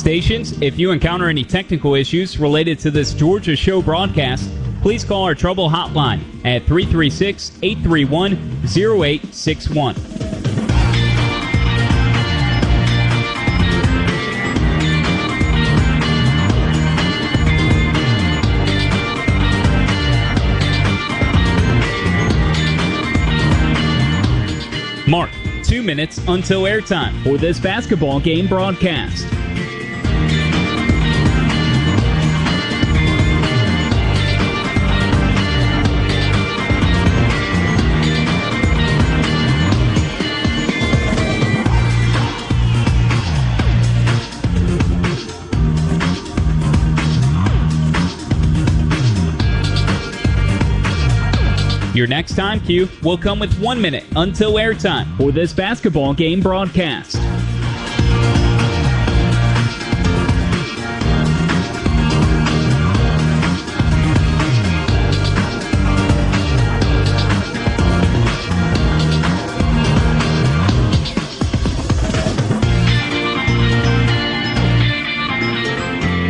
Stations, if you encounter any technical issues related to this Georgia Show broadcast, please call our trouble hotline at 336-831-0861. Mark, 2 minutes until airtime for this basketball game broadcast. Your next time cue will come with 1 minute until airtime for this basketball game broadcast.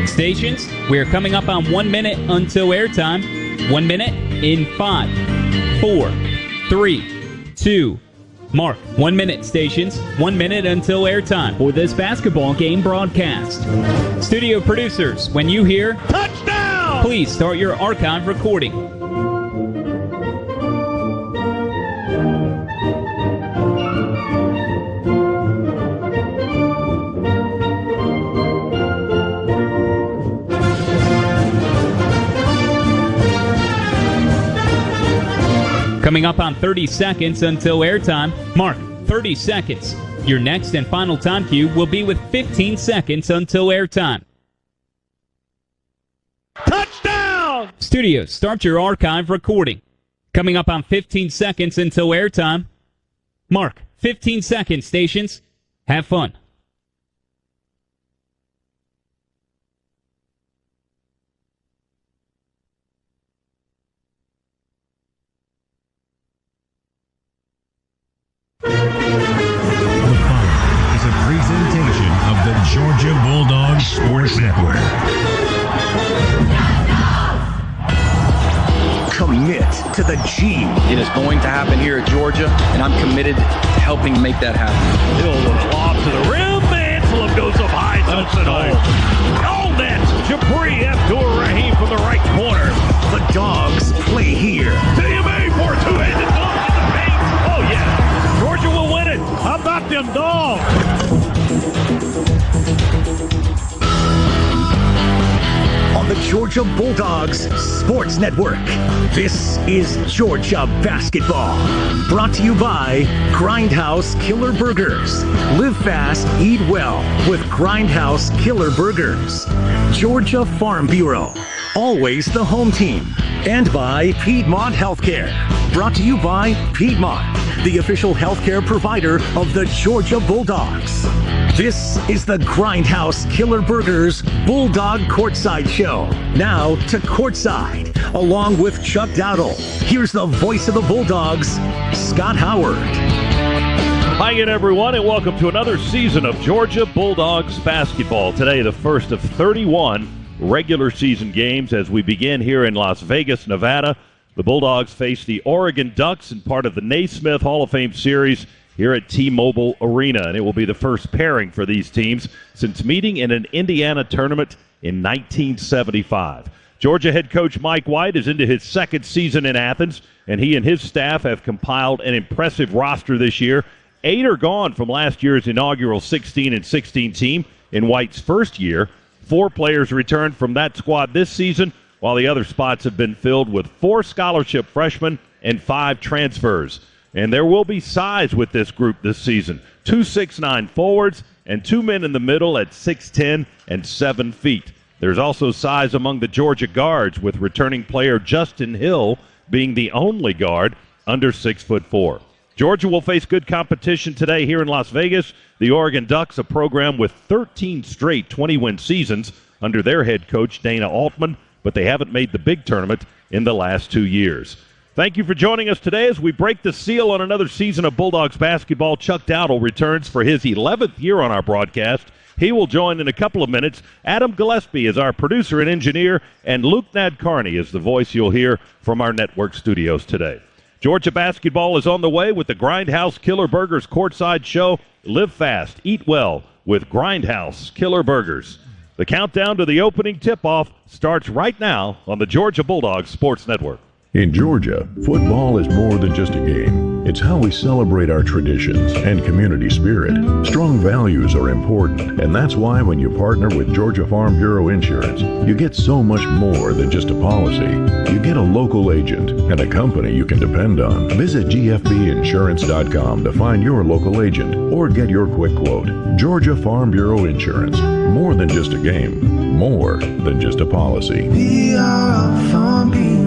Stations, we are coming up on 1 minute until airtime. 1 minute in 5, 4, 3, 2, mark. 1 minute, stations. 1 minute until airtime for this basketball game broadcast. Studio producers, when you hear touchdown, please start your archive recording. Coming up on 30 seconds until airtime, mark 30 seconds. Your next and final time cue will be with 15 seconds until airtime. Touchdown! Studios, start your archive recording. Coming up on 15 seconds until airtime, mark 15 seconds, stations. Have fun. Georgia Bulldogs Sports Network. Commit to the G. It is going to happen here at Georgia, and I'm committed to helping make that happen. Hill with a lob to the rim. Anselm goes up high, touches it home. All net. Jabri Abdur-Rahim from the right corner. The Dogs play here. TMA for a two-handed dunk in the paint. Oh, yeah. Georgia will win it. How about them Dogs? On the Georgia Bulldogs Sports Network, this is Georgia Basketball. Brought to you by Grindhouse Killer Burgers. Live fast, eat well with Grindhouse Killer Burgers. Georgia Farm Bureau, always the home team. And by Piedmont Healthcare. Brought to you by Piedmont, the official healthcare provider of the Georgia Bulldogs. This is the Grindhouse Killer Burgers Bulldog Courtside Show. Now to Courtside, along with Chuck Dowdle. Here's the voice of the Bulldogs, Scott Howard. Hi again, everyone, and welcome to another season of Georgia Bulldogs basketball. Today, the first of 31 regular season games as we begin here in Las Vegas, Nevada. The Bulldogs face the Oregon Ducks in part of the Naismith Hall of Fame series here at T-Mobile Arena, and it will be the first pairing for these teams since meeting in an Indiana tournament in 1975. Georgia head coach Mike White is into his second season in Athens, and he and his staff have compiled an impressive roster this year. 8 are gone from last year's inaugural 16-16 team in White's first year. 4 players returned from that squad this season, while the other spots have been filled with 4 scholarship freshmen and 5 transfers. And there will be size with this group this season. 2 6'9" forwards and 2 men in the middle at 6'10" and 7 feet. There's also size among the Georgia guards, with returning player Justin Hill being the only guard under 6'4". Georgia will face good competition today here in Las Vegas. The Oregon Ducks, a program with 13 straight 20-win seasons under their head coach Dana Altman, but they haven't made the big tournament in the last 2 years. Thank you for joining us today as we break the seal on another season of Bulldogs basketball. Chuck Dowdle returns for his 11th year on our broadcast. He will join in a couple of minutes. Adam Gillespie is our producer and engineer, and Luke Nadkarni is the voice you'll hear from our network studios today. Georgia basketball is on the way with the Grindhouse Killer Burgers courtside show. Live fast, eat well with Grindhouse Killer Burgers. The countdown to the opening tip-off starts right now on the Georgia Bulldogs Sports Network. In Georgia, football is more than just a game. It's how we celebrate our traditions and community spirit. Strong values are important, and that's why when you partner with Georgia Farm Bureau Insurance, you get so much more than just a policy. You get a local agent and a company you can depend on. Visit gfbinsurance.com to find your local agent or get your quick quote. Georgia Farm Bureau Insurance. More than just a game. More than just a policy. We are a Farm Bureau.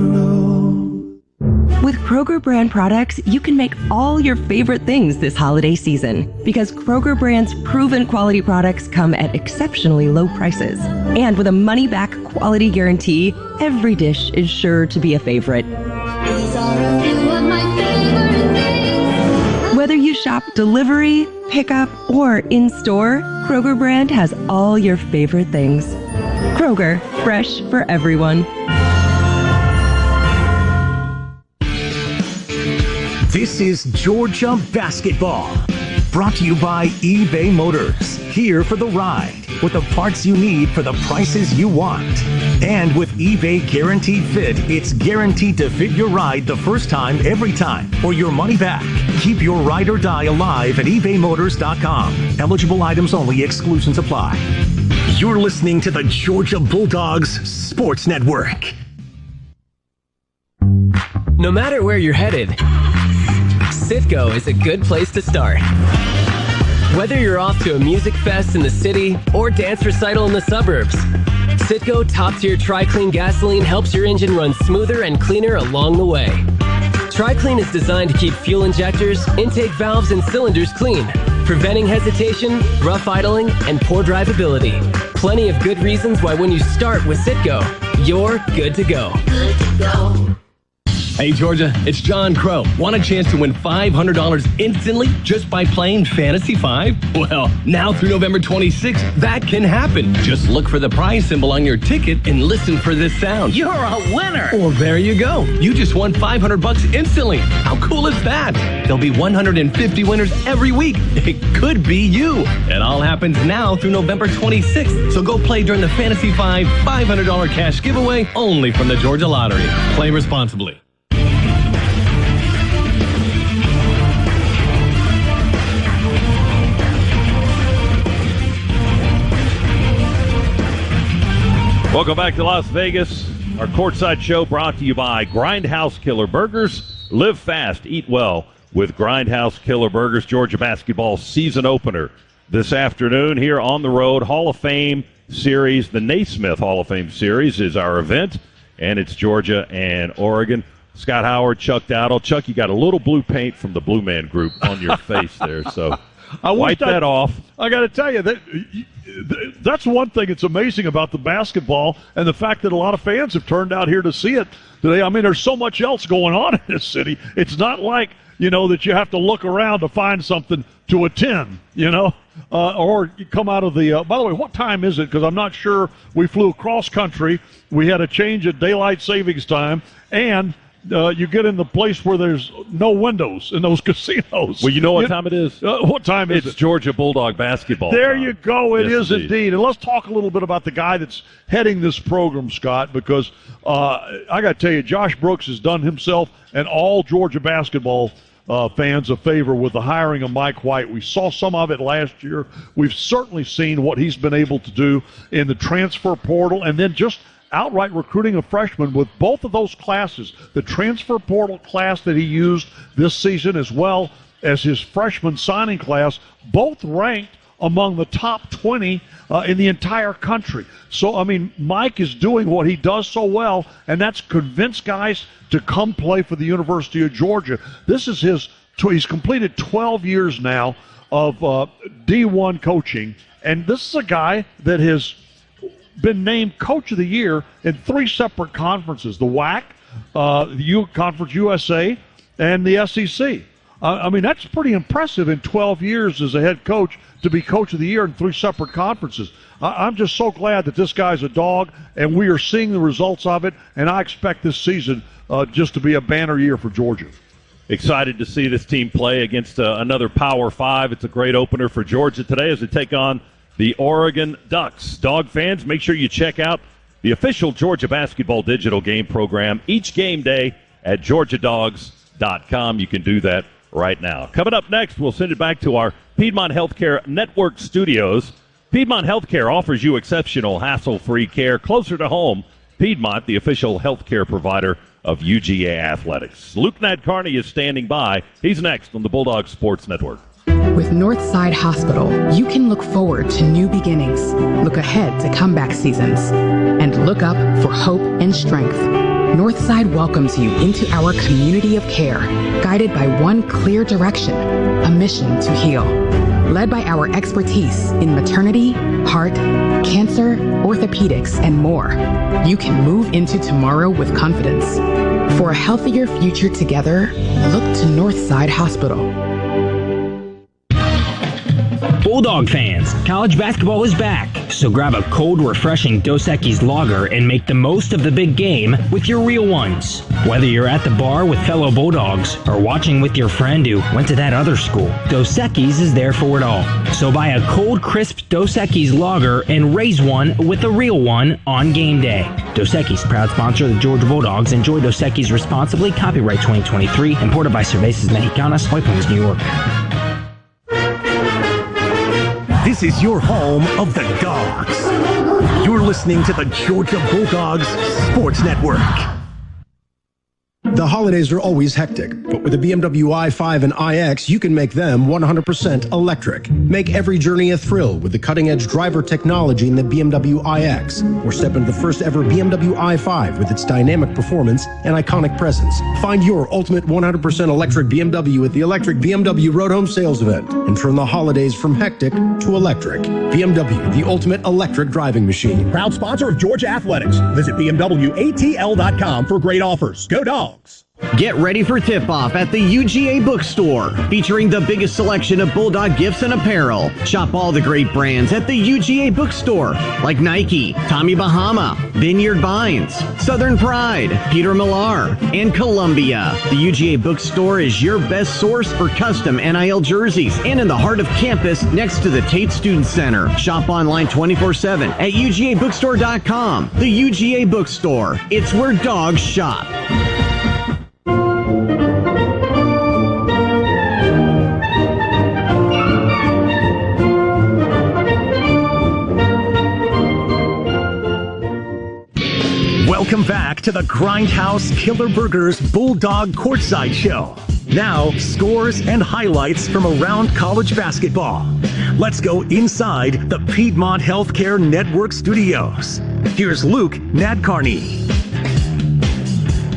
With Kroger brand products, you can make all your favorite things this holiday season because Kroger brand's proven quality products come at exceptionally low prices. And with a money-back quality guarantee, every dish is sure to be a favorite. These are a few of my favorite things. Whether you shop delivery, pickup, or in-store, Kroger brand has all your favorite things. Kroger, fresh for everyone. This is Georgia Basketball, brought to you by eBay Motors. Here for the ride, with the parts you need for the prices you want. And with eBay Guaranteed Fit, it's guaranteed to fit your ride the first time, every time, or your money back. Keep your ride or die alive at ebaymotors.com. Eligible items only, exclusions apply. You're listening to the Georgia Bulldogs Sports Network. No matter where you're headed, Citgo is a good place to start. Whether you're off to a music fest in the city or dance recital in the suburbs, Citgo top-tier Tri-Clean gasoline helps your engine run smoother and cleaner along the way. Tri-Clean is designed to keep fuel injectors, intake valves, and cylinders clean, preventing hesitation, rough idling, and poor drivability. Plenty of good reasons why when you start with Citgo, you're good to go. Good to go. Hey, Georgia, it's John Crow. Want a chance to win $500 instantly just by playing Fantasy 5? Well, now through November 26th, that can happen. Just look for the prize symbol on your ticket and listen for this sound. You're a winner. Well, there you go. You just won $500 instantly. How cool is that? There'll be 150 winners every week. It could be you. It all happens now through November 26th. So go play during the Fantasy 5 $500 cash giveaway only from the Georgia Lottery. Play responsibly. Welcome back to Las Vegas. Our courtside show brought to you by Grindhouse Killer Burgers. Live fast, eat well with Grindhouse Killer Burgers. Georgia basketball season opener this afternoon here on the road. Hall of Fame series, the Naismith Hall of Fame series is our event, and it's Georgia and Oregon. Scott Howard, Chuck Dowdle. Chuck, you got a little blue paint from the Blue Man Group on your face there, so wipe that off. I got to tell you, that's one thing that's amazing about the basketball and the fact that a lot of fans have turned out here to see it today. I mean, there's so much else going on in this city. It's not like, that you have to look around to find something to attend, or you come out of the by the way, what time is it? Because I'm not sure. We flew cross country. We had a change at daylight savings time, and you get in the place where there's no windows in those casinos. Well, you know what time it is? What time is it? It's Georgia Bulldog basketball. There time. you go. It yes, is indeed. And let's talk a little bit about the guy that's heading this program, Scott, because I got to tell you, Josh Brooks has done himself and all Georgia basketball fans a favor with the hiring of Mike White. We saw some of it last year. We've certainly seen what he's been able to do in the transfer portal, and then just outright recruiting a freshman with both of those classes, the transfer portal class that he used this season as well as his freshman signing class, both ranked among the top 20 in the entire country. So, I mean, Mike is doing what he does so well, and that's convince guys to come play for the University of Georgia. This is he's completed 12 years now of D1 coaching, and this is a guy that has been named Coach of the Year in 3 separate conferences, the WAC, the Conference USA, and the SEC. I mean, that's pretty impressive in 12 years as a head coach to be coach of the year in 3 separate conferences. I'm just so glad that this guy's a dog, and we are seeing the results of it, and I expect this season just to be a banner year for Georgia. Excited to see this team play against another Power 5. It's a great opener for Georgia today as they take on the Oregon Ducks. Dog fans, make sure you check out the official Georgia basketball digital game program each game day at GeorgiaDawgs.com. You can do that right now. Coming up next, we'll send it back to our Piedmont Healthcare Network studios. Piedmont Healthcare offers you exceptional, hassle-free care closer to home. Piedmont, the official healthcare provider of UGA Athletics. Luke Nadkarni is standing by. He's next on the Bulldogs Sports Network. With Northside Hospital, you can look forward to new beginnings, look ahead to comeback seasons, and look up for hope and strength. Northside welcomes you into our community of care, guided by one clear direction, a mission to heal. Led by our expertise in maternity, heart, cancer, orthopedics, and more, you can move into tomorrow with confidence. For a healthier future together, look to Northside Hospital. Bulldog fans, college basketball is back, so grab a cold, refreshing Dos Equis lager and make the most of the big game with your real ones. Whether you're at the bar with fellow Bulldogs or watching with your friend who went to that other school, Dos Equis is there for it all. So buy a cold, crisp Dos Equis lager and raise one with a real one on game day. Dos Equis, proud sponsor of the Georgia Bulldogs. Enjoy Dos Equis responsibly. Copyright 2023. Imported by Cervezas Mexicanas, White Plains, New York. This is your home of the Dogs. You're listening to the Georgia Bulldogs Sports Network. The holidays are always hectic, but with the BMW i5 and iX, you can make them 100% electric. Make every journey a thrill with the cutting-edge driver technology in the BMW iX, or step into the first ever BMW i5 with its dynamic performance and iconic presence. Find your ultimate 100% electric BMW at the Electric BMW Road Home Sales Event and turn the holidays from hectic to electric. BMW, the ultimate electric driving machine. Proud sponsor of Georgia Athletics. Visit BMWATL.com for great offers. Go Dogs! Get ready for tip-off at the UGA Bookstore, featuring the biggest selection of Bulldog gifts and apparel. Shop all the great brands at the UGA Bookstore, like Nike, Tommy Bahama, Vineyard Vines, Southern Pride, Peter Millar, and Columbia. The UGA Bookstore is your best source for custom NIL jerseys, and in the heart of campus next to the Tate Student Center. Shop online 24/7 at UGABookstore.com. The UGA Bookstore. It's where dogs shop. Welcome back to the Grindhouse Killer Burgers Bulldog Courtside Show. Now, scores and highlights from around college basketball. Let's go inside the Piedmont Healthcare Network studios. Here's Luke Nadkarni.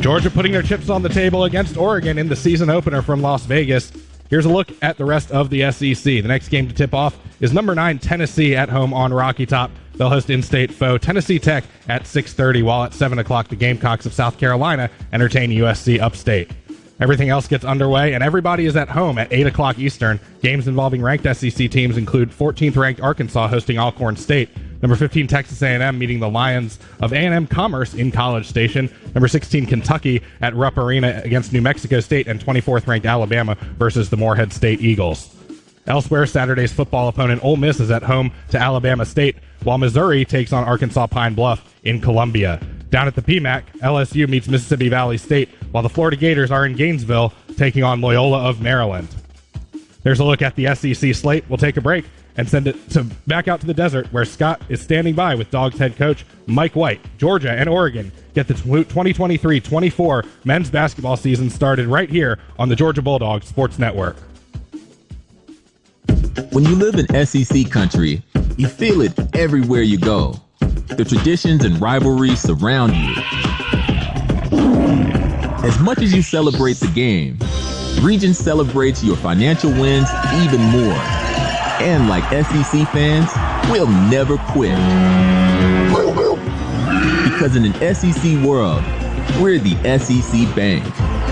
Georgia putting their chips on the table against Oregon in the season opener from Las Vegas. Here's a look at the rest of the SEC. The next game to tip off is number 9 Tennessee at home on Rocky Top. They'll host in-state foe Tennessee Tech at 6:30, while at 7 o'clock the Gamecocks of South Carolina entertain USC upstate. Everything else gets underway, and everybody is at home at 8 o'clock Eastern. Games involving ranked SEC teams include 14th-ranked Arkansas hosting Alcorn State, number 15 Texas A&M meeting the Lions of A&M Commerce in College Station, number 16 Kentucky at Rupp Arena against New Mexico State, and 24th-ranked Alabama versus the Morehead State Eagles. Elsewhere, Saturday's football opponent Ole Miss is at home to Alabama State, while Missouri takes on Arkansas Pine Bluff in Columbia. Down at the PMAC, LSU meets Mississippi Valley State, while the Florida Gators are in Gainesville taking on Loyola of Maryland. There's a look at the SEC slate. We'll take a break and send it back out to the desert, where Scott is standing by with Dogs head coach Mike White. Georgia and Oregon get the 2023-24 men's basketball season started right here on the Georgia Bulldogs Sports Network. When you live in SEC country, you feel it everywhere you go. The traditions and rivalries surround you. As much as you celebrate the game, Regions celebrates your financial wins even more. And like SEC fans, we'll never quit. Because in an SEC world, we're the SEC Bank.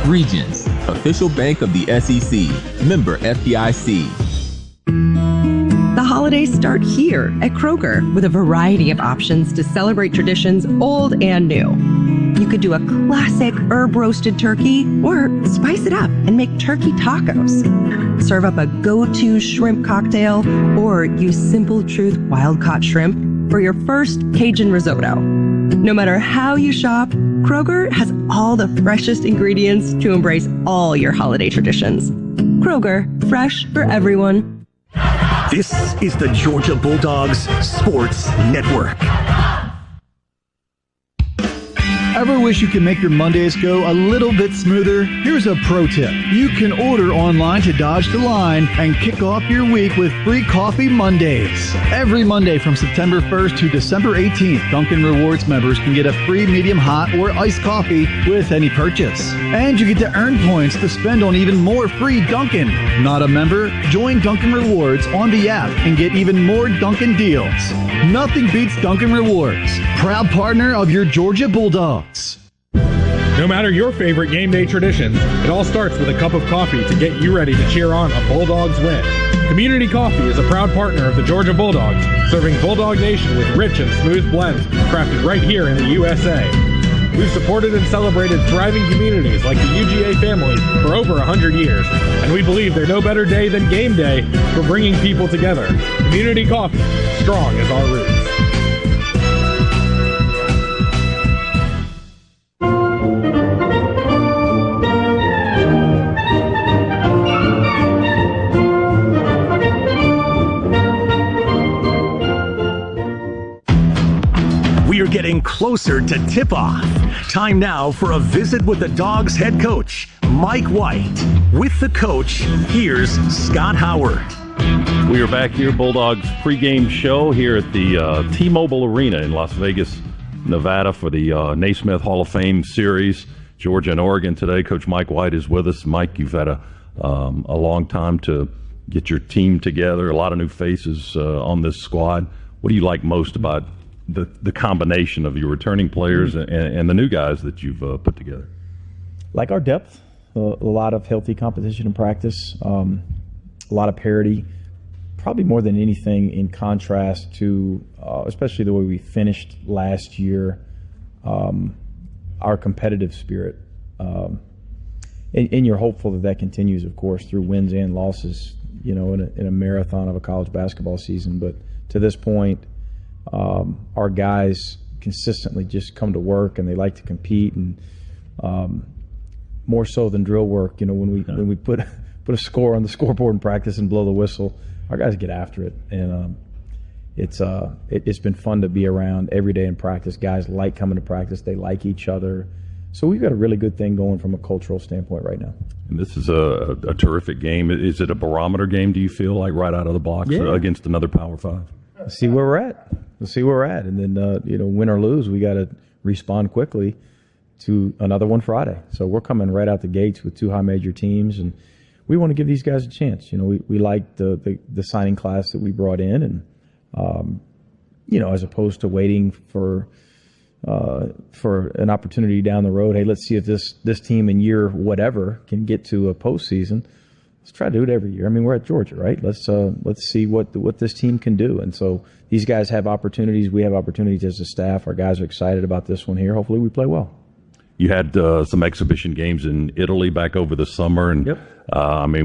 Regions, official bank of the SEC. Member FDIC. The holidays start here at Kroger with a variety of options to celebrate traditions old and new. You could do a classic herb-roasted turkey or spice it up and make turkey tacos. Serve up a go-to shrimp cocktail or use Simple Truth wild-caught shrimp for your first Cajun risotto. No matter how you shop, Kroger has all the freshest ingredients to embrace all your holiday traditions. Kroger, fresh for everyone. This is the Georgia Bulldogs Sports Network. Ever wish you could make your Mondays go a little bit smoother? Here's a pro tip. You can order online to Dodge the Line and kick off your week with free Coffee Mondays. Every Monday from September 1st to December 18th, Dunkin' Rewards members can get a free medium hot or iced coffee with any purchase. And you get to earn points to spend on even more free Dunkin'. Not a member? Join Dunkin' Rewards on the app and get even more Dunkin' deals. Nothing beats Dunkin' Rewards. Proud partner of your Georgia Bulldogs. No matter your favorite game day traditions, it all starts with a cup of coffee to get you ready to cheer on a Bulldogs win. Community Coffee is a proud partner of the Georgia Bulldogs, serving Bulldog Nation with rich and smooth blends crafted right here in the USA. We've supported and celebrated thriving communities like the UGA family for over 100 years, and we believe there's no better day than game day for bringing people together. Community Coffee, strong as our roots. We're getting closer to tip-off. Time now for a visit with the Dogs head coach, Mike White. With the coach, here's Scott Howard. We are back here, Bulldogs pregame show here at the T-Mobile Arena in Las Vegas, Nevada for the Naismith Hall of Fame series. Georgia and Oregon today. Coach Mike White is with us. Mike, you've had a long time to get your team together, a lot of new faces on this squad. What do you like most about the combination of your returning players and the new guys that you've put together? Like our depth, a lot of healthy competition in practice, a lot of parity, probably more than anything in contrast to, especially the way we finished last year, our competitive spirit. And you're hopeful that continues, of course, through wins and losses, you know, in a marathon of a college basketball season. But to this point, our guys consistently just come to work and they like to compete, and more so than drill work. You know, when we put a score on the scoreboard in practice and blow the whistle, our guys get after it, and it's been fun to be around every day in practice. Guys like coming to practice; they like each other. So we've got a really good thing going from a cultural standpoint right now. And this is a terrific game. Is it a barometer game, do you feel like, right out of the blocks against another Power 5? Let's see where we're at. And then, win or lose, we got to respond quickly to another one Friday. So we're coming right out the gates with two high major teams, and we want to give these guys a chance. You know, we like the signing class that we brought in, and, as opposed to waiting for an opportunity down the road. Hey, let's see if this team in year whatever can get to a postseason. Let's try to do it every year. I mean, we're at Georgia, right? Let's see what this team can do. And so these guys have opportunities. We have opportunities as a staff. Our guys are excited about this one here. Hopefully we play well. You had some exhibition games in Italy back over the summer, and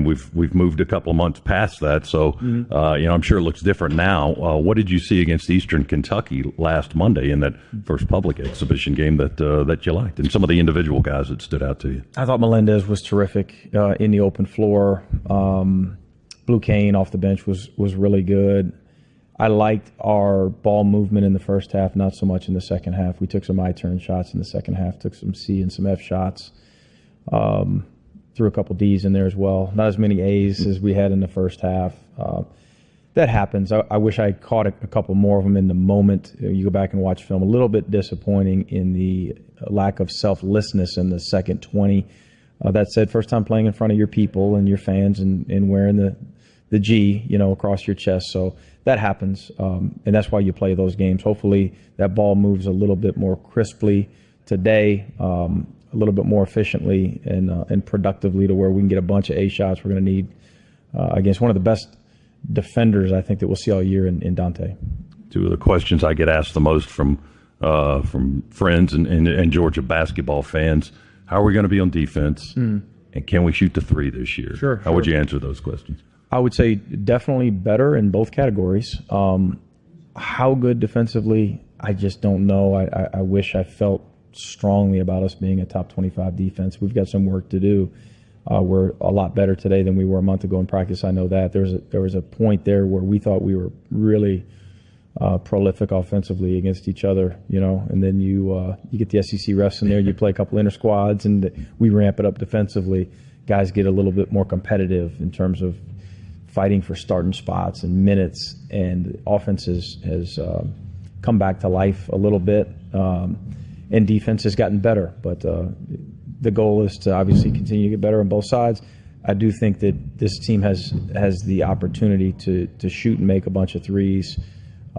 we've moved a couple of months past that. So I'm sure it looks different now. What did you see against Eastern Kentucky last Monday in that first public exhibition game that you liked, and some of the individual guys that stood out to you? I thought Melendez was terrific in the open floor. Blue Kane off the bench was really good. I liked our ball movement in the first half, not so much in the second half. We took some I-turn shots in the second half, took some C and some F shots, threw a couple Ds in there as well. Not as many A's as we had in the first half. That happens. I wish I caught a couple more of them in the moment. You go back and watch film. A little bit disappointing in the lack of selflessness in the second 20. That said, first time playing in front of your people and your fans and wearing the G, across your chest. So that happens, and that's why you play those games. Hopefully that ball moves a little bit more crisply today. a little bit more efficiently and productively to where we can get a bunch of A shots we're going to need against one of the best defenders I think that we'll see all year in Dante. Two of the questions I get asked the most from friends and Georgia basketball fans: how are we going to be on defense, and can we shoot the three this year? Sure. How would you answer those questions? I would say definitely better in both categories. How good defensively, I just don't know. I wish I felt strongly about us being a top 25 defense. We've got some work to do. We're a lot better today than we were a month ago in practice. I know that. There was a point there where we thought we were really prolific offensively against each other, and then you get the SEC refs in there, you play a couple inter squads, and we ramp it up defensively. Guys get a little bit more competitive in terms of fighting for starting spots and minutes, and offense has come back to life a little bit, and defense has gotten better. But the goal is to obviously continue to get better on both sides. I do think that this team has the opportunity to shoot and make a bunch of threes.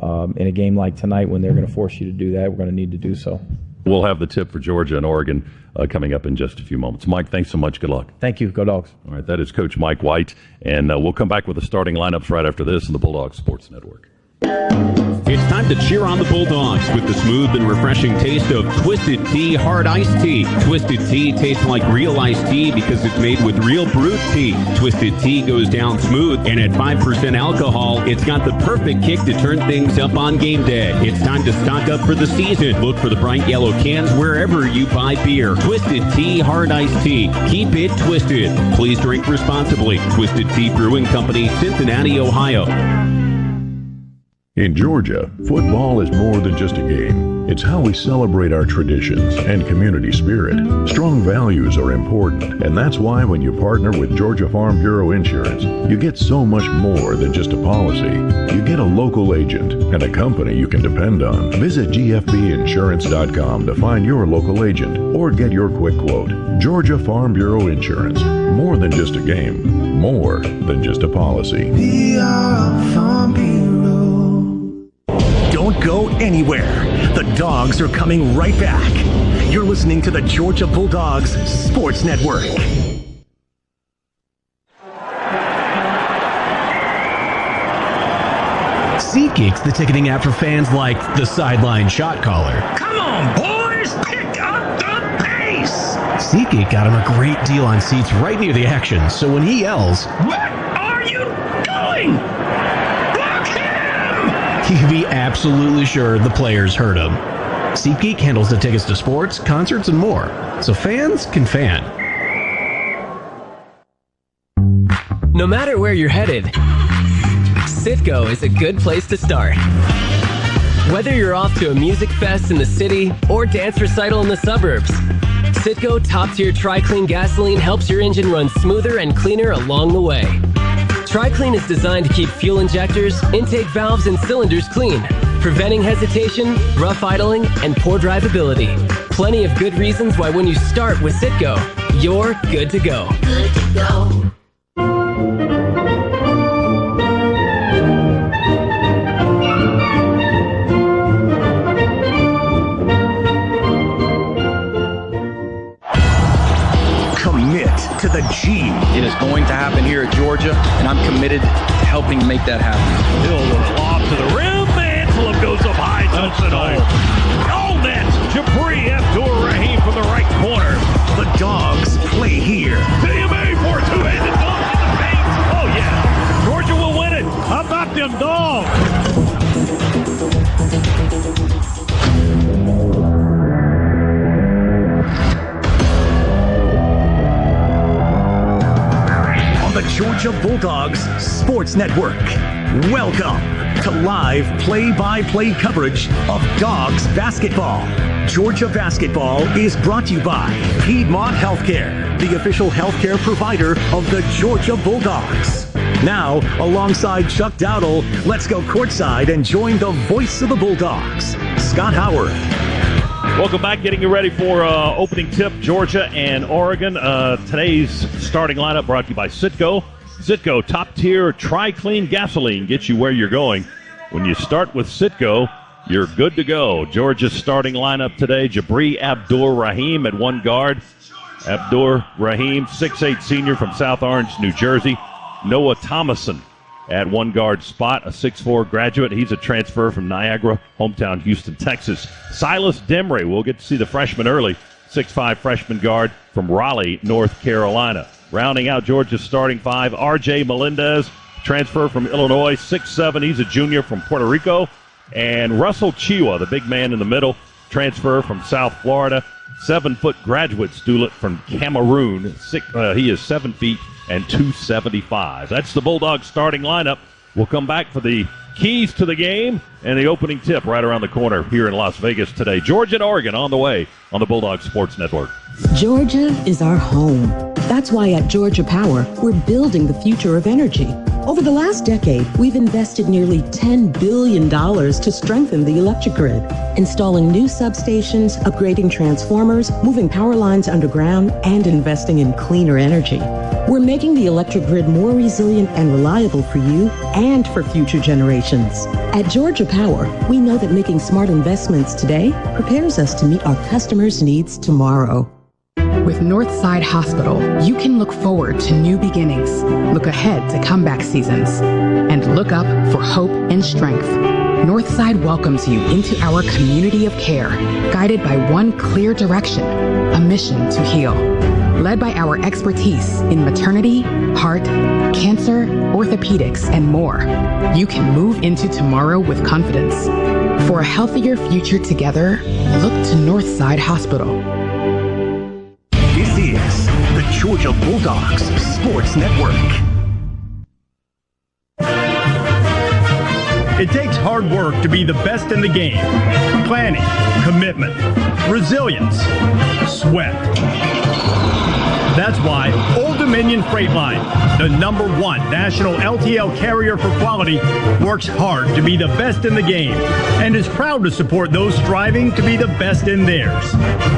In a game like tonight, when they're going to force you to do that, we're going to need to do so. We'll have the tip for Georgia and Oregon coming up in just a few moments. Mike, thanks so much. Good luck. Thank you. Go Dogs. All right, that is Coach Mike White, and we'll come back with the starting lineups right after this on the Bulldogs Sports Network. It's time to cheer on the Bulldogs with the smooth and refreshing taste of Twisted Tea Hard Iced Tea. Twisted Tea tastes like real iced tea because it's made with real brewed tea. Twisted Tea goes down smooth, and at 5% alcohol, it's got the perfect kick to turn things up on game day. It's time to stock up for the season. Look for the bright yellow cans wherever you buy beer. Twisted Tea Hard Iced Tea. Keep it twisted. Please drink responsibly. Twisted Tea Brewing Company, Cincinnati, Ohio. In Georgia, football is more than just a game. It's how we celebrate our traditions and community spirit. Strong values are important, and that's why when you partner with Georgia Farm Bureau Insurance, you get so much more than just a policy. You get a local agent and a company you can depend on. Visit gfbinsurance.com to find your local agent or get your quick quote. Georgia Farm Bureau Insurance. More than just a game. More than just a policy. We are Farm Bureau. Don't go anywhere. The Dogs are coming right back. You're listening to the Georgia Bulldogs Sports Network. SeatGeek's the ticketing app for fans like the sideline shot caller. Come on, boys, pick up the pace. SeatGeek got him a great deal on seats right near the action, so when he yells, "What are you doing?" he can be absolutely sure the players heard him. SeatGeek handles the tickets to sports, concerts, and more, so fans can fan. No matter where you're headed, Citgo is a good place to start. Whether you're off to a music fest in the city or dance recital in the suburbs, Citgo top-tier Tri-Clean gasoline helps your engine run smoother and cleaner along the way. Tri-Clean is designed to keep fuel injectors, intake valves, and cylinders clean, preventing hesitation, rough idling, and poor drivability. Plenty of good reasons why when you start with Citgo, you're good to go. Good to go. To the G. It is going to happen here at Georgia, and I'm committed to helping make that happen. Hill with a lob to the rim. Anselm goes up high, touch it home. All net. Jabri Abdur-Rahim from the right corner. The Dogs play here. TMA for a two-handed dunk in the paint. Oh, yeah. Georgia will win it. How about them Dogs? The Georgia Bulldogs Sports Network. Welcome to live play-by-play coverage of Dogs basketball. Georgia basketball is brought to you by Piedmont Healthcare, the official healthcare provider of the Georgia Bulldogs. Now, alongside Chuck Dowdle, let's go courtside and join the voice of the Bulldogs, Scott Howard. Welcome back. Getting you ready for opening tip, Georgia and Oregon. Today's starting lineup brought to you by Citgo. Citgo, top-tier Tri-Clean gasoline, gets you where you're going. When you start with Citgo, you're good to go. Georgia's starting lineup today, Jabri Abdur-Rahim at one guard. Abdur-Rahim, 6'8 senior from South Orange, New Jersey. Noah Thomason at one guard spot, a 6'4 graduate. He's a transfer from Niagara, hometown Houston, Texas. Silas Demry, we'll get to see the freshman early, 6'5 freshman guard from Raleigh, North Carolina. Rounding out Georgia's starting five, R.J. Melendez, transfer from Illinois, 6'7". He's a junior from Puerto Rico. And Russell Chiwa, the big man in the middle, transfer from South Florida, 7-foot graduate student from Cameroon. He is 7 feet and 275. That's the Bulldogs starting lineup. We'll come back for the keys to the game and the opening tip right around the corner here in Las Vegas today. Georgia and Oregon on the way on the Bulldogs Sports Network. Georgia is our home. That's why at Georgia Power, we're building the future of energy. Over the last decade, we've invested nearly $10 billion to strengthen the electric grid, installing new substations, upgrading transformers, moving power lines underground, and investing in cleaner energy. We're making the electric grid more resilient and reliable for you and for future generations. At Georgia Power, we know that making smart investments today prepares us to meet our customers' needs tomorrow. With Northside Hospital, you can look forward to new beginnings, look ahead to comeback seasons, and look up for hope and strength. Northside welcomes you into our community of care, guided by one clear direction, a mission to heal. Led by our expertise in maternity, heart, cancer, orthopedics, and more, you can move into tomorrow with confidence. For a healthier future together, look to Northside Hospital. This is the Georgia Bulldogs Sports Network. It takes hard work to be the best in the game. Planning, commitment, resilience, sweat. That's why Old Dominion Freight Line, the #1 national LTL carrier for quality, works hard to be the best in the game and is proud to support those striving to be the best in theirs.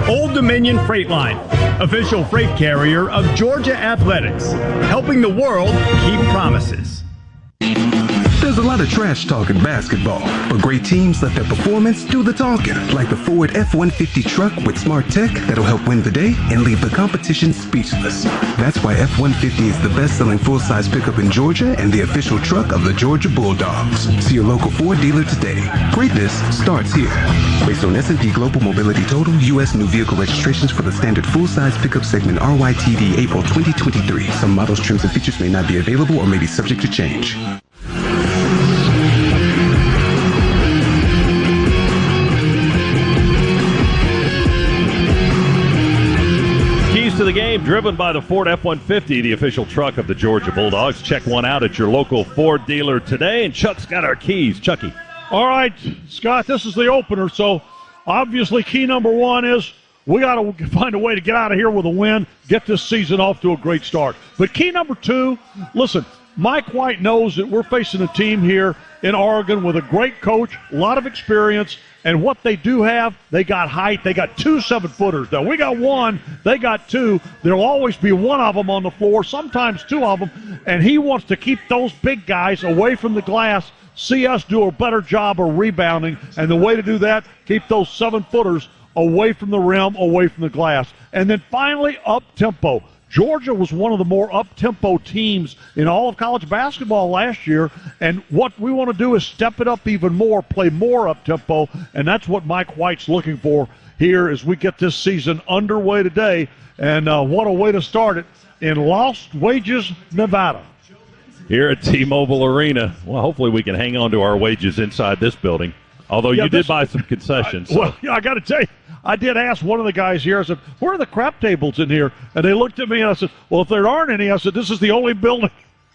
Old Dominion Freight Line, official freight carrier of Georgia Athletics, helping the world keep promises. There's a lot of trash talk in basketball, but great teams let their performance do the talking, like the Ford F-150 truck with smart tech that'll help win the day and leave the competition speechless. That's why F-150 is the best-selling full-size pickup in Georgia and the official truck of the Georgia Bulldogs. See your local Ford dealer today. Greatness starts here. Based on S&P Global Mobility Total, U.S. new vehicle registrations for the standard full-size pickup segment RYTD April 2023. Some models, trims, and features may not be available or may be subject to change. To the game, driven by the Ford F-150, the official truck of the Georgia Bulldogs. Check one out at your local Ford dealer today. And Chuck's got our keys. Chucky. All right, Scott, this is the opener. So obviously key number one is we got to find a way to get out of here with a win, get this season off to a great start. But key number two, listen, Mike White knows that we're facing a team here in Oregon with a great coach, a lot of experience, and what they do have, they got height. They got 2 7-footers. Now, we got one. They got 2. There'll always be one of them on the floor, sometimes 2 of them, and he wants to keep those big guys away from the glass, see us do a better job of rebounding, and the way to do that, keep those 7-footers away from the rim, away from the glass. And then finally, up-tempo. Georgia was one of the more up-tempo teams in all of college basketball last year, and what we want to do is step it up even more, play more up-tempo, and that's what Mike White's looking for here as we get this season underway today. And what a way to start it in Las Vegas, Nevada. Here at T-Mobile Arena. Well, hopefully we can hang on to our wages inside this building, although you did buy some concessions. Well, I got to tell you, I did ask one of the guys here, I said, where are the crap tables in here? And they looked at me and I said, well, if there aren't any, I said, this is the only building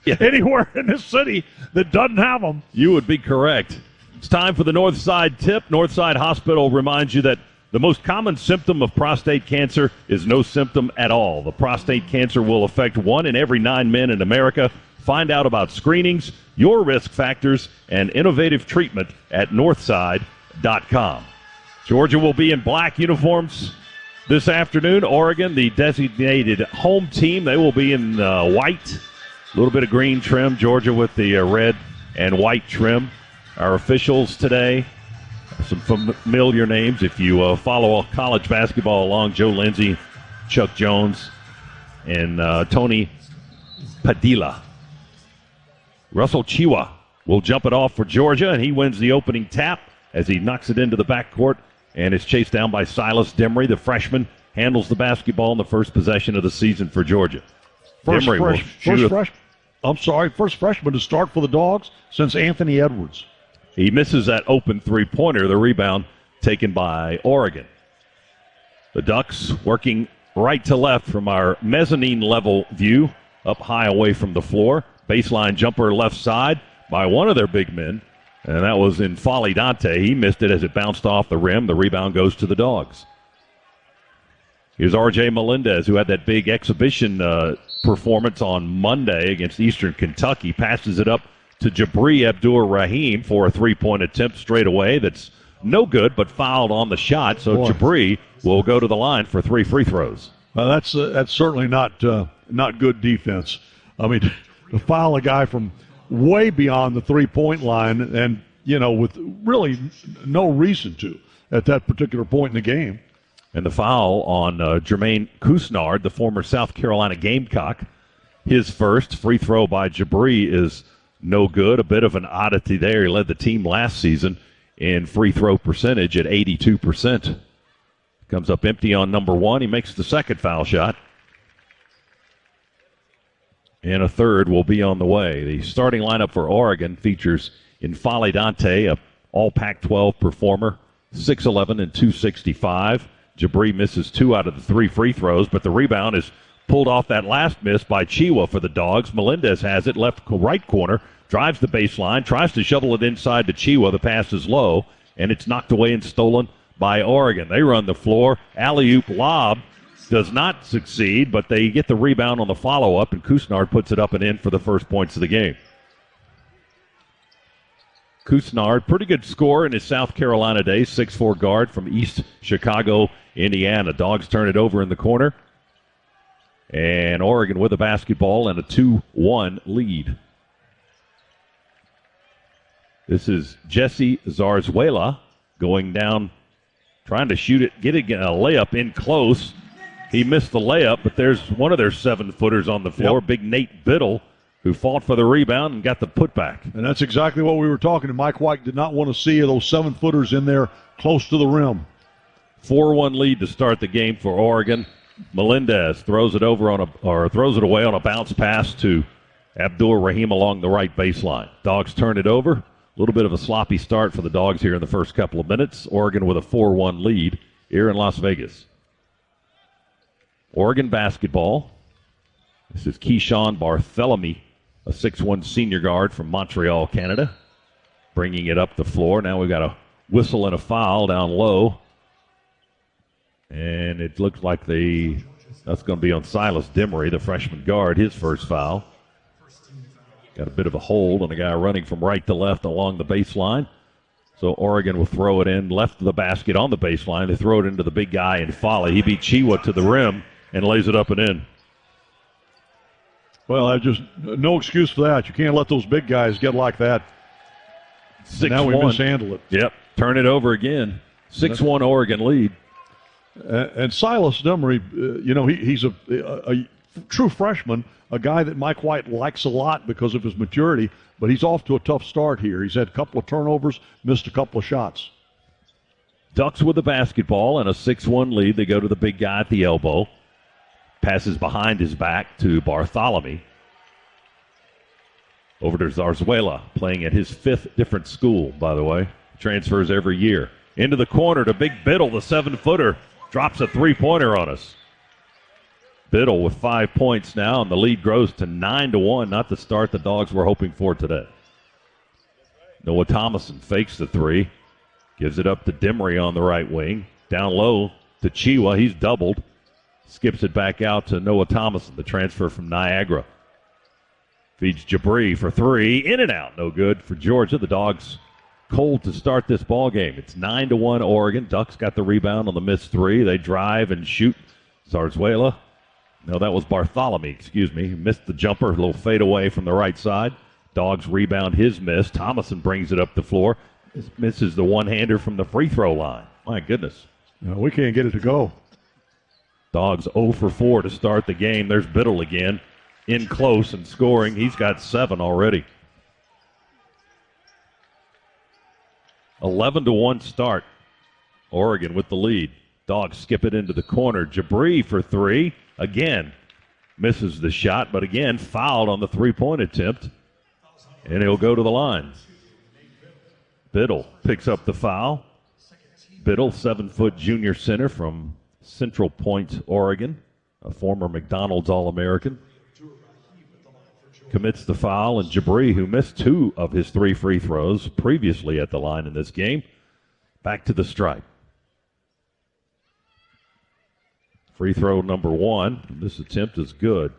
anywhere in this city that doesn't have them. You would be correct. It's time for the Northside tip. Northside Hospital reminds you that the most common symptom of prostate cancer is no symptom at all. The prostate cancer will affect 1 in every 9 men in America. Find out about screenings, your risk factors, and innovative treatment at northside.com. Georgia will be in black uniforms this afternoon. Oregon, the designated home team, they will be in white. A little bit of green trim. Georgia with the red and white trim. Our officials today, Some familiar names if you follow college basketball along. Joe Lindsay, Chuck Jones, and Tony Padilla. Russell Chiwa will jump it off for Georgia, and he wins the opening tap as he knocks it into the backcourt and is chased down by Silas Demery. The freshman handles the basketball in the first possession of the season for Georgia. First freshman to start for the Dogs since Anthony Edwards. He misses that open three-pointer, the rebound taken by Oregon. The Ducks working right to left from our mezzanine level view, up high away from the floor. Baseline jumper left side by one of their big men, and that was in Folly Dante. He missed it as it bounced off the rim. The rebound goes to the Dogs. Here's R.J. Melendez, who had that big exhibition performance on Monday against Eastern Kentucky. Passes it up to Jabri Abdur-Rahim for a three-point attempt straight away. That's no good, but fouled on the shot. So Jabri will go to the line for 3 free throws. That's certainly not good defense. I mean, to foul a guy from way beyond the three-point line and, with really no reason to at that particular point in the game. And the foul on Jermaine Couisnard, the former South Carolina Gamecock. His first free throw by Jabri is no good. A bit of an oddity there. He led the team last season in free throw percentage at 82%. Comes up empty on number one. He makes the second foul shot. And a third will be on the way. The starting lineup for Oregon features Infali Dante, a all Pac-12 performer, 6'11" and 265. Jabri misses 2 out of the 3 free throws, but the rebound is pulled off that last miss by Chiwa for the Dogs. Melendez has it, left right corner, drives the baseline, tries to shovel it inside to Chiwa. The pass is low, and it's knocked away and stolen by Oregon. They run the floor. Alley-oop lob does not succeed, but they get the rebound on the follow-up, and Couisnard puts it up and in for the first points of the game. Couisnard, pretty good scorer in his South Carolina days, 6'4" guard from East Chicago, Indiana. Dogs turn it over in the corner. And Oregon with the basketball and a 2-1 lead. This is Jesse Zarzuela going down, trying to shoot it, get a layup in close. He missed the layup, but there's one of their 7-footers on the floor, Big Nate Biddle, who fought for the rebound and got the putback. And that's exactly what we were talking to. Mike White did not want to see those 7-footers in there close to the rim. 4-1 lead to start the game for Oregon. Melendez throws it away on a bounce pass to Abdur-Rahim along the right baseline. Dogs turn it over. A little bit of a sloppy start for the Dogs here in the first couple of minutes. Oregon with a 4-1 lead here in Las Vegas. Oregon basketball. This is Keyshawn Barthélemy, a 6'1" senior guard from Montreal, Canada, bringing it up the floor. Now we've got a whistle and a foul down low. And it looks like that's going to be on Silas Demery, the freshman guard, his first foul. Got a bit of a hold on a guy running from right to left along the baseline. So Oregon will throw it in, left of the basket on the baseline. They throw it into the big guy in Folly. He beat Chiwa to the rim and lays it up and in. Well, I just no excuse for that. You can't let those big guys get like that. 6-1. Now we mishandle it. Yep, turn it over again. 6-1 Oregon lead. And Silas Demery, he's a true freshman, a guy that Mike White likes a lot because of his maturity, but he's off to a tough start here. He's had a couple of turnovers, missed a couple of shots. Ducks with the basketball and a 6-1 lead. They go to the big guy at the elbow. Passes behind his back to Barthélemy. Over to Zarzuela, playing at his 5th different school, by the way. Transfers every year. Into the corner to Big Biddle, the 7-footer. Drops a 3-pointer on us. Biddle with 5 points now, and the lead grows to 9-1. Not the start the Dogs were hoping for today. Noah Thomason fakes the 3. Gives it up to Demery on the right wing. Down low to Chiwa. He's doubled. Skips it back out to Noah Thomason, the transfer from Niagara. Feeds Jabri for 3. In and out. No good for Georgia. The Dogs cold to start this ball game. It's 9-1 Oregon. Ducks got the rebound on the missed 3. They drive and shoot. Zarzuela. No, that was Barthélemy, excuse me. He missed the jumper. A little fade away from the right side. Dogs rebound his miss. Thomason brings it up the floor. This misses the one-hander from the free throw line. My goodness. No, we can't get it to go. Dogs 0 for 4 to start the game. There's Biddle again, in close and scoring. He's got 7 already. 11-1 start. Oregon with the lead. Dogs skip it into the corner. Jabri for 3. Again, misses the shot, but again, fouled on the three-point attempt. And he'll go to the line. Biddle picks up the foul. Biddle, 7-foot junior center from Central Point, Oregon, a former McDonald's All-American, commits the foul, and Jabri, who missed 2 of his 3 free throws previously at the line in this game, back to the stripe. Free throw number 1. This attempt is good.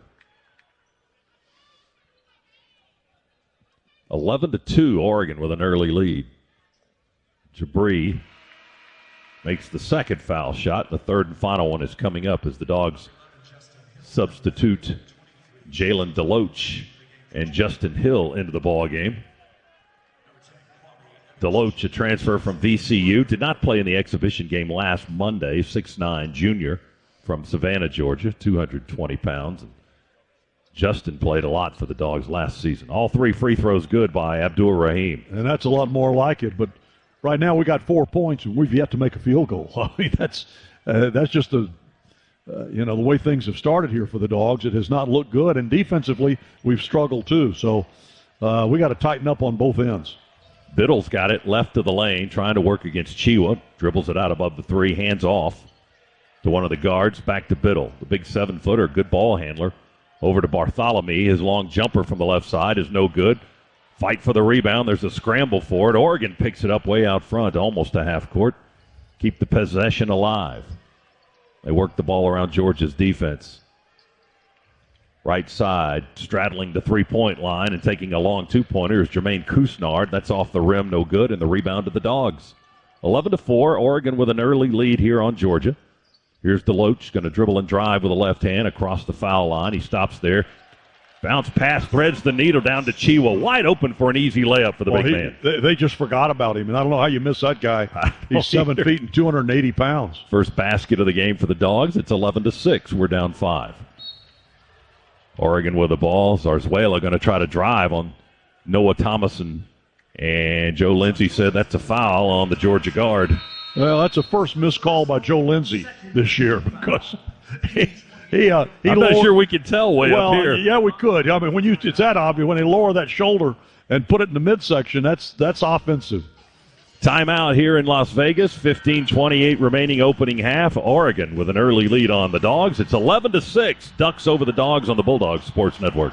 11-2, Oregon with an early lead. Jabri makes the second foul shot. The third and final one is coming up as the Dogs substitute Jalen DeLoach and Justin Hill into the ball game. DeLoach, a transfer from VCU, did not play in the exhibition game last Monday. 6'9", junior from Savannah, Georgia, 220 pounds. And Justin played a lot for the Dogs last season. All 3 free throws good by Abdul Rahim. And that's a lot more like it, but right now we got 4 points and we've yet to make a field goal. I mean, that's just the way things have started here for the Dogs. It has not looked good, and defensively we've struggled too. So we got to tighten up on both ends. Biddle's got it left of the lane, trying to work against Chiwa. Dribbles it out above the 3, hands off to one of the guards, back to Biddle. The big 7-footer, good ball handler. Over to Bartholomew. His long jumper from the left side is no good. Fight for the rebound. There's a scramble for it. Oregon picks it up way out front, almost a half court. Keep the possession alive. They work the ball around Georgia's defense. Right side, straddling the three-point line and taking a long two-pointer is Jermaine Kusnard. That's off the rim, no good, and the rebound to the Dogs. 11-4, Oregon with an early lead here on Georgia. Here's DeLoach, going to dribble and drive with a left hand across the foul line. He stops there. Bounce pass, threads the needle down to Chiwa. Wide open for an easy layup for the big man. They just forgot about him, and I don't know how you miss that guy. He's 7 feet and 280 pounds. First basket of the game for the Dogs. It's 11-6. We're down 5. Oregon with the ball. Zarzuela going to try to drive on Noah Thomason. And Joe Lindsay said that's a foul on the Georgia guard. Well, that's the first missed call by Joe Lindsay this year because I'm not sure we can tell up here. Yeah, we could. I mean, it's that obvious. When they lower that shoulder and put it in the midsection, that's offensive. Timeout here in Las Vegas. 15:28 remaining opening half. Oregon with an early lead on the Dogs. It's 11-6. Ducks over the Dogs on the Bulldogs Sports Network.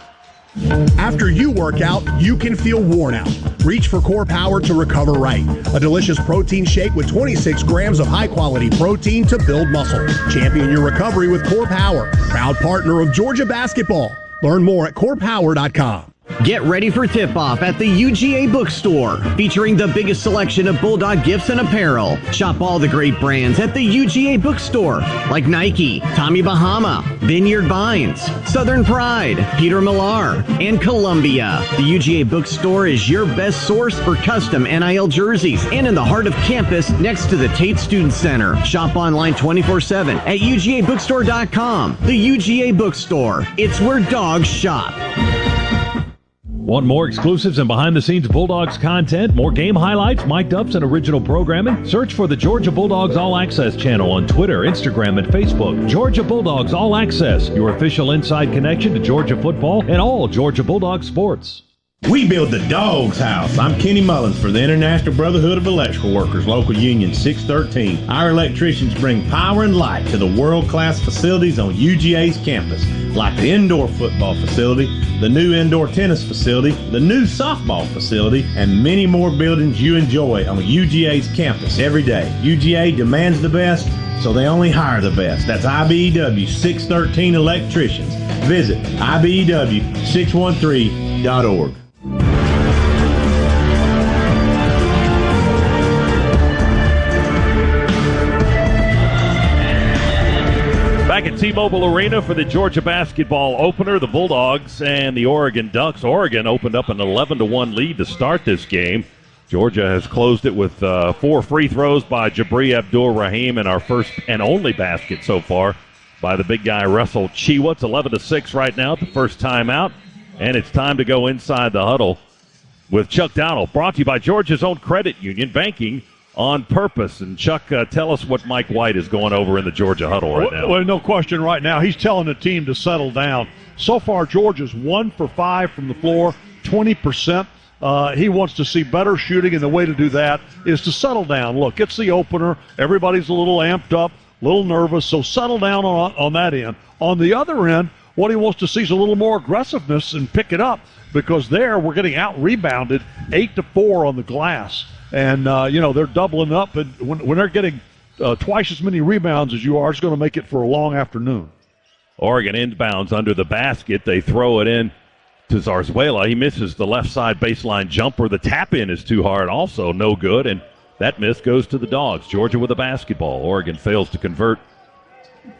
After you work out, you can feel worn out. Reach for Core Power to recover right. A delicious protein shake with 26 grams of high-quality protein to build muscle. Champion your recovery with Core Power, proud partner of Georgia basketball. Learn more at corepower.com. Get ready for tip-off at the UGA Bookstore, featuring the biggest selection of Bulldog gifts and apparel. Shop all the great brands at the UGA Bookstore, like Nike, Tommy Bahama, Vineyard Vines, Southern Pride, Peter Millar, and Columbia. The UGA Bookstore is your best source for custom NIL jerseys, and in the heart of campus next to the Tate Student Center. Shop online 24/7 at UGABookstore.com. The UGA Bookstore. It's where dogs shop. Want more exclusives and behind-the-scenes Bulldogs content, more game highlights, mic'd ups, and original programming? Search for the Georgia Bulldogs All Access channel on Twitter, Instagram, and Facebook. Georgia Bulldogs All Access, your official inside connection to Georgia football and all Georgia Bulldogs sports. We build the Dogs House. I'm Kenny Mullins for the International Brotherhood of Electrical Workers, Local Union 613. Our electricians bring power and light to the world-class facilities on UGA's campus, like the indoor football facility, the new indoor tennis facility, the new softball facility, and many more buildings you enjoy on UGA's campus every day. UGA demands the best, so they only hire the best. That's IBEW 613 Electricians. Visit IBEW613.org. Back at T-Mobile Arena for the Georgia basketball opener, the Bulldogs and the Oregon Ducks. Oregon opened up an 11-1 lead to start this game. Georgia has closed it with 4 free throws by Jabri Abdul-Rahim, and our first and only basket so far by the big guy Russell Chiwa. It's 11-6 right now at the first timeout, and it's time to go inside the huddle with Chuck Dowdle, brought to you by Georgia's own credit union, banking on purpose. And Chuck, tell us what Mike White is going over in the Georgia huddle right now. Well, no question right now. He's telling the team to settle down. So far, Georgia's 1 for 5 from the floor, 20%. He wants to see better shooting, and the way to do that is to settle down. Look, it's the opener. Everybody's a little amped up, a little nervous, so settle down on that end. On the other end, what he wants to see is a little more aggressiveness and pick it up, because there we're getting out-rebounded 8-4 on the glass. And, they're doubling up, and when they're getting twice as many rebounds as you are, it's going to make it for a long afternoon. Oregon inbounds under the basket. They throw it in to Zarzuela. He misses the left side baseline jumper. The tap-in is too hard, also no good, and that miss goes to the Dogs. Georgia with a basketball. Oregon fails to convert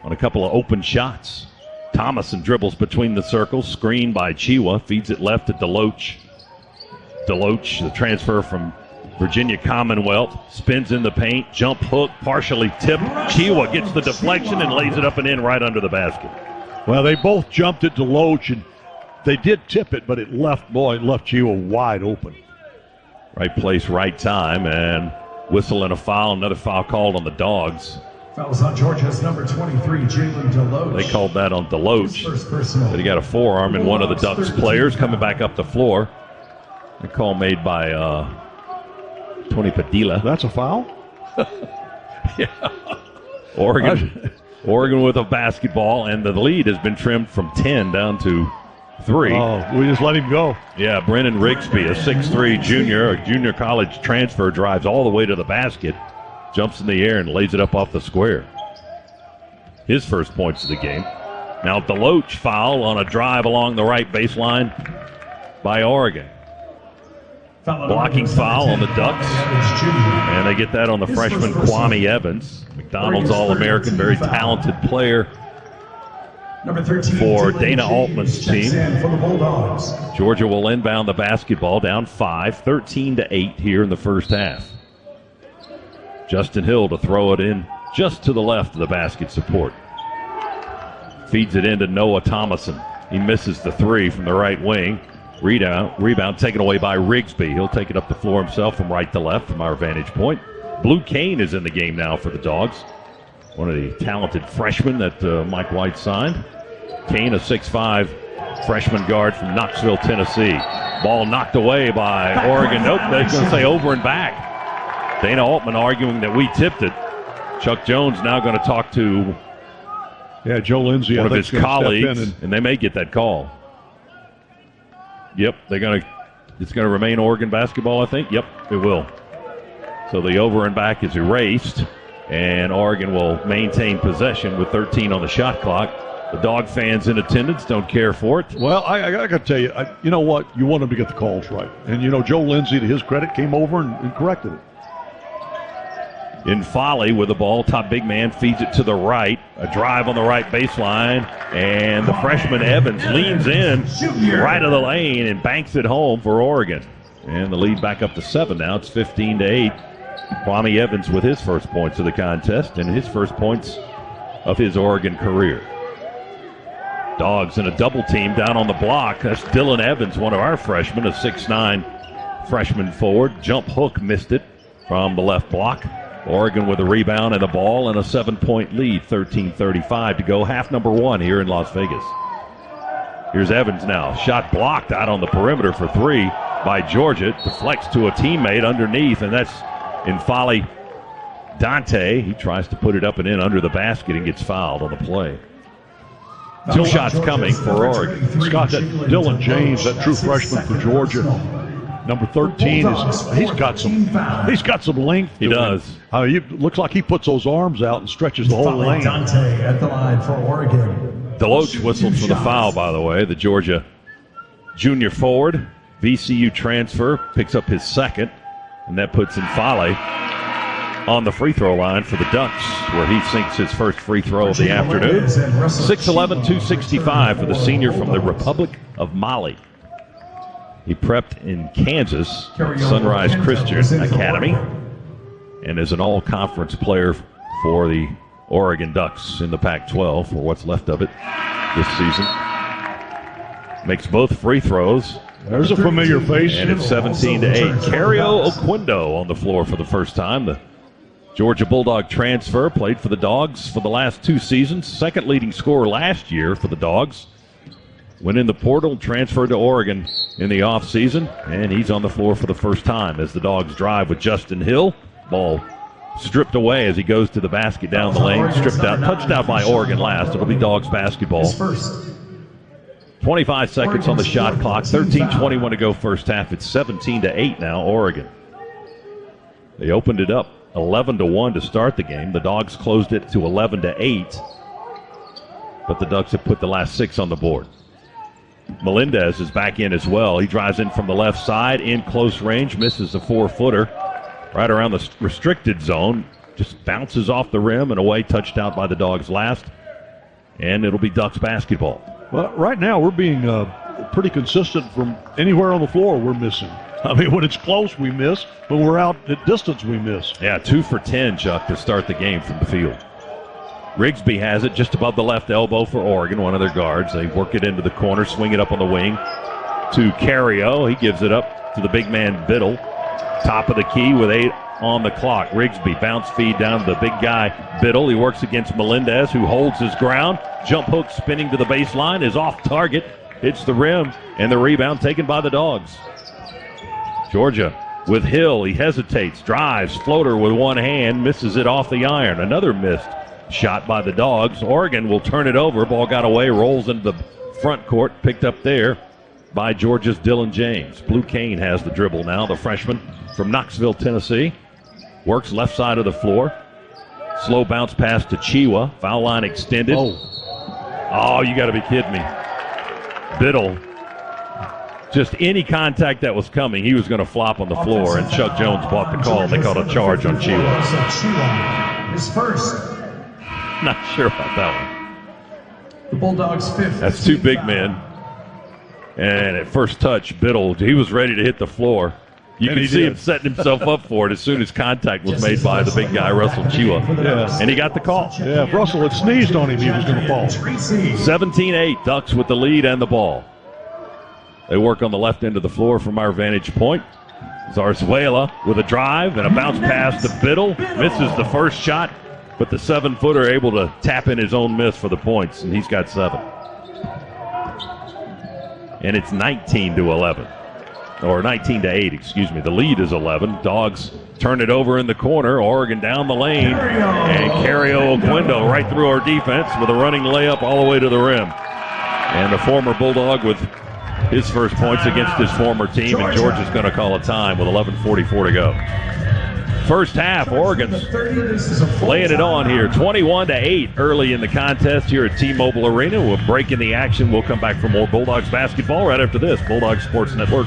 on a couple of open shots. Thomason dribbles between the circles, screened by Chiwa, feeds it left to Deloach. Deloach, the transfer from Virginia Commonwealth, spins in the paint, jump hook, partially tipped. Chiwa gets the deflection and lays it up and in right under the basket. Well, they both jumped at Deloach, and they did tip it, but it left Chiwa wide open. Right place, right time, and whistle and a foul. Another foul called on the Dogs. Fouls on Georgia's number 23, Jalen Deloach. They called that on Deloach. But he got a forearm in one of the Ducks players coming back up the floor. A call made by Tony Padilla. That's a foul? Yeah. Oregon with a basketball, and the lead has been trimmed from 10 down to 3. Oh, we just let him go. Yeah, Brennan Rigsby, a 6'3 junior, a junior college transfer, drives all the way to the basket, jumps in the air, and lays it up off the square. His first points of the game. Now Deloach foul on a drive along the right baseline by Oregon. Blocking foul on the Ducks, and they get that on the freshman Kwame Evans. McDonald's All-American, very talented player for Dana Altman's team. Georgia will inbound the basketball, down 5, 13-8 here in the first half. Justin Hill to throw it in just to the left of the basket support. Feeds it into Noah Thomason. He misses the 3 from the right wing. Rebound taken away by Rigsby. He'll take it up the floor himself from right to left from our vantage point. Blue Kane is in the game now for the Dogs. One of the talented freshmen that Mike White signed. Kane, a 6'5 freshman guard from Knoxville, Tennessee. Ball knocked away by Oregon. Nope, they're going to say over and back. Dana Altman arguing that we tipped it. Chuck Jones now going to talk to Joe Lindsay, one of his colleagues, and they may get that call. Yep, it's going to remain Oregon basketball, I think. Yep, it will. So the over and back is erased, and Oregon will maintain possession with 13 on the shot clock. The Dog fans in attendance don't care for it. Well, I got to tell you, you know what? You want them to get the calls right. And, Joe Lindsay, to his credit, came over and corrected it. In Folly with the ball, top big man feeds it to the right. A drive on the right baseline, and the freshman Evans leans in right of the lane and banks it home for Oregon. And the lead back up to 7 now. It's 15-8. Kwame Evans with his first points of the contest and his first points of his Oregon career. Dogs in a double team down on the block. That's Dylan Evans, one of our freshmen, a 6'9 freshman forward. Jump hook missed it from the left block. Oregon with a rebound and a ball and a 7-point lead, 13:35 to go. Half number 1 here in Las Vegas. Here's Evans now. Shot blocked out on the perimeter for 3 by Georgia. Deflects to a teammate underneath, and that's in Folly Dante. He tries to put it up and in under the basket and gets fouled on the play. 2 shots coming for Oregon. Scott, that Dylan James, that true freshman for Georgia, number 13, he's got some length. He does. Looks like he puts those arms out and stretches the whole lane. Dante at the line for Oregon. Deloach whistled for the foul, by the way. The Georgia junior forward, VCU transfer, picks up his second, and that puts in Folly on the free throw line for the Ducks, where he sinks his first free throw of the afternoon. 6'11", 265 for the senior from the Republic of Mali. He prepped in Kansas, Sunrise Christian Academy, and is an all-conference player for the Oregon Ducks in the Pac-12 for what's left of it this season. Makes both free throws. There's a familiar face. And it's 17-8. Cario Oquindo on the floor for the first time. The Georgia Bulldog transfer, played for the Dogs for the last 2 seasons. Second leading scorer last year for the Dogs. Went in the portal, transferred to Oregon in the offseason, and he's on the floor for the first time as the Dogs drive with Justin Hill. Ball stripped away as he goes to the basket down the lane. Stripped out, touched out by Oregon last. It'll be Dogs basketball. 25 seconds on the shot clock. 13:21 to go first half. It's 17-8 now, Oregon. They opened it up 11-1 to start the game. The Dogs closed it to 11-8. But the Ducks have put the last 6 on the board. Melendez is back in as well. He drives in from the left side in close range, misses a 4-footer right around the restricted zone. Just bounces off the rim and away, touched out by the Dogs last. And it'll be Ducks basketball. Well, right now we're being pretty consistent from anywhere on the floor we're missing. I mean, when it's close, we miss. When we're out at distance, we miss. Yeah, 2 for 10, Chuck, to start the game from the field. Rigsby has it just above the left elbow for Oregon, one of their guards. They work it into the corner, swing it up on the wing to Cario. He gives it up to the big man Biddle. Top of the key with 8 on the clock. Rigsby, bounce feed down to the big guy Biddle. He works against Melendez, who holds his ground. Jump hook spinning to the baseline, is off target, hits the rim, and the rebound taken by the Dogs. Georgia with Hill. He hesitates, drives, floater with one hand, misses it off the iron. Another missed shot by the Dogs. Oregon will turn it over. Ball got away, rolls into the front court, picked up there by Georgia's Dylan James. Blue Kane has the dribble now, the freshman from Knoxville, Tennessee. Works left side of the floor. Slow bounce pass to Chiwa. Foul line extended. Oh, you got to be kidding me. Biddle. Just any contact that was coming, he was going to flop on the floor, and Chuck Jones bought the call. They called a charge on Chiwa. His first. Not sure about that one. The Bulldogs' 5th. That's 2 big men. And at first touch, Biddle, he was ready to hit the floor. You can see him setting himself up for it as soon as contact was made by the big guy, Russell Chiwa. Yeah. And he got the call. Yeah, if Russell had sneezed on him, he was going to fall. 17-8, Ducks with the lead and the ball. They work on the left end of the floor from our vantage point. Zarzuela with a drive and a bounce pass to Biddle. Misses the first shot, but the 7-footer able to tap in his own miss for the points, and he's got 7. And it's 19-11. Or 19-8, excuse me. The lead is 11. Dogs turn it over in the corner. Oregon down the lane. And Cario Oquindo right through our defense with a running layup all the way to the rim. And the former Bulldog with his first points against his former team. And Georgia's going to call a time with 11:44 to go. First half, Oregon's laying it on here. 21-8 early in the contest here at T-Mobile Arena. We're breaking the action. We'll come back for more Bulldogs basketball right after this. Bulldogs Sports Network.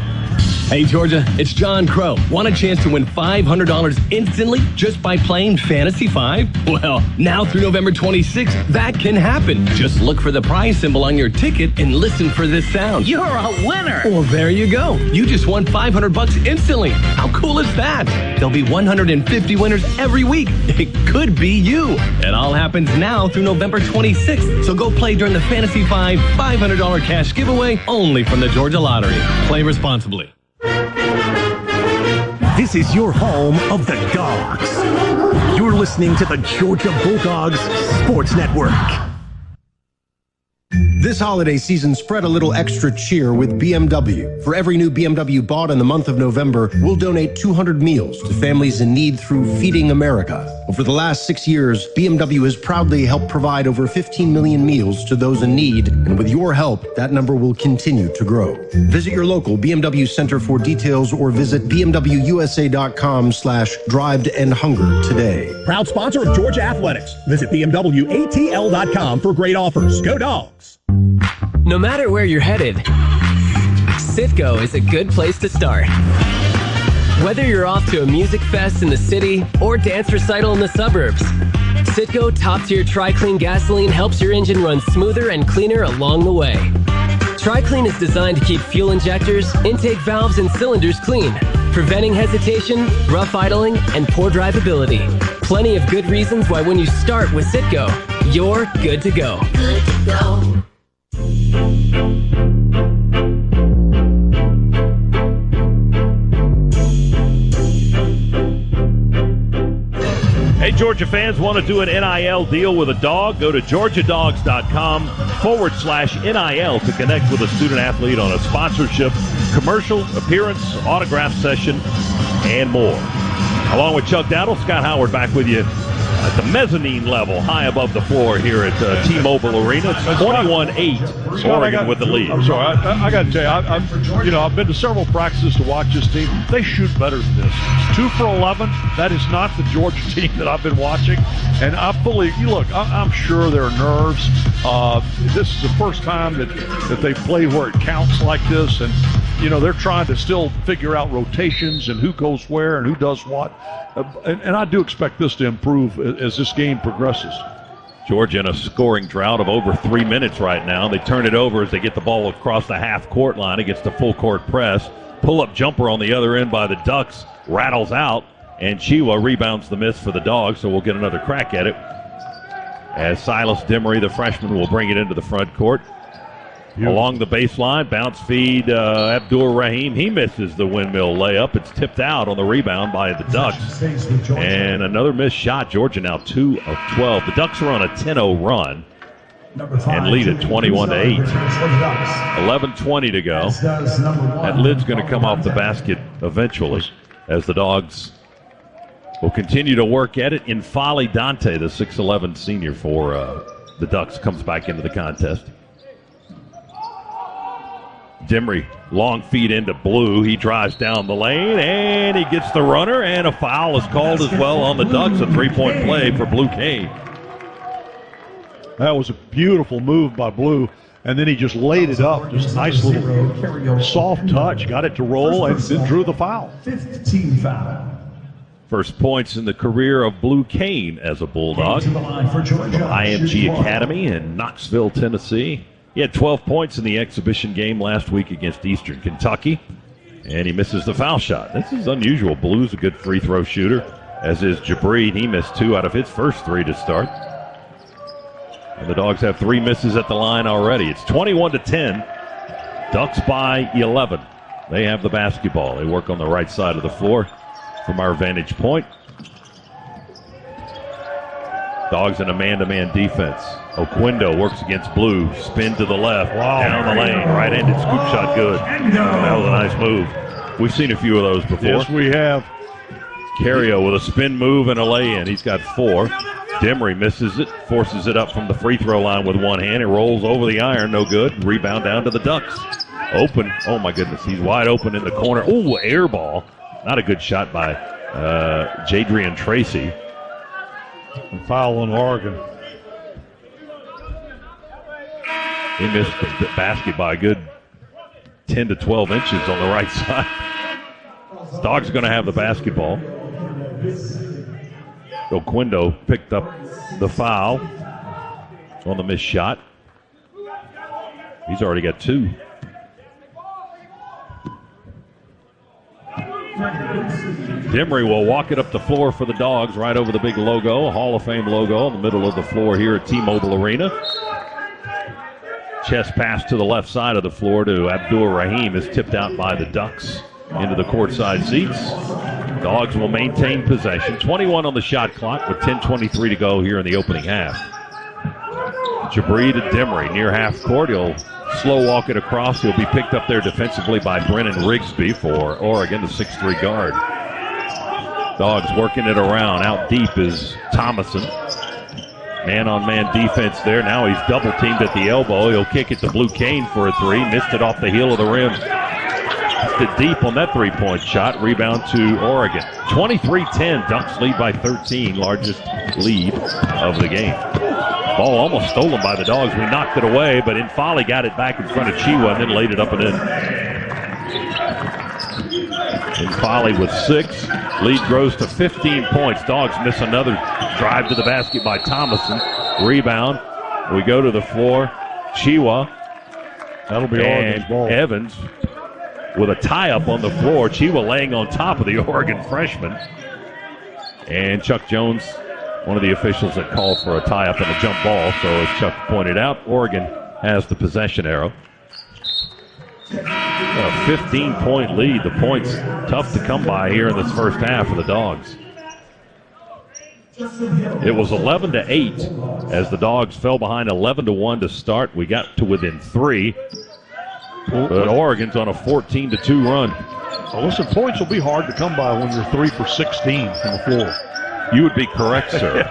Hey, Georgia, it's John Crow. Want a chance to win $500 instantly just by playing Fantasy 5? Well, now through November 26th, that can happen. Just look for the prize symbol on your ticket and listen for this sound. You're a winner. Well, there you go. You just won $500 instantly. How cool is that? There'll be 150 winners every week. It could be you. It all happens now through November 26th. So go play during the Fantasy 5 $500 cash giveaway only from the Georgia Lottery. Play responsibly. This is your home of the Dogs. You're listening to the Georgia Bulldogs Sports Network. This holiday season, spread a little extra cheer with BMW. For every new BMW bought in the month of November, we'll donate 200 meals to families in need through Feeding America. Over the last 6 years, BMW has proudly helped provide over 15 million meals to those in need, and with your help, that number will continue to grow. Visit your local BMW center for details or visit bmwusa.com/drive-to-end-hunger today. Proud sponsor of Georgia Athletics. Visit bmwatl.com for great offers. Go Dogs! No matter where you're headed, Citgo is a good place to start. Whether you're off to a music fest in the city or dance recital in the suburbs, Citgo top-tier Tri-Clean gasoline helps your engine run smoother and cleaner along the way. TriClean is designed to keep fuel injectors, intake valves, and cylinders clean, preventing hesitation, rough idling, and poor drivability. Plenty of good reasons why when you start with Citgo, you're good to go. Good to go. Hey, Georgia fans, want to do an NIL deal with a dog? Go to georgiadogs.com/NIL to connect with a student athlete on a sponsorship, commercial, appearance, autograph session, and more. Along with Chuck Dowdle, Scott Howard back with you at the mezzanine level, high above the floor here at T-Mobile Arena. It's 21-8, Oregon with the lead. I'm sorry, I got to tell you, I've been to several practices to watch this team. They shoot better than this. 2 for 11. That is not the Georgia team that I've been watching. And I'm sure there are nerves. This is the first time that they play where it counts like this, and they're trying to still figure out rotations and who goes where and who does what. And I do expect this to improve as this game progresses. Georgia in a scoring drought of over 3 minutes right now. They turn it over as they get the ball across the half-court line against the full-court press. Pull-up jumper on the other end by the Ducks rattles out, and Chiwa rebounds the miss for the Dogs, so we'll get another crack at it. As Silas Demery, the freshman, will bring it into the front court. Along the baseline, bounce feed, Abdur Rahim. He misses the windmill layup. It's tipped out on the rebound by the Ducks. And another missed shot. Georgia now 2 of 12. The Ducks are on a 10-0 run and lead at 21-8. 11:20 to go. That lid's going to come off the basket eventually as the Dogs will continue to work at it. Infali Dante, the 6'11 senior for the Ducks, comes back into the contest. Demery, long feed into Blue. He drives down the lane, and he gets the runner, and a foul is called as well on the Ducks. A three-point play for Blue Kane. That was a beautiful move by Blue, and then he just laid it up. Just a nice little soft touch, got it to roll, and then drew the foul. 15 foul. First points in the career of Blue Kane as a Bulldog from IMG Academy in Knoxville, Tennessee. He had 12 points in the exhibition game last week against Eastern Kentucky, and he misses the foul shot. This is unusual. Blue's a good free throw shooter, as is Jabreed. He missed 2 out of his first 3 to start. And the Dogs have 3 misses at the line already. It's 21-10. Ducks by 11. They have the basketball. They work on the right side of the floor from our vantage point. Dogs in a man-to-man defense. Oquendo works against Blue. Spin to the left. Wow. Down the lane. Right-handed scoop shot good. That was a nice move. We've seen a few of those before. Yes, we have. Cario with a spin move and a lay-in. He's got 4. Demery misses it. Forces it up from the free throw line with one hand. It rolls over the iron. No good. Rebound down to the Ducks. Open. Oh, my goodness. He's wide open in the corner. Ooh, air ball. Not a good shot by Jadrian Tracy. And foul on Oregon. He missed the basket by a good 10 to 12 inches on the right side. Dogs are going to have the basketball. Oquendo picked up the foul on the missed shot. He's already got 2. Demery will walk it up the floor for the Dogs right over the big logo, a Hall of Fame logo in the middle of the floor here at T-Mobile Arena. Chest pass to the left side of the floor to Abdur Rahim is tipped out by the Ducks into the courtside seats. Dogs will maintain possession. 21 on the shot clock with 10:23 to go here in the opening half. Jabreed to Demery near half court. He'll slow walk it across. He'll be picked up there defensively by Brennan Rigsby for Oregon, the 6'3 guard. Dogs working it around. Out deep is Thomason. Man-on-man defense there. Now he's double-teamed at the elbow. He'll kick it to Blue Kane for a 3. Missed it off the heel of the rim. Missed it deep on that 3-point shot. Rebound to Oregon. 23-10. Ducks lead by 13. Largest lead of the game. Ball almost stolen by the Dogs. We knocked it away, but Infali got it back in front of Chiwa and then laid it up and in. Infali with 6. Lead grows to 15 points. Dogs miss another drive to the basket by Thomason. Rebound. We go to the floor. Chiwa That'll be Oregon's ball. Evans with a tie-up on the floor. Chiwa laying on top of the Oregon freshman. And Chuck Jones, one of the officials that called for a tie-up and a jump ball. So as Chuck pointed out, Oregon has the possession arrow. A 15-point lead. The points tough to come by here in this first half for the Dogs. It was 11-8 as the Dogs fell behind 11-1 to start. We got to within 3. But Oregon's on a 14-2 run. Well, listen, points will be hard to come by when you're 3 for 16 from the floor. You would be correct, sir.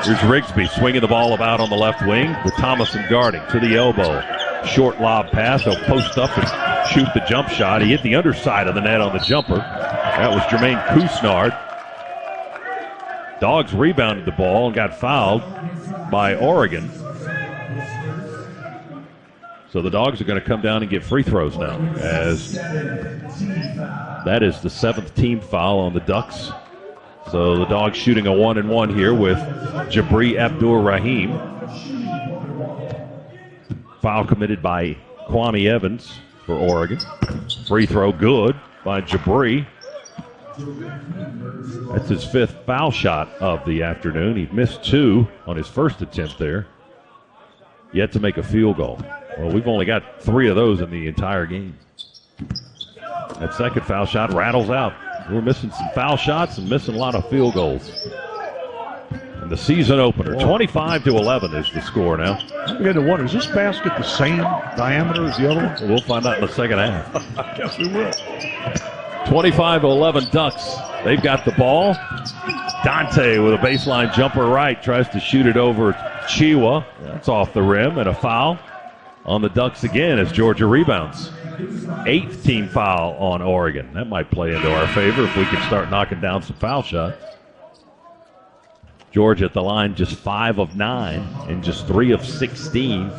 Here's Rigsby swinging the ball about on the left wing with Thomason guarding to the elbow. Short lob pass. He'll post up and shoot the jump shot. He hit the underside of the net on the jumper. That was Jermaine Kusnard. Dogs rebounded the ball and got fouled by Oregon. So the Dogs are going to come down and get free throws now, as that is the 7th team foul on the Ducks. So the Dogs shooting a 1-and-1 here with Jabri Abdur-Rahim. Foul committed by Kwame Evans for Oregon. Free throw good by Jabri. That's his 5th foul shot of the afternoon. He missed 2 on his first attempt there. Yet to make a field goal. Well, we've only got 3 of those in the entire game. That second foul shot rattles out. We're missing some foul shots and missing a lot of field goals. And the season opener, 25-11 is the score now. I begin to wonder, is this basket the same diameter as the other one? We'll find out in the second half. I guess we will. 25-11 Ducks. They've got the ball. Dante with a baseline jumper right tries to shoot it over Chiwa. That's off the rim, and a foul on the Ducks again as Georgia rebounds. 8th team foul on Oregon. That might play into our favor if we can start knocking down some foul shots. Georgia at the line just 5 of 9 and just 3 of 16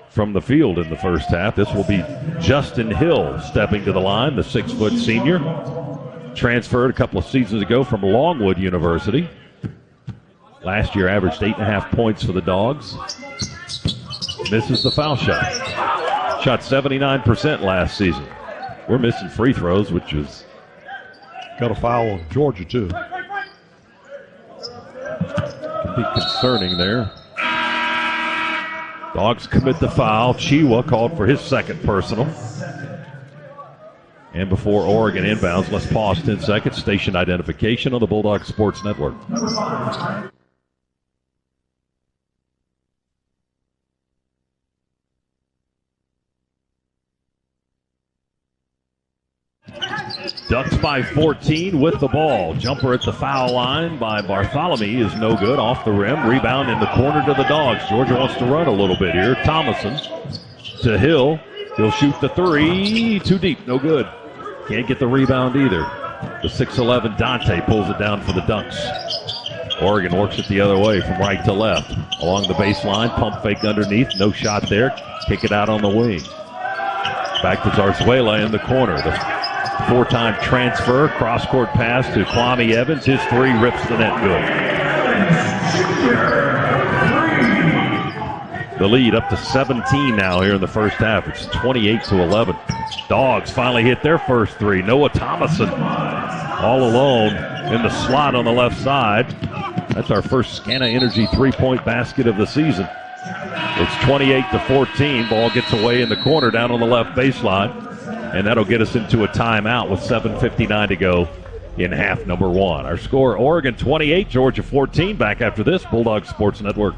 from the field in the first half. This will be Justin Hill stepping to the line, the 6-foot senior. Transferred a couple of seasons ago from Longwood University. Last year averaged 8.5 points for the Dogs. Misses the foul shot. Shot 79% last season. We're missing free throws, which is... Got a foul on Georgia, too. Could be concerning there. Dogs commit the foul. Chiwa called for his 2nd personal. And before Oregon inbounds, let's pause 10 seconds. Station identification on the Bulldog Sports Network. Ducks by 14 with the ball. Jumper at the foul line by Bartholomew is no good. Off the rim. Rebound in the corner to the Dogs. Georgia wants to run a little bit here. Thomason to Hill. He'll shoot the 3. Too deep. No good. Can't get the rebound either. The 6'11 Dante pulls it down for the Ducks. Oregon works it the other way from right to left. Along the baseline. Pump fake underneath. No shot there. Kick it out on the wing. Back to Zarzuela in the corner. The 4-time transfer, cross-court pass to Kwame Evans. His 3 rips the net good. The lead up to 17 now here in the first half. It's 28-11. Dogs finally hit their first 3. Noah Thomason all alone in the slot on the left side. That's our first Scana Energy 3-point basket of the season. It's 28-14. Ball gets away in the corner down on the left baseline. And that'll get us into a timeout with 7:59 to go in half number 1. Our score, Oregon 28, Georgia 14. Back after this, Bulldog Sports Network.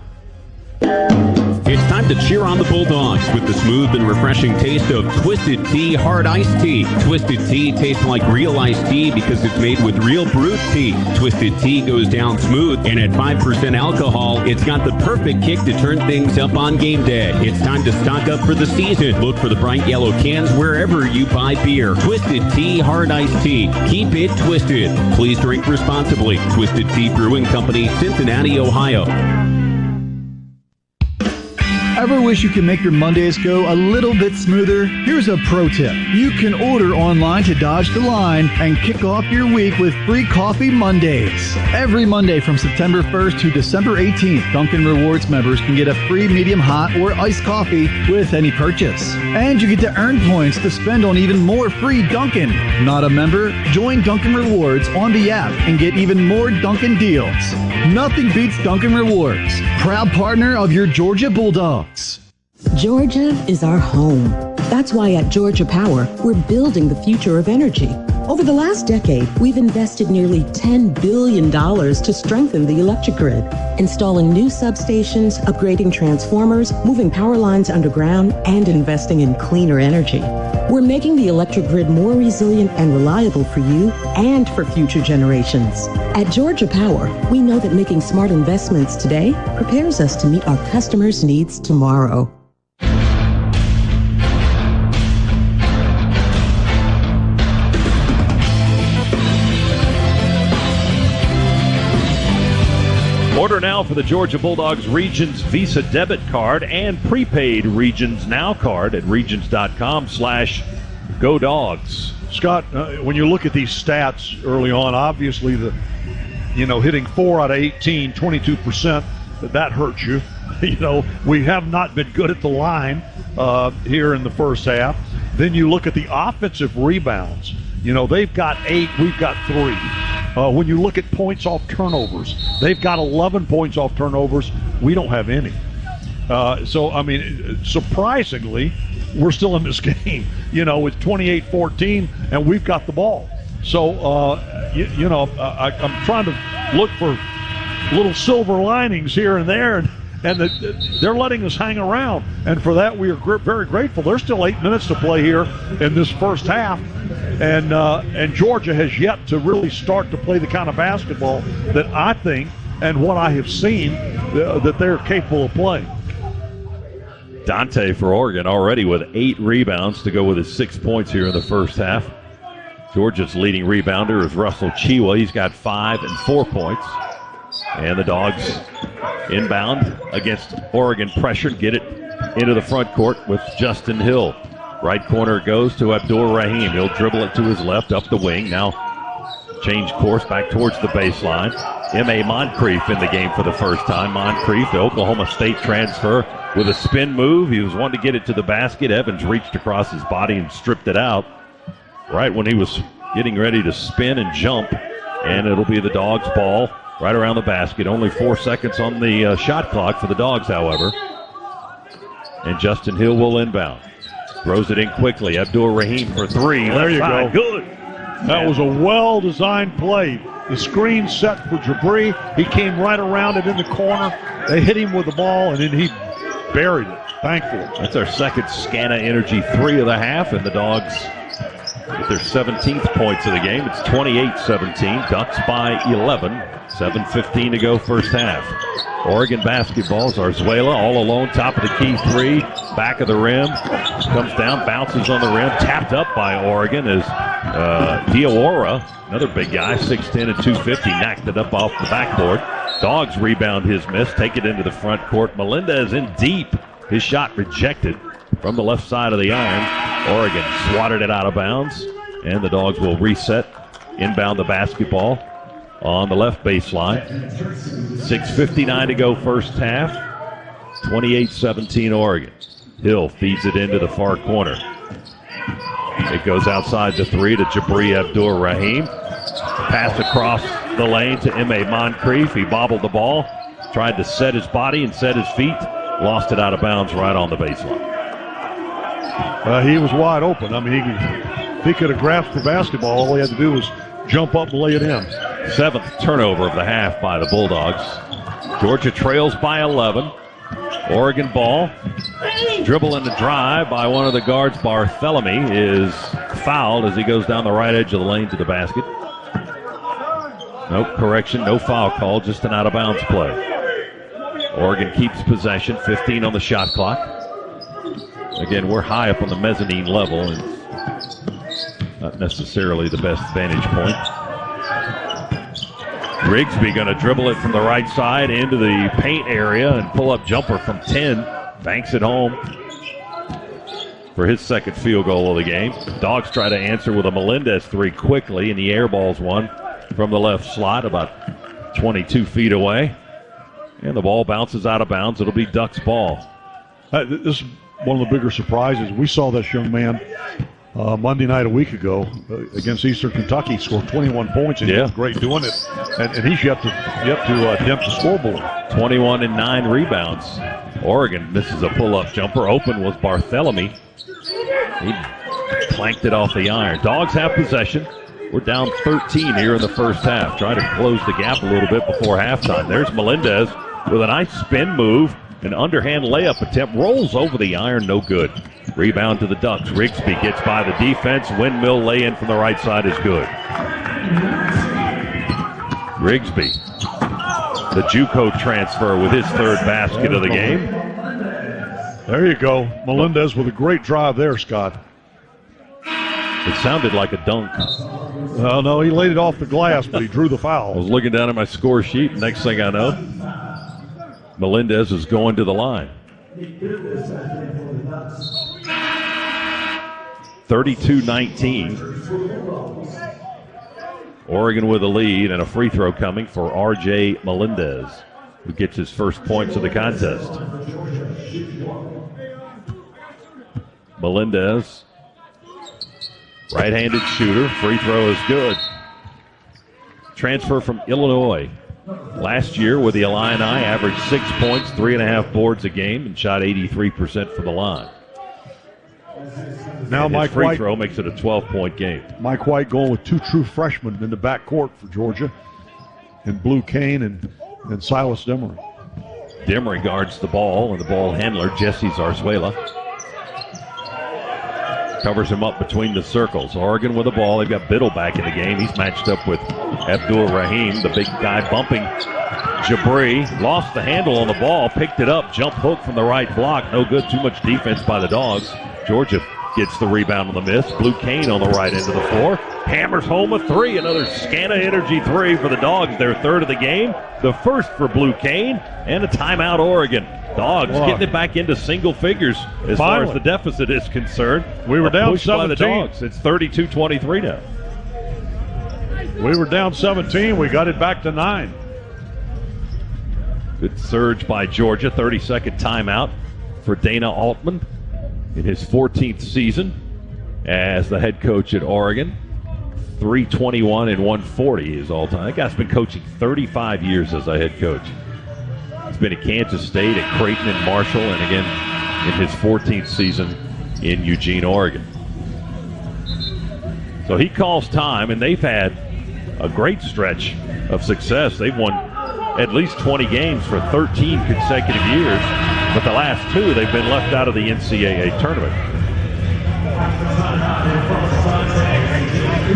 It's time to cheer on the Bulldogs with the smooth and refreshing taste of Twisted Tea Hard Iced Tea. Twisted Tea tastes like real iced tea because it's made with real brewed tea. Twisted Tea goes down smooth, and at 5% alcohol, it's got the perfect kick to turn things up on game day. It's time to stock up for the season. Look for the bright yellow cans wherever you buy beer. Twisted Tea Hard Iced Tea. Keep it twisted. Please drink responsibly. Twisted Tea Brewing Company, Cincinnati, Ohio. Ever wish you could make your Mondays go a little bit smoother? Here's a pro tip. You can order online to dodge the line and kick off your week with free coffee Mondays. Every Monday from September 1st to December 18th, Dunkin' Rewards members can get a free medium hot or iced coffee with any purchase. And you get to earn points to spend on even more free Dunkin'. Not a member? Join Dunkin' Rewards on the app and get even more Dunkin' deals. Nothing beats Dunkin' Rewards. Proud partner of your Georgia Bulldogs. Georgia is our home. That's why at Georgia Power, we're building the future of energy. Over the last decade, we've invested nearly $10 billion to strengthen the electric grid, installing new substations, upgrading transformers, moving power lines underground, and investing in cleaner energy. We're making the electric grid more resilient and reliable for you and for future generations. At Georgia Power, we know that making smart investments today prepares us to meet our customers' needs tomorrow. Order now for the Georgia Bulldogs Regions Visa debit card and prepaid Regions Now card at regions.com/GoDogs. Scott, when you look at these stats early on, obviously hitting 4 out of 18, 22%, that hurts you. We have not been good at the line here in the first half. Then you look at the offensive rebounds. They've got 8, we've got 3. When you look at points off turnovers, they've got 11 points off turnovers. We don't have any. Surprisingly, we're still in this game, with 28-14, and we've got the ball. So, I'm trying to look for little silver linings here and there, and they're letting us hang around. And for that, we are very grateful. There's still 8 minutes to play here in this first half. And Georgia has yet to really start to play the kind of basketball that I think and what I have seen that they're capable of playing. Dante for Oregon already with 8 rebounds to go with his 6 points here in the first half. Georgia's leading rebounder is Russell Chiwa. He's got 5 and 4 points. And the Dogs inbound against Oregon pressure, get it into the front court with Justin Hill. Right corner goes to Abdur-Rahim. He'll dribble it to his left, up the wing. Now change course back towards the baseline. M.A. Moncrief in the game for the first time. Moncrief, the Oklahoma State transfer, with a spin move. He was wanting to get it to the basket. Evans reached across his body and stripped it out right when he was getting ready to spin and jump. And it'll be the Dogs' ball right around the basket. Only 4 seconds on the shot clock for the Dogs, however. And Justin Hill will inbound. Throws it in quickly. Abdur-Rahim for 3. There you go. Good. That was a well-designed play. The screen set for Jabri. He came right around it in the corner. They hit him with the ball, and then he buried it, thankfully. That's our second Scana Energy 3 of the half, and the Dogs get their 17th points of the game. It's 28-17. Ducks by 11. 7:15 to go first half. Oregon basketball. Zarzuela all alone, top of the key 3, back of the rim. Comes down, bounces on the rim, tapped up by Oregon as Diawara, another big guy, 6'10 and 250, knocked it up off the backboard. Dogs rebound his miss, take it into the front court. Melendez in deep. His shot rejected from the left side of the iron. Oregon swatted it out of bounds, and the Dogs will reset, inbound the basketball on the left baseline. 6:59 to go first half. 28-17 Oregon. Hill feeds it into the far corner. It goes outside the 3 to Jabri Abdur-Rahim. Pass across the lane to M.A. Moncrief. He bobbled the ball, tried to set his body and set his feet. Lost it out of bounds right on the baseline. He was wide open. I mean, if he could have grasped the basketball, all he had to do was jump up and lay it in. 7th turnover of the half by the Bulldogs. Georgia trails by 11. Oregon ball. Dribble and a drive by one of the guards. Barthélemy is fouled as he goes down the right edge of the lane to the basket. No correction, no foul call, just an out-of-bounds play. Oregon keeps possession, 15 on the shot clock. Again, we're high up on the mezzanine level and not necessarily the best vantage point. Rigsby going to dribble it from the right side into the paint area and pull up jumper from 10. banks it home for his second field goal of the game. Dogs try to answer with a Melendez three quickly, and he airballs one from the left slot about 22 feet away. And the ball bounces out of bounds. It'll be Ducks ball. This is one of the bigger surprises. We saw this young man Monday night a week ago against Eastern Kentucky. Scored 21 points, and he was great doing it. And he's yet to attempt the scoreboard. 21 and 9 rebounds. Oregon misses a pull-up jumper. Open was Barthélemy. He clanked it off the iron. Dogs have possession. We're down 13 here in the first half. Trying to close the gap a little bit before halftime. There's Melendez with a nice spin move. An underhand layup attempt. Rolls over the iron. No good. Rebound to the Ducks. Rigsby gets by the defense. Windmill lay-in from the right side is good. Rigsby, the JUCO transfer, with his third basket of the game. There you go. Melendez with a great drive there, Scott. It sounded like a dunk. Well, no, he laid it off the glass, but he drew the foul. I was looking down at my score sheet. Next thing I know, Melendez is going to the line. 32-19. Oregon with a lead and a free throw coming for R.J. Melendez, who gets his first points of the contest. Melendez, right-handed shooter. Free throw is good. Transfer from Illinois. Last year with the Illini, averaged 6 points, 3.5 boards a game, and shot 83% from the line. Now and Mike his free White throw makes it a 12-point game. Mike White going with two true freshmen in the backcourt for Georgia, and Blue Kane and Silas Demery. Demery guards the ball, and the ball handler, Jesse Zarzuela, covers him up between the circles. Oregon with the ball. They've got Biddle back in the game. He's matched up with Abdul Rahim, the big guy bumping Jabri. Lost the handle on the ball, picked it up, jump hook from the right block. No good, too much defense by the Dogs. Georgia gets the rebound on the miss. Blue Kane on the right end of the floor. Hammers home a three. Another Scana Energy three for the Dogs. Their third of the game. The first for Blue Kane. And a timeout, Oregon. Dogs getting it back into single figures as far as the deficit is concerned. We were down 17. By the 17. Dogs. It's 32-23 now. We were down 17. We got it back to 9. Good surge by Georgia. 30-second timeout for Dana Altman in his 14th season as the head coach at Oregon. 321 and 140 is all time. That guy's been coaching 35 years as a head coach. He's been at Kansas State, at Creighton and Marshall, and again in his 14th season in Eugene, Oregon. So he calls time, and they've had a great stretch of success. They've won at least 20 games for 13 consecutive years, but the last two they've been left out of the NCAA tournament.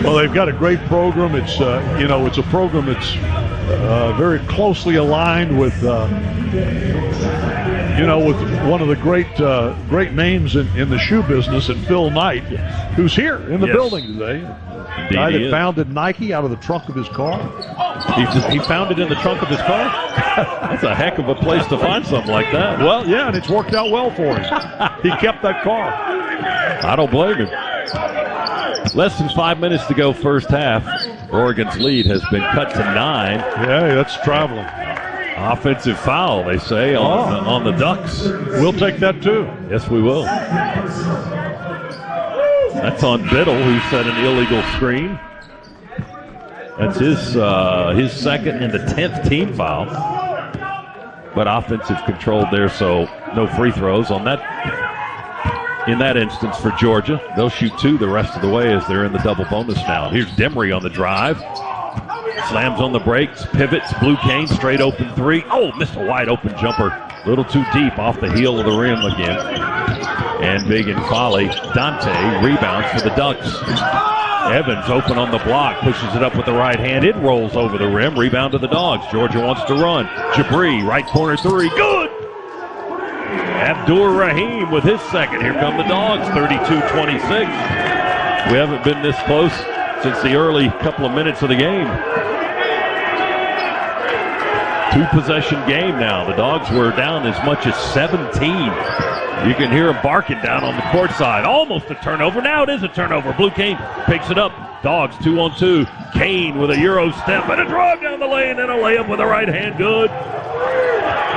Well, they've got a great program. It's it's a program that's very closely aligned with with one of the great names in the shoe business, and Phil Knight, who's here in the building today. Indeed, guy that founded Nike out of the trunk of his car. He found it in the trunk of his car? That's a heck of a place to find something like that. Well, yeah, and it's worked out well for him. He kept that car. I don't blame him. Less than 5 minutes to go first half. Oregon's lead has been cut to 9. Yeah, that's traveling. Offensive foul, they say, on the Ducks. We'll take that too. Yes, we will. That's on Biddle, who set an illegal screen. That's his second and the 10th team foul. But offensive controlled there, so no free throws on that. In that instance for Georgia, they'll shoot 2 the rest of the way as they're in the double bonus now. Here's Demery on the drive. Slams on the brakes, pivots, Blue Kane, straight open 3. Oh, missed a wide open jumper. A little too deep off the heel of the rim again. And big in folly. Dante rebounds for the Ducks. Evans open on the block, pushes it up with the right hand. It rolls over the rim. Rebound to the Dogs. Georgia wants to run. Jabri, right corner 3. Good! Abdur Rahim with his second. Here come the Dogs, 32-26. We haven't been this close since the early couple of minutes of the game. two-possession game now. The Dogs were down as much as 17. You can hear them barking down on the court side. Almost a turnover. Now it is a turnover. Blue Cane picks it up. Dogs 2-on-2. Kane with a Euro step and a drive down the lane and a layup with a right hand. Good.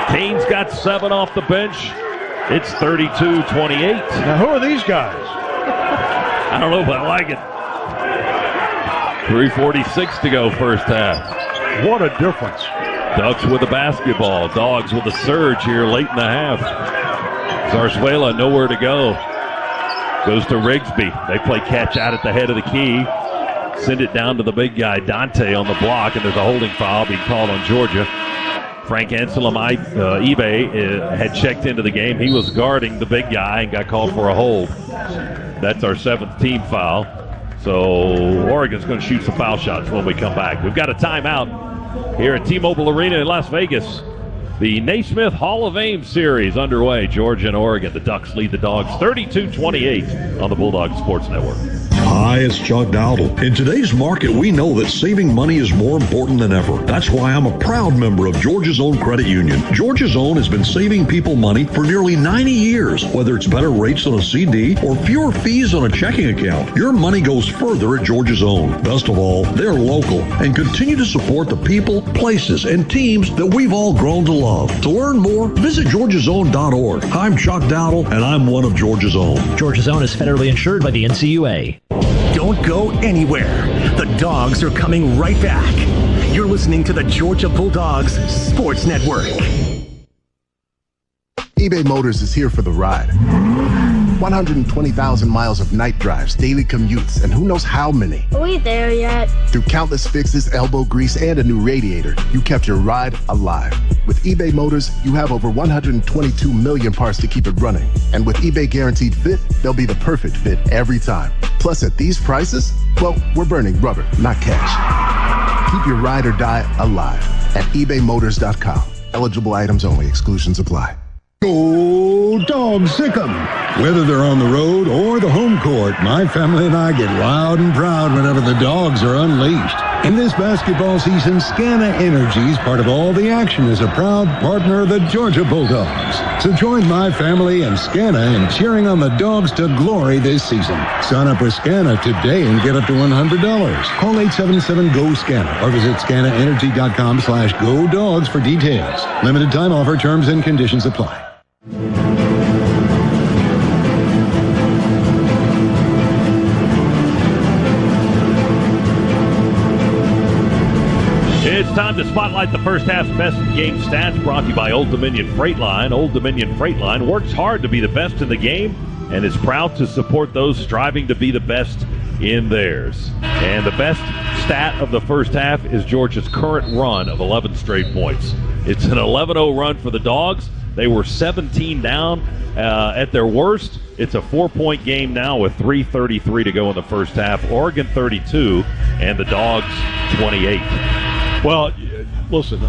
Kane's got 7 off the bench. It's 32-28. Now, who are these guys? I don't know, but I like it. 3:46 to go first half. What a difference. Ducks with the basketball. Dogs with a surge here late in the half. Zarzuela nowhere to go. Goes to Rigsby. They play catch out at the head of the key. Send it down to the big guy, Dante, on the block, and there's a holding foul being called on Georgia. Frank Anselm, eBay, had checked into the game. He was guarding the big guy and got called for a hold. That's our 7th team foul. So Oregon's going to shoot some foul shots when we come back. We've got a timeout here at T-Mobile Arena in Las Vegas. The Naismith Hall of Fame series underway. Georgia and Oregon. The Ducks lead the Dogs 32-28 on the Bulldog Sports Network. Hi, it's Chuck Dowdle. In today's market, we know that saving money is more important than ever. That's why I'm a proud member of Georgia's Own Credit Union. Georgia's Own has been saving people money for nearly 90 years. Whether it's better rates on a CD or fewer fees on a checking account, your money goes further at Georgia's Own. Best of all, they're local and continue to support the people, places, and teams that we've all grown to love. To learn more, visit georgiasown.org. I'm Chuck Dowdle, and I'm one of Georgia's Own. Georgia's Own is federally insured by the NCUA. Don't go anywhere. The Dogs are coming right back. You're listening to the Georgia Bulldogs Sports Network. eBay Motors is here for the ride. 120,000 miles of night drives, daily commutes, and who knows how many. Are we there yet? Through countless fixes, elbow grease, and a new radiator, you kept your ride alive. With eBay Motors, you have over 122 million parts to keep it running. And with eBay Guaranteed Fit, they'll be the perfect fit every time. Plus, at these prices, well, we're burning rubber, not cash. Keep your ride or die alive at ebaymotors.com. Eligible items only. Exclusions apply. Go Dogs, sick 'em. Whether they're on the road or the home court, my family and I get loud and proud whenever the Dogs are unleashed. In this basketball season, Scana Energy is part of all the action as a proud partner of the Georgia Bulldogs. So join my family and Scana in cheering on the Dogs to glory this season. Sign up with Scana today and get up to $100. Call 877-GO-SCANA or visit scanaenergy.com/GoDogs for details. Limited time offer, terms and conditions apply. It's time to spotlight the first half's best game stats, brought to you by Old Dominion Freight Line. Old Dominion Freight Line works hard to be the best in the game and is proud to support those striving to be the best in theirs. And the best stat of the first half is Georgia's current run of 11 straight points. It's an 11-0 run for the Dogs. They were 17 down at their worst. It's a 4-point game now with 3:33 to go in the first half. Oregon 32 and the Dogs 28. Well, listen,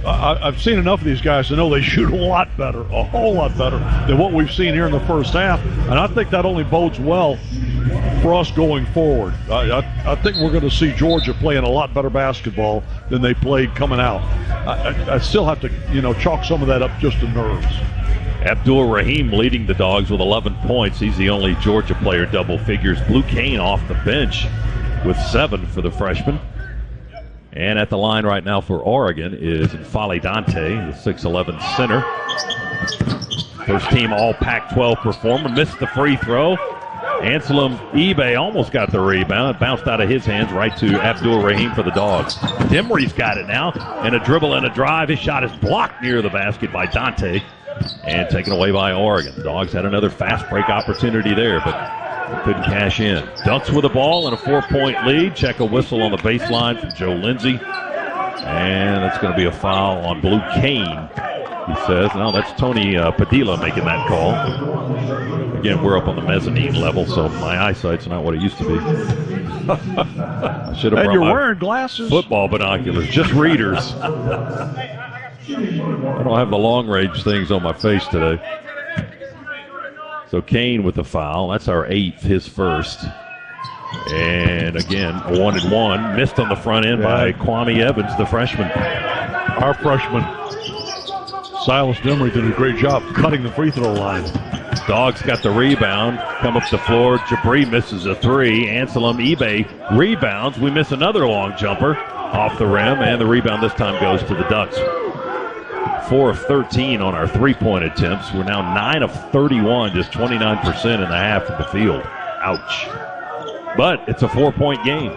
I've seen enough of these guys to know they shoot a lot better, a whole lot better than what we've seen here in the first half. And I think that only bodes well for us going forward. I think we're going to see Georgia playing a lot better basketball than they played coming out. I still have to, chalk some of that up just to nerves. Abdul Rahim leading the Dogs with 11 points. He's the only Georgia player double figures. Blue Cane off the bench with 7 for the freshman. And at the line right now for Oregon is N'Faly Dante, the 6'11 center. First team all Pac-12 performer. Missed the free throw. Anselm eBay almost got the rebound. It bounced out of his hands right to Abdul Rahim for the Dogs. Demry's got it now. And a dribble and a drive. His shot is blocked near the basket by Dante and taken away by Oregon. The Dogs had another fast break opportunity there, but couldn't cash in. Ducks with the ball and a 4-point lead. Check a whistle on the baseline from Joe Lindsay. And that's going to be a foul on Blue Cane, he says. No, that's Tony Padilla making that call. Again, we're up on the mezzanine level, so my eyesight's not what it used to be. I should have brought you're wearing glasses? Football binoculars, just readers. I don't have the long-range things on my face today. So Kane with the foul. That's our 8th, his first. And again, a 1-and-1. Missed on the front end by Kwame Evans, the freshman. Our freshman, Silas Demery, did a great job cutting the free throw line. Dogs got the rebound, come up the floor. Jabri misses a three. Anselm Ebay rebounds. We miss another long jumper off the rim, and the rebound this time goes to the Ducks. 4 of 13 on our three-point attempts. We're now 9 of 31, just 29% in the half of the field. Ouch. But it's a 4-point game.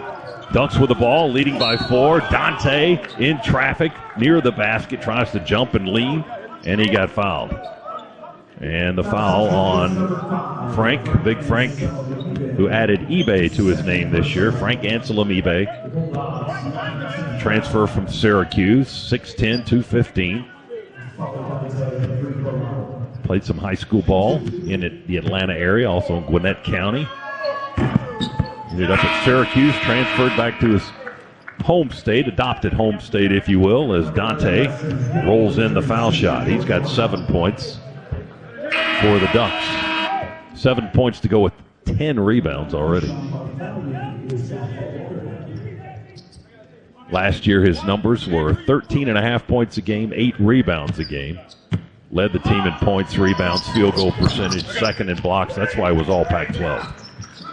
Ducks with the ball, leading by 4. Dante in traffic near the basket, tries to jump and lean, and he got fouled. And the foul on Frank, Big Frank, who added eBay to his name this year. Frank Anselm eBay. Transfer from Syracuse, 6'10", 215. Played some high school ball in the Atlanta area, also in Gwinnett County. Ended up at Syracuse, transferred back to his home state, adopted home state, if you will, as Dante rolls in the foul shot. He's got 7 points for the Ducks. 7 points to go with 10 rebounds already. Last year, his numbers were 13.5 points a game, 8 rebounds a game. Led the team in points, rebounds, field goal percentage, second in blocks. That's why it was all Pac-12.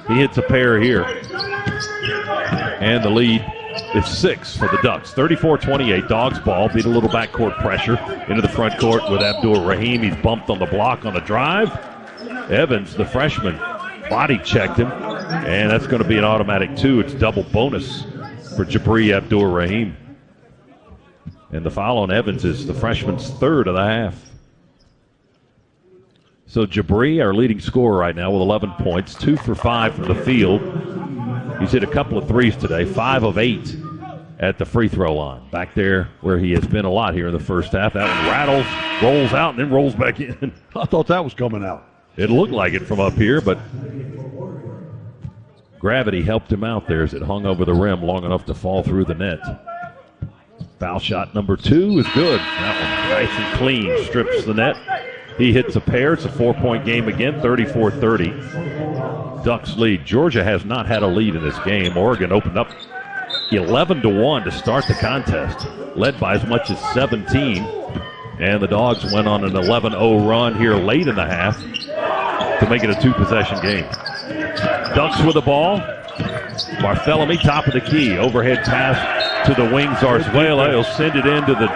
He hits a pair here. And the lead is 6 for the Ducks. 34-28, Dogs ball. Beat a little backcourt pressure into the front court with Abdul Rahim. He's bumped on the block on a drive. Evans, the freshman, body checked him. And that's going to be an automatic 2. It's double bonus for Jabri Abdul Rahim. And the foul on Evans is the freshman's 3rd of the half. So Jabri, our leading scorer right now with 11 points, 2 for 5 from the field. He's hit a couple of threes today, 5 of 8 at the free throw line. Back there where he has been a lot here in the first half. That one rattles, rolls out, and then rolls back in. I thought that was coming out. It looked like it from up here, but gravity helped him out there as it hung over the rim long enough to fall through the net. Foul shot number 2 is good. That one nice and clean, strips the net. He hits a pair. It's a 4-point game again, 34-30. Ducks lead. Georgia has not had a lead in this game. Oregon opened up 11-1 to start the contest, led by as much as 17. And the Dogs went on an 11-0 run here late in the half to make it a 2-possession game. Ducks with the ball. Barthélemy, top of the key. Overhead pass to the wing. Zarzuela. He'll send it into the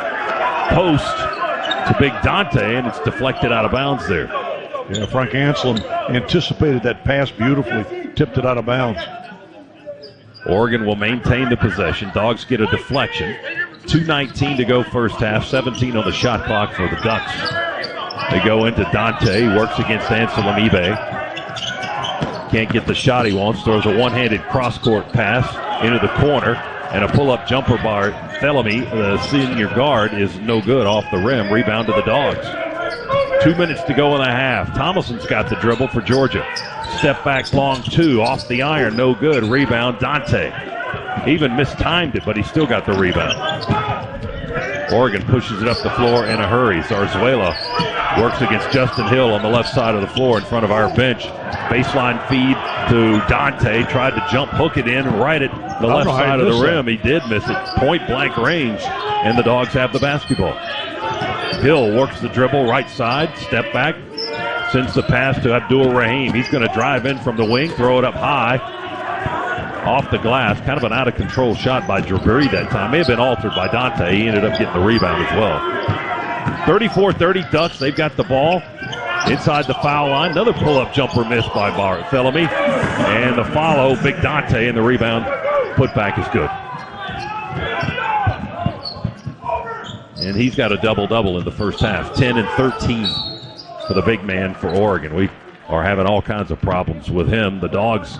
post to Big Dante, and it's deflected out of bounds there. Yeah, Frank Anselm anticipated that pass beautifully, tipped it out of bounds. Oregon will maintain the possession. Dogs get a deflection. 2:19 to go first half, 17 on the shot clock for the Ducks. They go into Dante. He works against Anselm Ebay. Can't get the shot he wants. Throws a one-handed cross-court pass into the corner. And a pull-up jumper by Barthélemy, the senior guard, is no good off the rim. Rebound to the Dogs. 2 minutes to go in the half. Thomason's got the dribble for Georgia. Step back long 2, off the iron, no good. Rebound, Dante. He even mistimed it, but he still got the rebound. Oregon pushes it up the floor in a hurry. Zarzuela works against Justin Hill on the left side of the floor in front of our bench. Baseline feed to Dante. Tried to jump hook it in right at the left side of the rim. He did miss it. Point blank range. And the Dogs have the basketball. Hill works the dribble right side. Step back. Sends the pass to Abdul Rahim. He's going to drive in from the wing. Throw it up high. Off the glass. Kind of an out of control shot by Jabri that time. May have been altered by Dante. He ended up getting the rebound as well. 34-30 Ducks. They've got the ball inside the foul line. Another pull-up jumper missed by Barthélemy. And the follow, Big Dante, and the rebound putback is good. And he's got a double-double in the first half. 10 and 13 for the big man for Oregon. We are having all kinds of problems with him. The Dogs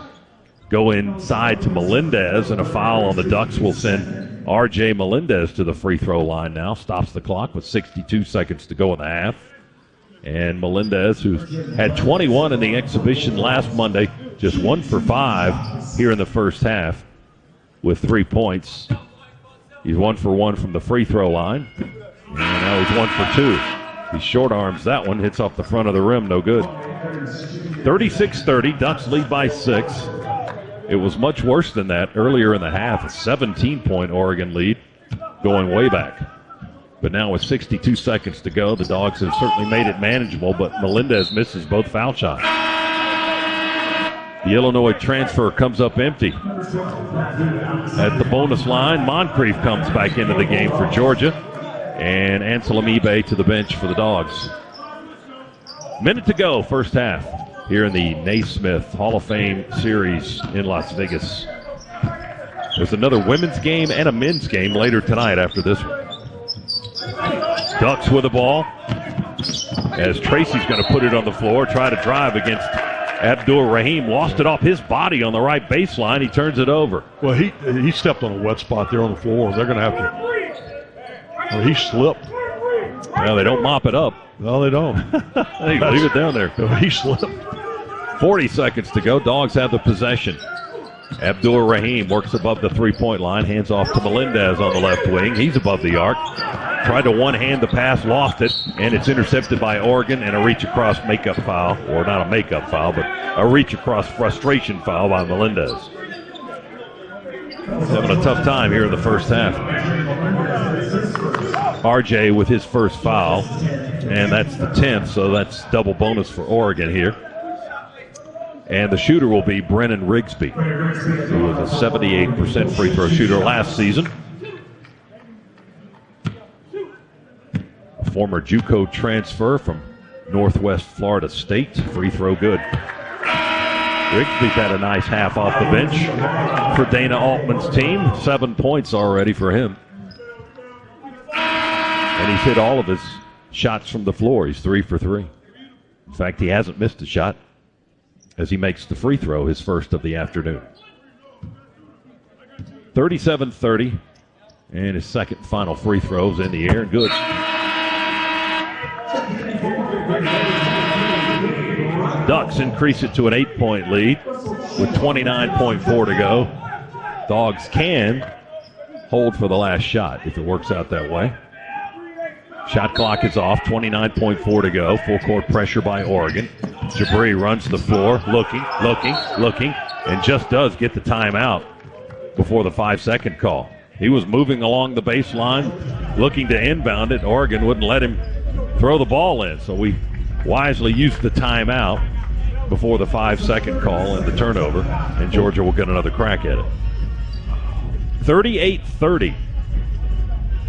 go inside to Melendez, and a foul on the Ducks will send R.J. Melendez to the free throw line now. Stops the clock with 62 seconds to go in the half. And Melendez, who had 21 in the exhibition last Monday, just 1 for 5 here in the first half with 3 points. He's 1 for 1 from the free throw line. And now he's 1 for 2. He short arms that one, hits off the front of the rim, no good. 36-30, Ducks lead by 6. It was much worse than that earlier in the half, a 17-point Oregon lead going way back. But now with 62 seconds to go, the Dogs have certainly made it manageable, but Melendez misses both foul shots. The Illinois transfer comes up empty. At the bonus line, Moncrief comes back into the game for Georgia, and Anselm Ebay to the bench for the Dogs. Minute to go, first half, here in the Naismith Hall of Fame Series in Las Vegas. There's another women's game and a men's game later tonight after this one. Ducks with the ball as Tracy's going to put it on the floor, try to drive against Abdul Rahim. Lost it off his body on the right baseline. He turns it over. Well, he stepped on a wet spot there on the floor. They're going to have to. Well, he slipped. Well, they don't mop it up. No, they don't. They leave it down there. He slipped. 40 seconds to go. Dogs have the possession. Abdul Rahim works above the three-point line, hands off to Melendez on the left wing. He's above the arc. Tried to one-hand the pass, lost it, and it's intercepted by Oregon, and a reach-across makeup foul, or not a makeup foul, but a reach-across frustration foul by Melendez. He's having a tough time here in the first half. RJ with his first foul, and that's the 10th, so that's double bonus for Oregon here. And the shooter will be Brennan Rigsby, who was a 78% free throw shooter last season. A former JUCO transfer from Northwest Florida State. Free throw good. Rigsby's had a nice half off the bench for Dana Altman's team. 7 points already for him. And he's hit all of his shots from the floor. He's 3 for 3. In fact, he hasn't missed a shot as he makes the free throw, his first of the afternoon. 37-30, and his second final free throws in the air, and good. Ducks increase it to an 8-point lead with 29.4 to go. Dogs can hold for the last shot if it works out that way. Shot clock is off, 29.4 to go. Full court pressure by Oregon. Jabri runs the floor, looking, and just does get the timeout before the 5-second call. He was moving along the baseline, looking to inbound it. Oregon wouldn't let him throw the ball in, so we wisely used the timeout before the 5-second call and the turnover, and Georgia will get another crack at it. 38-30.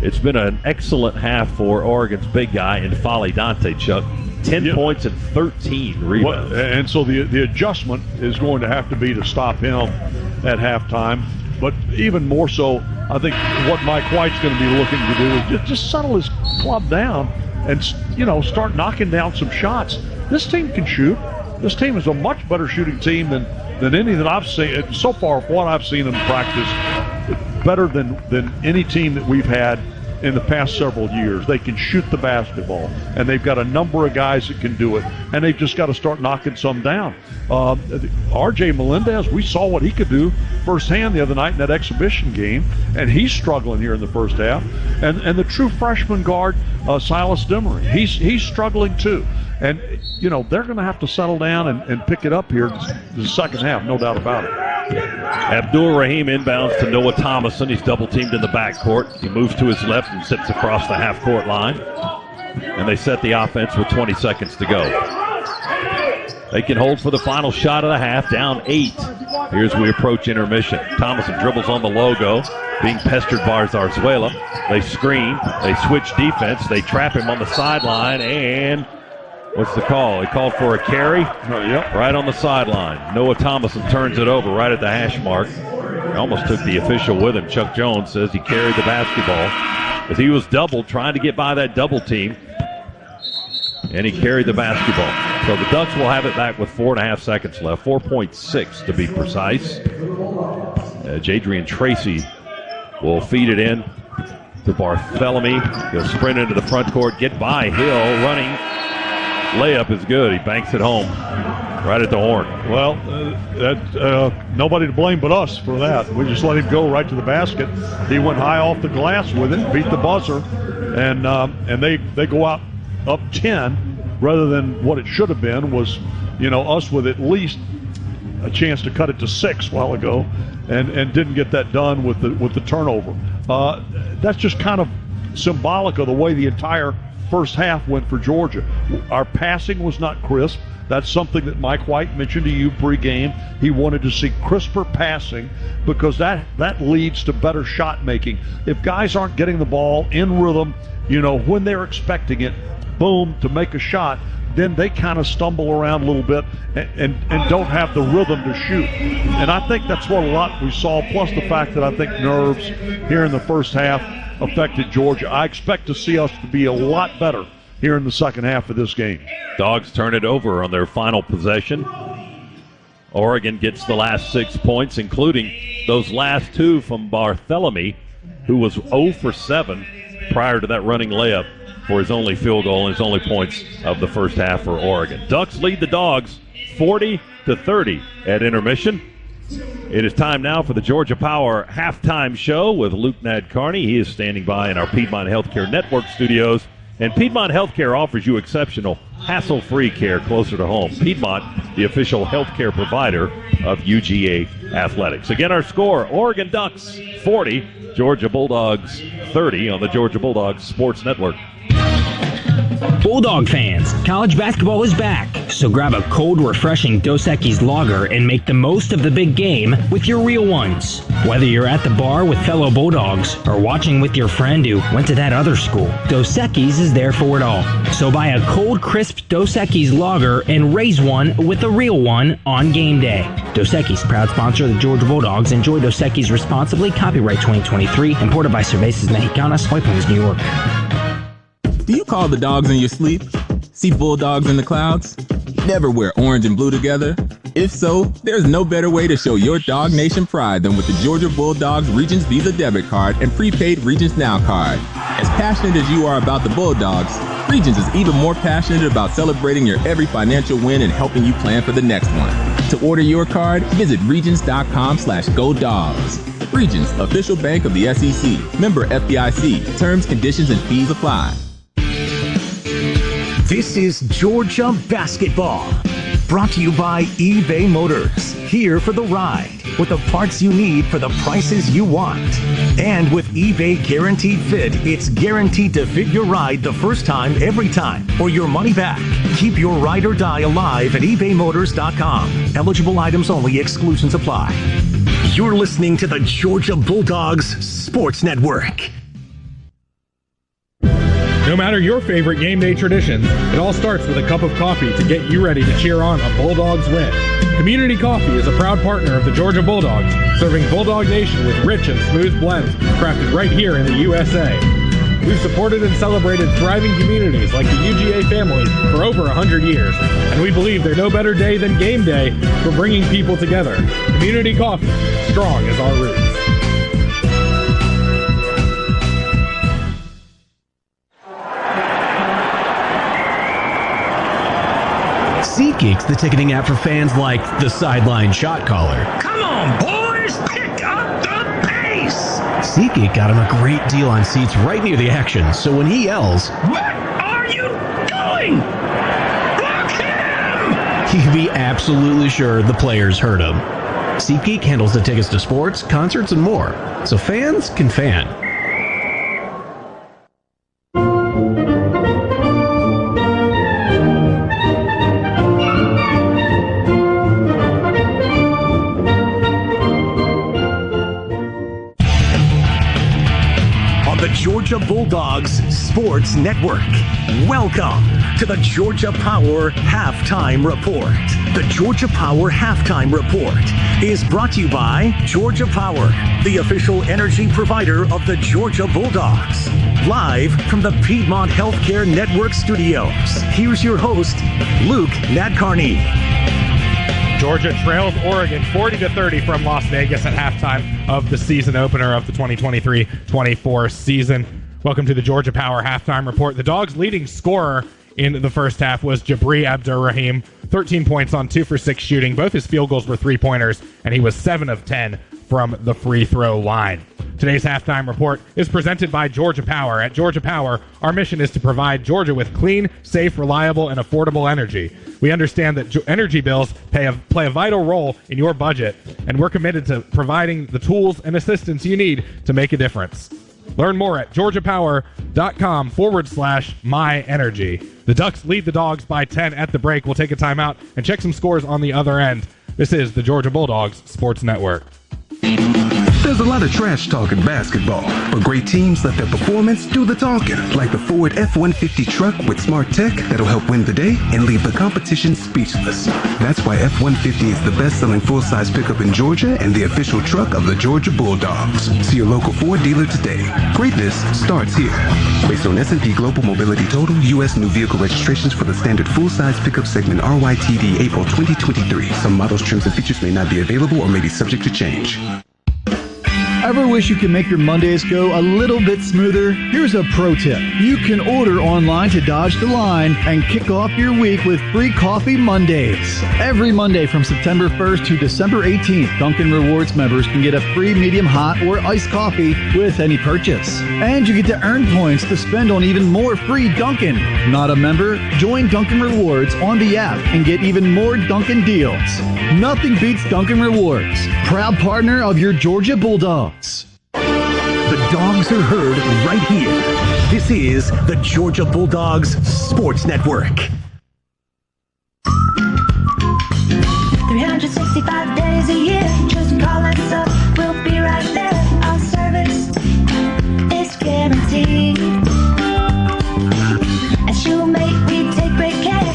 It's been an excellent half for Oregon's big guy in Folly Dante, Chuck. 10 points and 13 rebounds. And so the adjustment is going to have to be to stop him at halftime. But even more so, I think what Mike White's going to be looking to do is just settle his club down and, start knocking down some shots. This team can shoot. This team is a much better shooting team than any that I've seen. So far, what I've seen in practice, better than any team that we've had in the past several years. They can shoot the basketball, and they've got a number of guys that can do it, and they've just got to start knocking some down. RJ Melendez, we saw what he could do firsthand the other night in that exhibition game, and he's struggling here in the first half. And the true freshman guard, Silas Demery, he's struggling too. And, they're going to have to settle down and pick it up here the second half, no doubt about it. Abdul Rahim inbounds to Noah Thomason. He's double-teamed in the backcourt. He moves to his left and zips across the half-court line. And they set the offense with 20 seconds to go. They can hold for the final shot of the half, down 8. Here's we approach intermission. Thomason dribbles on the logo, being pestered by Zarzuela. They screen. They switch defense. They trap him on the sideline, and what's the call? He called for a carry right on the sideline. Noah Thomason turns it over right at the hash mark. He almost took the official with him. Chuck Jones says he carried the basketball as he was doubled, trying to get by that double team, and he carried the basketball. So the Ducks will have it back with 4.5 seconds left, 4.6 to be precise. Jadrian Tracy will feed it in to Barthélemy. He'll sprint into the front court, get by Hill, running. Layup is good. He banks it home right at the horn. Well, nobody to blame but us for that. We just let him go right to the basket. He went high off the glass with it, beat the buzzer, and they go out up 10 rather than what it should have been was, us with at least a chance to cut it to 6 a while ago, and didn't get that done with the turnover. That's just kind of symbolic of the way the entire first half went for Georgia. Our passing was not crisp. That's something that Mike White mentioned to you pregame. He wanted to see crisper passing because that leads to better shot making. If guys aren't getting the ball in rhythm, when they're expecting it, boom, to make a shot, then they kind of stumble around a little bit and don't have the rhythm to shoot. And I think that's what a lot we saw, plus the fact that I think nerves here in the first half affected Georgia. I expect to see us to be a lot better here in the second half of this game. Dogs turn it over on their final possession. Oregon gets the last 6 points, including those last 2 from Barthélemy, who was 0 for 7 prior to that running layup for his only field goal and his only points of the first half for Oregon. Ducks lead the Dogs 40-30 at intermission. It is time now for the Georgia Power halftime show with Luke Nadkarni. He is standing by in our Piedmont Healthcare Network studios. And Piedmont Healthcare offers you exceptional, hassle-free care closer to home. Piedmont, the official healthcare provider of UGA Athletics. Again, our score, Oregon Ducks 40, Georgia Bulldogs 30 on the Georgia Bulldogs Sports Network. Bulldog fans, college basketball is back, so grab a cold, refreshing Dos Equis lager and make the most of the big game with your real ones. Whether you're at the bar with fellow Bulldogs or watching with your friend who went to that other school, Dos Equis is there for it all. So buy a cold, crisp Dos Equis lager and raise one with a real one on game day. Dos Equis, proud sponsor of the Georgia Bulldogs. Enjoy Dos Equis responsibly. Copyright 2023. Imported by Cervezas Mexicanas, White Plains, New York. Do you call the dogs in your sleep? See bulldogs in the clouds? Never wear orange and blue together? If so, there's no better way to show your Dog Nation pride than with the Georgia Bulldogs Regions Visa debit card and prepaid Regions Now card. As passionate as you are about the Bulldogs, Regions is even more passionate about celebrating your every financial win and helping you plan for the next one. To order your card, visit regions.com/GoDogs. Regions, official bank of the SEC. Member FDIC. Terms, conditions, and fees apply. This is Georgia Basketball, brought to you by eBay Motors. Here for the ride, with the parts you need for the prices you want. And with eBay Guaranteed Fit, it's guaranteed to fit your ride the first time, every time, or your money back. Keep your ride or die alive at ebaymotors.com. Eligible items only, exclusions apply. You're listening to the Georgia Bulldogs Sports Network. No matter your favorite game day tradition, it all starts with a cup of coffee to get you ready to cheer on a Bulldogs win. Community Coffee is a proud partner of the Georgia Bulldogs, serving Bulldog Nation with rich and smooth blends crafted right here in the USA. We've supported and celebrated thriving communities like the UGA family for over 100 years, and we believe there's no better day than game day for bringing people together. Community Coffee, strong as our roots. SeatGeek's the ticketing app for fans like the sideline shot caller. Come on, boys, pick up the pace! SeatGeek got him a great deal on seats right near the action, so when he yells, "What are you doing? Block him!" he can be absolutely sure the players heard him. SeatGeek handles the tickets to sports, concerts, and more, so fans can fan. Georgia Bulldogs Sports Network. Welcome to the Georgia Power Halftime Report. The Georgia Power Halftime Report is brought to you by Georgia Power, the official energy provider of the Georgia Bulldogs. Live from the Piedmont Healthcare Network studios, here's your host, Luke Nadkarni. Georgia trails Oregon 40-30 from Las Vegas at halftime of the season opener of the 2023-24 season. Welcome to the Georgia Power Halftime Report. The Dogs' leading scorer in the first half was Jabri Abdur-Rahim, 13 points on 2 for 6 shooting. Both his field goals were 3-pointers, and he was 7 of 10 from the free throw line. Today's halftime report is presented by Georgia Power. At Georgia Power, our mission is to provide Georgia with clean, safe, reliable, and affordable energy. We understand that energy bills play a vital role in your budget, and we're committed to providing the tools and assistance you need to make a difference. Learn more at georgiapower.com/myenergy. The Ducks lead the Dogs by 10 at the break. We'll take a timeout and check some scores on the other end. This is the Georgia Bulldogs Sports Network. There's a lot of trash talk in basketball, but great teams let their performance do the talking, like the Ford F-150 truck with smart tech that'll help win the day and leave the competition speechless. That's why F-150 is the best-selling full-size pickup in Georgia and the official truck of the Georgia Bulldogs. See your local Ford dealer today. Greatness starts here. Based on S&P Global Mobility Total, U.S. new vehicle registrations for the standard full-size pickup segment RYTD April 2023. Some models, trims, and features may not be available or may be subject to change. Ever wish you could make your Mondays go a little bit smoother? Here's a pro tip. You can order online to dodge the line and kick off your week with free coffee Mondays. Every Monday from September 1st to December 18th, Dunkin' Rewards members can get a free medium hot or iced coffee with any purchase. And you get to earn points to spend on even more free Dunkin'. Not a member? Join Dunkin' Rewards on the app and get even more Dunkin' deals. Nothing beats Dunkin' Rewards. Proud partner of your Georgia Bulldogs. The Dogs are heard right here. This is the Georgia Bulldogs Sports Network. 365 days a year, just call us up, we'll be right there. Our service is guaranteed. At Shoemate, we take great care.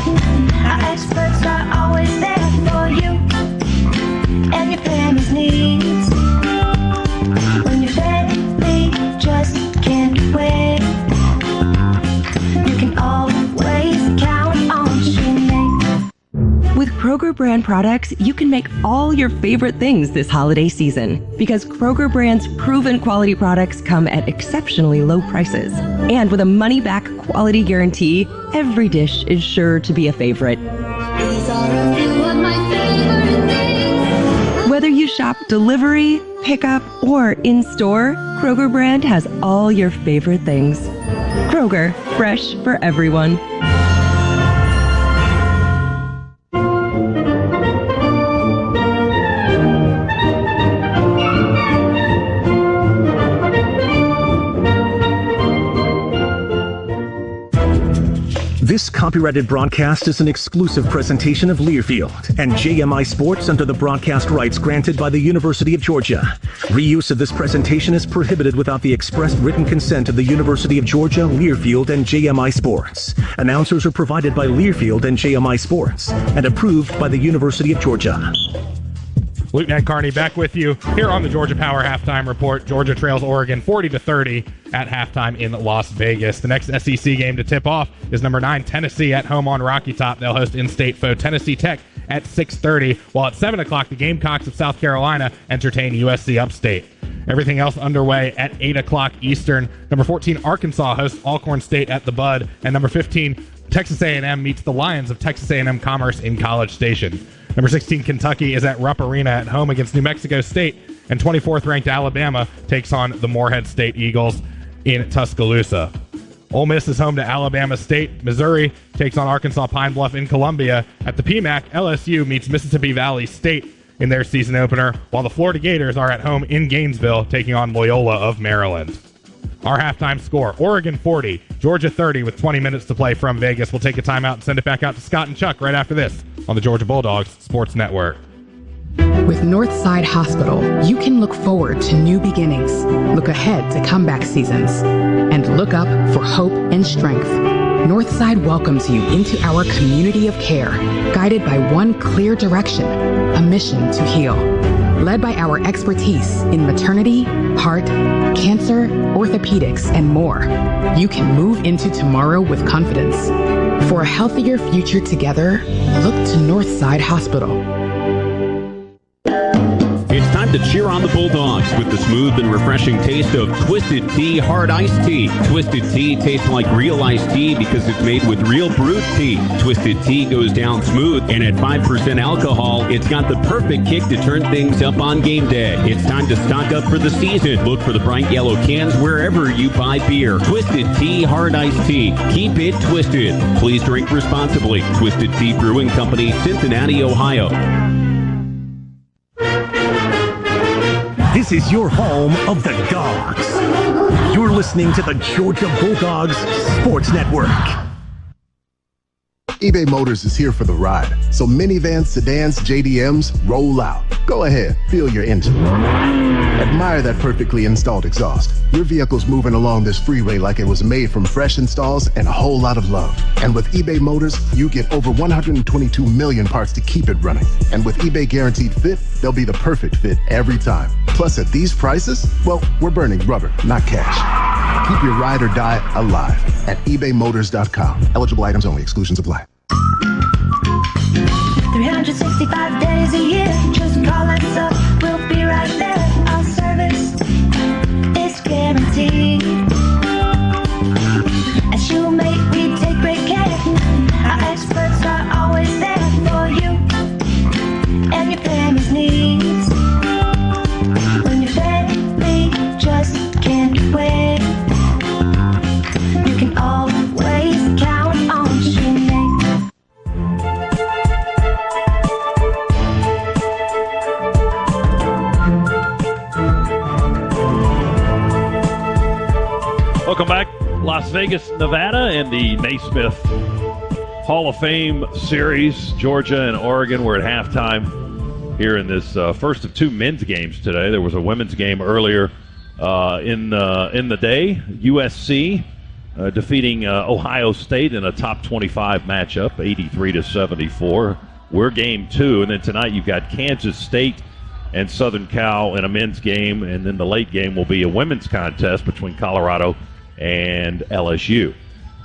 Our experts are always there for you and your family's needs. When your family just can't wait, you can always count on Shoemate. With Kroger brand products, you can make all your favorite things this holiday season. Because Kroger brand's proven quality products come at exceptionally low prices. And with a money-back quality guarantee, every dish is sure to be a favorite. These are a few of my favorite things. Whether you shop delivery, pickup, or in-store, Kroger brand has all your favorite things. Kroger, fresh for everyone. This copyrighted broadcast is an exclusive presentation of Learfield and JMI Sports under the broadcast rights granted by the University of Georgia. Reuse of this presentation is prohibited without the express written consent of the University of Georgia, Learfield, and JMI Sports. Announcers are provided by Learfield and JMI Sports and approved by the University of Georgia. Lieutenant Carney back with you here on the Georgia Power Halftime Report. Georgia trails Oregon 40-30 at halftime in Las Vegas. The next SEC game to tip off is number 9 Tennessee at home on Rocky Top. They'll host in-state foe Tennessee Tech at 6:30, while at 7 o'clock the Gamecocks of South Carolina entertain USC Upstate. Everything else underway at 8 o'clock Eastern. Number 14 Arkansas hosts Alcorn State at the Bud, and number 15 Texas A&M meets the Lions of Texas A&M Commerce in College Station. Number 16, Kentucky is at Rupp Arena at home against New Mexico State, and 24th ranked Alabama takes on the Morehead State Eagles in Tuscaloosa. Ole Miss is home to Alabama State. Missouri takes on Arkansas Pine Bluff in Columbia. At the PMAC, LSU meets Mississippi Valley State in their season opener, while the Florida Gators are at home in Gainesville taking on Loyola of Maryland. Our halftime score, Oregon 40, Georgia 30 with 20 minutes to play from Vegas. We'll take a timeout and send it back out to Scott and Chuck right after this on the Georgia Bulldogs Sports Network. With Northside Hospital, you can look forward to new beginnings, look ahead to comeback seasons, and look up for hope and strength. Northside welcomes you into our community of care, guided by one clear direction, a mission to heal. Led by our expertise in maternity, heart, cancer, orthopedics, and more, you can move into tomorrow with confidence. For a healthier future together, look to Northside Hospital. It's time to cheer on the Bulldogs with the smooth and refreshing taste of Twisted Tea Hard Iced Tea. Twisted Tea tastes like real iced tea because it's made with real brewed tea. Twisted Tea goes down smooth, and at 5% alcohol, it's got the perfect kick to turn things up on game day. It's time to stock up for the season. Look for the bright yellow cans wherever you buy beer. Twisted Tea Hard Iced Tea. Keep it twisted. Please drink responsibly. Twisted Tea Brewing Company, Cincinnati, Ohio. This is your home of the Dogs. Your listening to the Georgia Bulldogs Sports Network. eBay Motors is here for the ride. So minivans, sedans, JDMs, roll out. Go ahead, feel your engine. Admire that perfectly installed exhaust. Your vehicle's moving along this freeway like it was made from fresh installs and a whole lot of love. And with eBay Motors, you get over 122 million parts to keep it running. And with eBay Guaranteed Fit, they'll be the perfect fit every time. Plus, at these prices, well, we're burning rubber, not cash. Keep your ride or die alive at ebaymotors.com. Eligible items only. Exclusions apply. 365 days a year. Just call us up. We'll be right there. Our service is guaranteed. At Shoemate, we take great care. Our experts are always there for you and your family's needs. When your family just can't wait, you can always count on Shoemate. Welcome back, Las Vegas, Nevada, and the Naismith Hall of Fame series. Georgia and Oregon were at halftime here in this first of two men's games today. There was a women's game earlier in the day. USC defeating Ohio State in a top 25 matchup, 83-74. We're game two, and then tonight you've got Kansas State and Southern Cal in a men's game, and then the late game will be a women's contest between Colorado and LSU.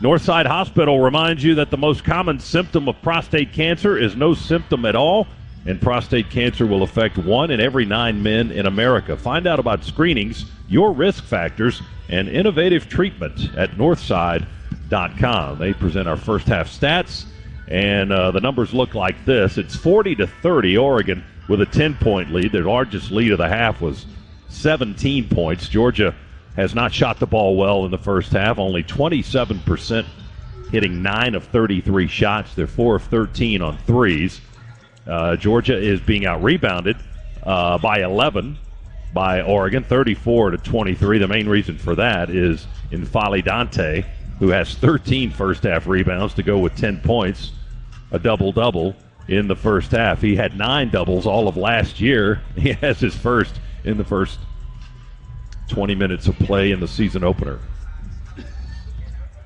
Northside Hospital reminds you that the most common symptom of prostate cancer is no symptom at all, and prostate cancer will affect 1 in every 9 men in America. Find out about screenings, your risk factors, and innovative treatment at northside.com. They present our first half stats, and the numbers look like this. It's 40-30, Oregon with a 10-point lead. Their largest lead of the half was 17 points. Georgia has not shot the ball well in the first half, only 27%, hitting 9 of 33 shots. They're 4 of 13 on threes. Georgia is being out-rebounded by 11 by Oregon, 34-23. The main reason for that is N'Faly Dante, who has 13 first-half rebounds to go with 10 points, a double-double in the first half. He had 9 doubles all of last year. He has his first in the first 20 minutes of play in the season opener.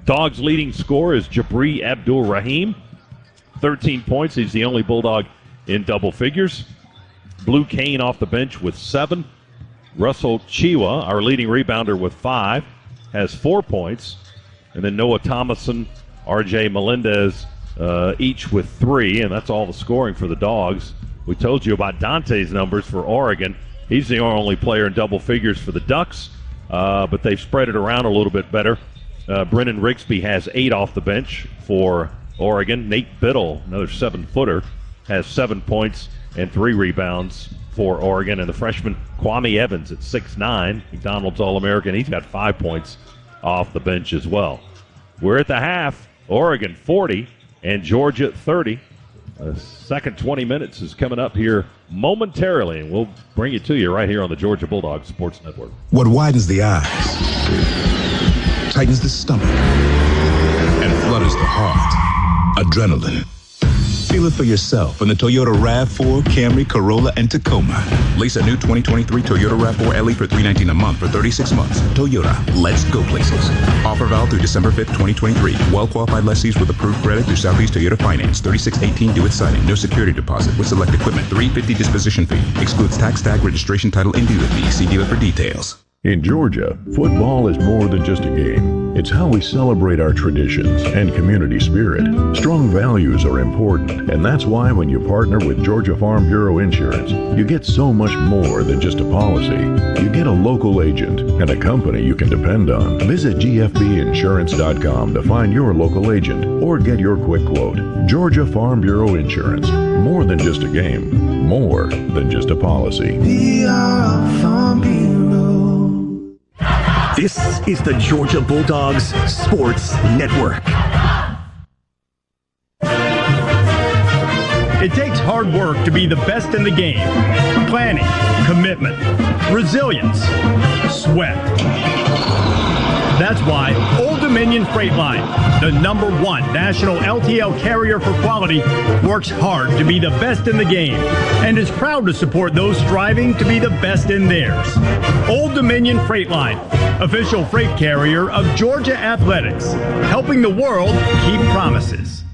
Dogs' leading scorer is Jabri Abdul-Rahim, 13 points. He's the only Bulldog in double figures. Blue Kane off the bench with 7. Russell Chiwa, our leading rebounder, with 5, has 4 points. And then Noah Thomason, R.J. Melendez, each with 3, and that's all the scoring for the Dogs. We told you about Dante's numbers for Oregon. He's the only player in double figures for the Ducks, but they've spread it around a little bit better. Brennan Rigsby has 8 off the bench for Oregon. Nate Biddle, another 7-footer, has 7 points and 3 rebounds for Oregon. And the freshman Kwame Evans at 6'9", McDonald's All-American, he's got 5 points off the bench as well. We're at the half. Oregon 40 and Georgia 30. The second 20 minutes is coming up here momentarily, and we'll bring it to you right here on the Georgia Bulldogs Sports Network. What widens the eyes, tightens the stomach, and flutters the heart. Adrenaline. Feel it for yourself in the Toyota RAV4, Camry, Corolla, and Tacoma. Lease a new 2023 Toyota RAV4 LE for $319 a month for 36 months. Toyota, let's go places. Offer valid through December 5th, 2023. Well-qualified lessees with approved credit through Southeast Toyota Finance. 3618 due at signing. No security deposit with select equipment. $350 disposition fee. Excludes tax, tag, registration, title, and dealer fee. See dealer for details. In Georgia, football is more than just a game. It's how we celebrate our traditions and community spirit. Strong values are important, and that's why when you partner with Georgia Farm Bureau Insurance, you get so much more than just a policy. You get a local agent and a company you can depend on. Visit gfbinsurance.com to find your local agent or get your quick quote. Georgia Farm Bureau Insurance. More than just a game. More than just a policy. We are Farm Bureau. This is the Georgia Bulldogs Sports Network. It takes hard work to be the best in the game. Planning, commitment, resilience, sweat. That's why Old Dominion Freight Line, the #1 national LTL carrier for quality, works hard to be the best in the game and is proud to support those striving to be the best in theirs. Old Dominion Freight Line, official freight carrier of Georgia Athletics, helping the world keep promises.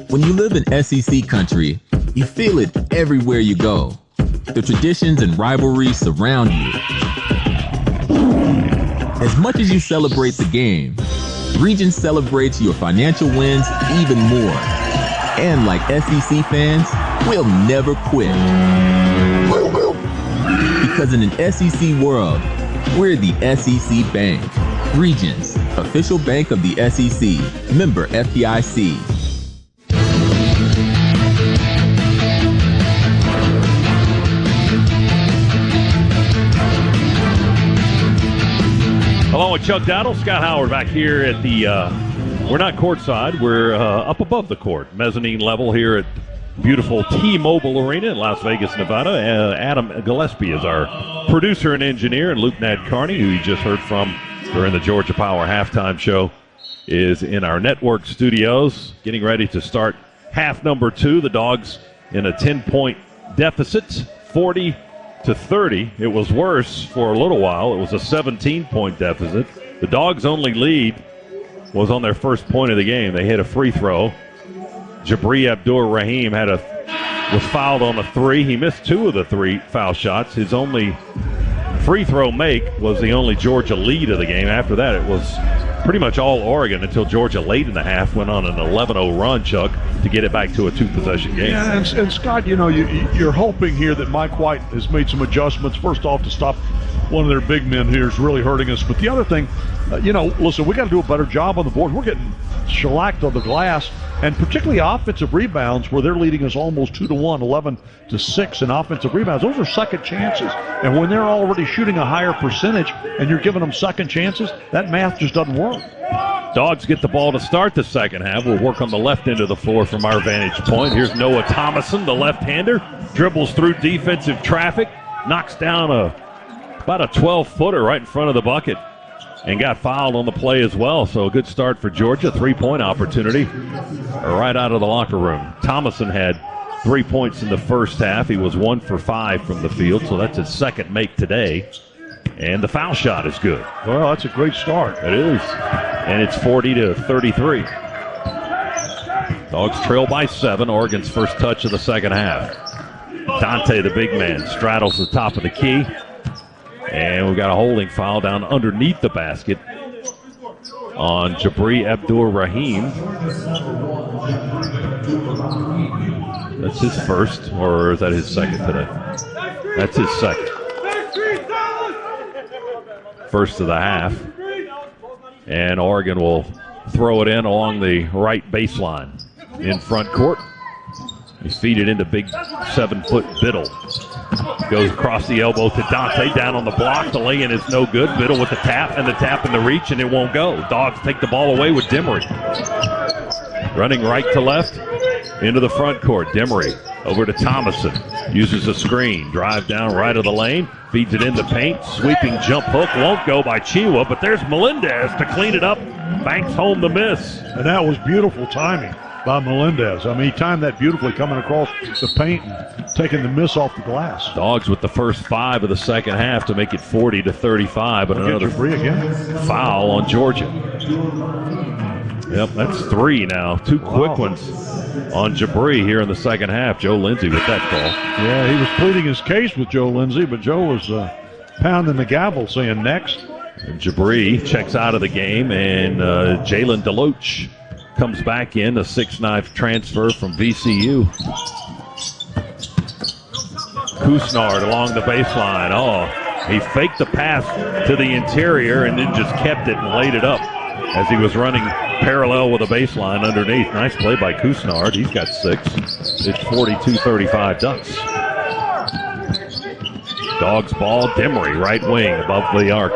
When you live in SEC country, you feel it everywhere you go. The traditions and rivalries surround you. As much as you celebrate the game, Regions celebrates your financial wins even more. And like SEC fans, we'll never quit. Because in an SEC world, we're the SEC Bank. Regions, official bank of the SEC. Member FDIC. Along with Chuck Dowdle, Scott Howard back here at the, we're not courtside, we're up above the court, mezzanine level here at beautiful T-Mobile Arena in Las Vegas, Nevada. Adam Gillespie is our producer and engineer, and Luke Nadkarni, who you just heard from during the Georgia Power halftime show, is in our network studios, getting ready to start half number 2. The Dogs in a 10-point deficit, 40-30. It was worse for a little while. It was a 17-point deficit. The Dogs' only lead was on their first point of the game. They hit a free throw. Jabri Abdur-Rahim was fouled on a 3. He missed 2 of the 3 foul shots. His only free throw make was the only Georgia lead of the game. After that, it was pretty much all Oregon until Georgia late in the half went on an 11-0 run, Chuck, to get it back to a 2-possession game. Yeah, and Scott, you're hoping here that Mike White has made some adjustments. First off, to stop one of their big men here is really hurting us. But the other thing, listen, we got to do a better job on the board. We're getting shellacked on the glass, and particularly offensive rebounds, where they're leading us almost 2-1, 11-6 in offensive rebounds. Those are second chances. And when they're already shooting a higher percentage and you're giving them second chances, that math just doesn't work. Dogs get the ball to start the second half. We'll work on the left end of the floor from our vantage point. Here's Noah Thomason, the left-hander, dribbles through defensive traffic, knocks down about a 12-footer right in front of the bucket, and got fouled on the play as well. So a good start for Georgia. 3-point opportunity right out of the locker room. Thomason had 3 points in the first half. He was 1 for 5 from the field, so that's his second make today. And the foul shot is good. Well, that's a great start. It is. And it's 40-33. Dogs trail by 7. Oregon's first touch of the second half. Dante, the big man, straddles the top of the key. And we've got a holding foul down underneath the basket on Jabri Abdur-Rahim. That's his first, or is that his second today? That's his second. First of the half. And Oregon will throw it in along the right baseline in front court. He's feed it into big 7-foot Biddle. Goes across the elbow to Dante, down on the block. The lay-in is no good. Biddle with the tap in the reach, and it won't go. Dogs take the ball away with Demery. Running right to left into the front court. Demery over to Thomason. Uses a screen. Drive down right of the lane. Feeds it in the paint. Sweeping jump hook. Won't go by Chiwa, but there's Melendez to clean it up. Banks home the miss. And that was beautiful timing by Melendez. I mean, he timed that beautifully, coming across the paint and taking the miss off the glass. Dogs with the first 5 of the second half to make it 40-35, but another foul on Georgia. Yep, that's 3 now. 2 quick ones on Jabri here in the second half. Joe Lindsay with that call. Yeah, he was pleading his case with Joe Lindsay, but Joe was pounding the gavel saying next. And Jabri checks out of the game, and Jalen Deloach comes back in, a 6'9" transfer from VCU. Kusnard along the baseline. Oh, he faked the pass to the interior and then just kept it and laid it up as he was running parallel with the baseline underneath. Nice play by Kusnard. He's got 6. It's 42-35 Ducks. Dogs ball. Demery, right wing, above the arc.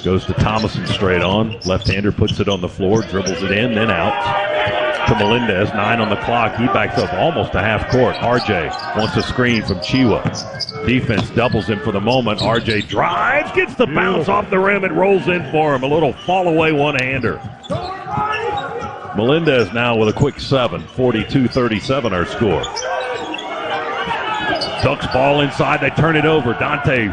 Goes to Thomason straight on. Left-hander puts it on the floor, dribbles it in, then out. to Melendez. 9 on the clock. He backs up almost a half court. RJ wants a screen from Chiwa. Defense doubles him for the moment. RJ drives, gets the bounce off the rim, and rolls in for him. A little fall away one-hander. Melendez now with a quick 7. 42-37 our score. Ducks ball inside. They turn it over. Dante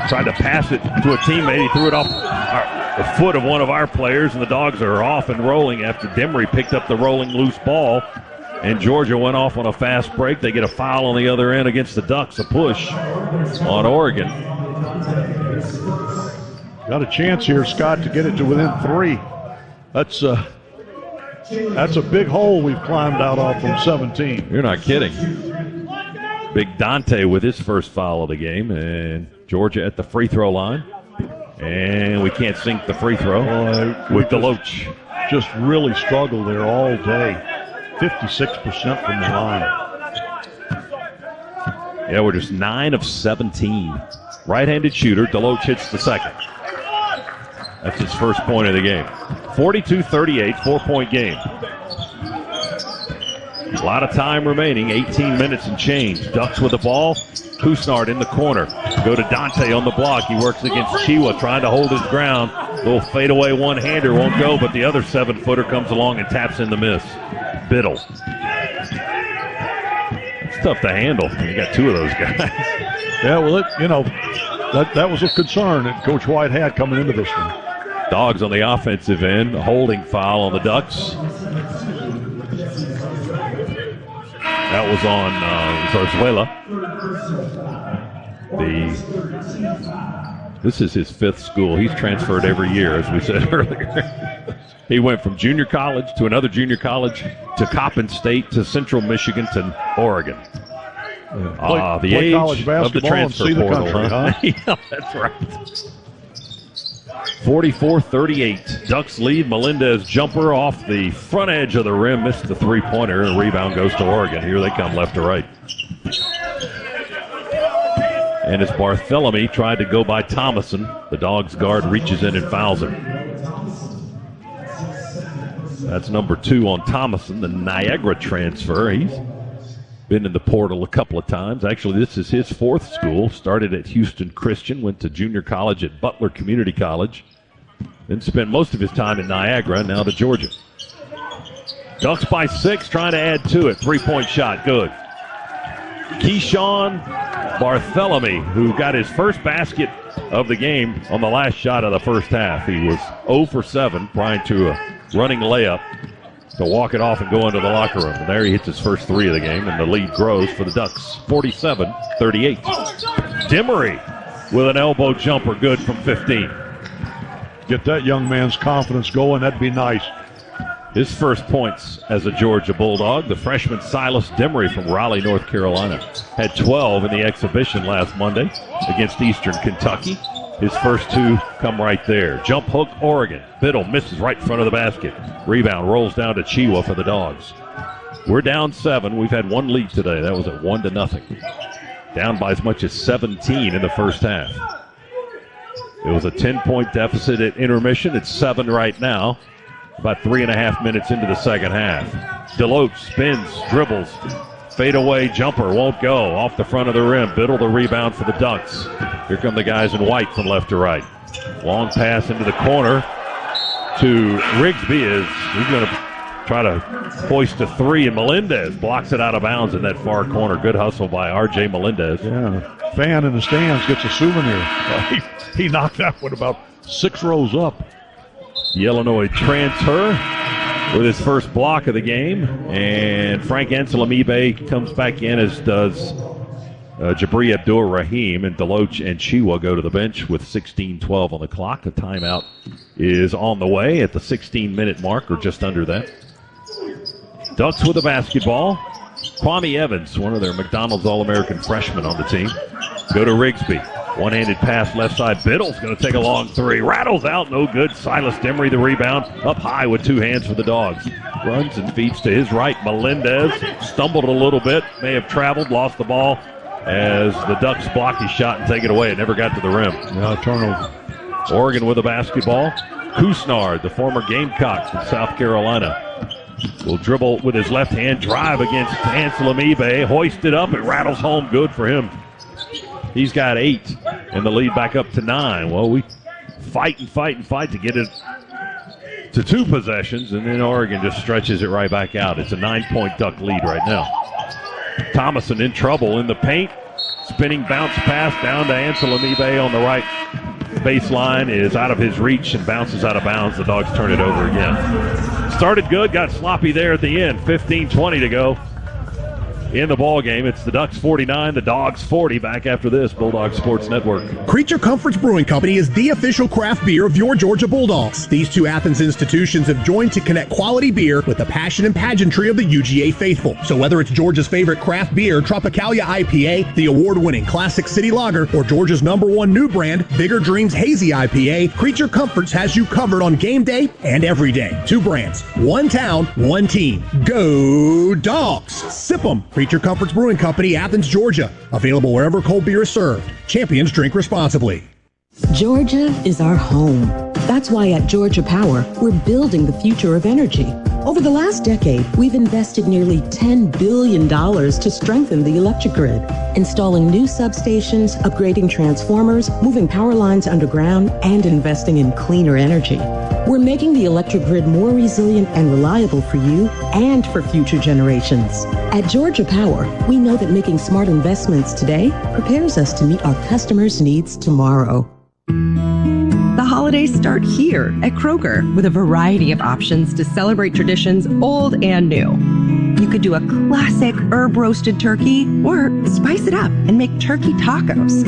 tried to pass it to a teammate. He threw it off the foot of one of our players, and the Dogs are off and rolling after Demery picked up the rolling loose ball. And Georgia went off on a fast break. They get a foul on the other end against the Ducks. A push on Oregon. Got a chance here, Scott, to get it to within 3. That's a big hole we've climbed out of from 17. You're not kidding. Big Dante with his first foul of the game, and Georgia at the free throw line. And we can't sink the free throw with DeLoach. Just really struggled there all day. 56% from the line. Yeah, we're just 9 of 17. Right-handed shooter. DeLoach hits the second. That's his first point of the game. 42-38, 4-point game. A lot of time remaining, 18 minutes and change. Ducks with the ball. Kusnard in the corner. Go to Dante on the block. He works against Chiwa, trying to hold his ground. Little fadeaway one-hander won't go, but the other 7-footer comes along and taps in the miss. Biddle. It's tough to handle. You got 2 of those guys. Yeah, well, that was a concern that Coach White had coming into this one. Dogs on the offensive end. A holding foul on the Ducks. That was on Zarzuela. This is his 5th school. He's transferred every year, as we said earlier. He went from junior college to another junior college to Coppin State to Central Michigan to Oregon. The age of the transfer portal. Huh? Yeah, that's right. 44-38. Ducks lead. Melendez jumper off the front edge of the rim. Missed the three-pointer. And rebound goes to Oregon. Here they come left to right. And as Barthélemy tried to go by Thomason, the Dogs guard reaches in and fouls him. That's number 2 on Thomason, the Niagara transfer. He's been in the portal a couple of times. Actually, this is his 4th school. Started at Houston Christian, went to junior college at Butler Community College, then spent most of his time in Niagara, now to Georgia. Ducks by 6, trying to add to it. 3-point shot, good. Keyshawn Barthélemy, who got his first basket of the game on the last shot of the first half. He was 0 for 7, trying to a running layup to walk it off and go into the locker room. And there he hits his first 3 of the game, and the lead grows for the Ducks, 47-38. Demery with an elbow jumper, good from 15. Get that young man's confidence going. That'd be nice. His first points as a Georgia Bulldog, the freshman Silas Demery from Raleigh, North Carolina, had 12 in the exhibition last Monday against Eastern Kentucky. His first 2 come right there. Jump hook, Oregon. Biddle misses right in front of the basket. Rebound rolls down to Chiwa for the Dogs. We're down 7. We've had 1 lead today. That was at 1-0. Down by as much as 17 in the first half. It was a 10-point deficit at intermission. It's 7 right now. About 3.5 minutes into the second half. DeLoach spins, dribbles. Fadeaway jumper won't go. Off the front of the rim. Biddle the rebound for the Ducks. Here come the guys in white from left to right. Long pass into the corner to Rigsby. He's going to try to hoist a 3, and Melendez blocks it out of bounds in that far corner. Good hustle by R.J. Melendez. Yeah, fan in the stands gets a souvenir. He knocked that one about 6 rows up. The Illinois transfer with his first block of the game, and Frank Anselamibe comes back in, as does Jabri Abdur-Rahim, and Deloach and Chiwa go to the bench with 16:12 on the clock. The timeout is on the way at the 16-minute mark, or just under that. Ducks with the basketball. Kwame Evans, one of their McDonald's All-American freshmen on the team, go to Rigsby. One-handed pass left side. Biddle's going to take a long 3. Rattles out, no good. Silas Demery the rebound. Up high with 2 hands for the Dogs. Runs and feeds to his right. Melendez stumbled a little bit. May have traveled, lost the ball as the Ducks block his shot and take it away. It never got to the rim. Turnover. Oregon with the basketball. Kusnard, the former Gamecock from South Carolina, will dribble with his left hand, drive against Ansel Amibe, hoist it up, it rattles home, good for him. He's got 8, and the lead back up to 9. Well, we fight to get it to 2 possessions, and then Oregon just stretches it right back out. It's a 9-point Duck lead right now. Thomason in trouble in the paint. Spinning bounce pass down to Ansel Amibe on the right baseline is out of his reach and bounces out of bounds. The Dogs turn it over again. Started good, got sloppy there at the end. 15-20 to go in the ball game. It's the Ducks 49, the Dogs 40. Back after this, Bulldog Sports Network. Creature Comforts Brewing Company is the official craft beer of your Georgia Bulldogs. These 2 Athens institutions have joined to connect quality beer with the passion and pageantry of the UGA faithful. So whether it's Georgia's favorite craft beer, Tropicalia IPA, the award-winning Classic City Lager, or Georgia's #1 new brand, Bigger Dreams Hazy IPA, Creature Comforts has you covered on game day and every day. 2 brands, 1 town, 1 team. Go Dogs! Sip 'em! Creature Comforts Brewing Company, Athens, Georgia. Available wherever cold beer is served. Champions drink responsibly. Georgia is our home. That's why at Georgia Power, we're building the future of energy. Over the last decade, we've invested nearly $10 billion to strengthen the electric grid, installing new substations, upgrading transformers, moving power lines underground, and investing in cleaner energy. We're making the electric grid more resilient and reliable for you and for future generations. At Georgia Power, we know that making smart investments today prepares us to meet our customers' needs tomorrow. The holidays start here at Kroger with a variety of options to celebrate traditions old and new. You could do a classic herb-roasted turkey or spice it up and make turkey tacos.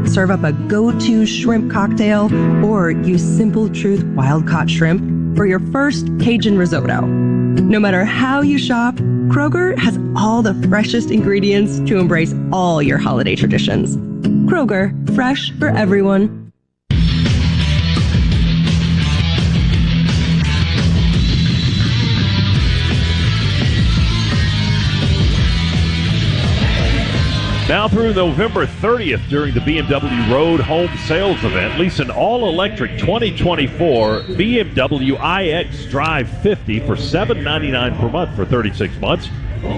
Serve up a go-to shrimp cocktail or use Simple Truth wild-caught shrimp for your first Cajun risotto. No matter how you shop, Kroger has all the freshest ingredients to embrace all your holiday traditions. Kroger, fresh for everyone. Now through November 30th during the BMW Road Home Sales Event, lease an all-electric 2024 BMW iX Drive 50 for $799 per month for 36 months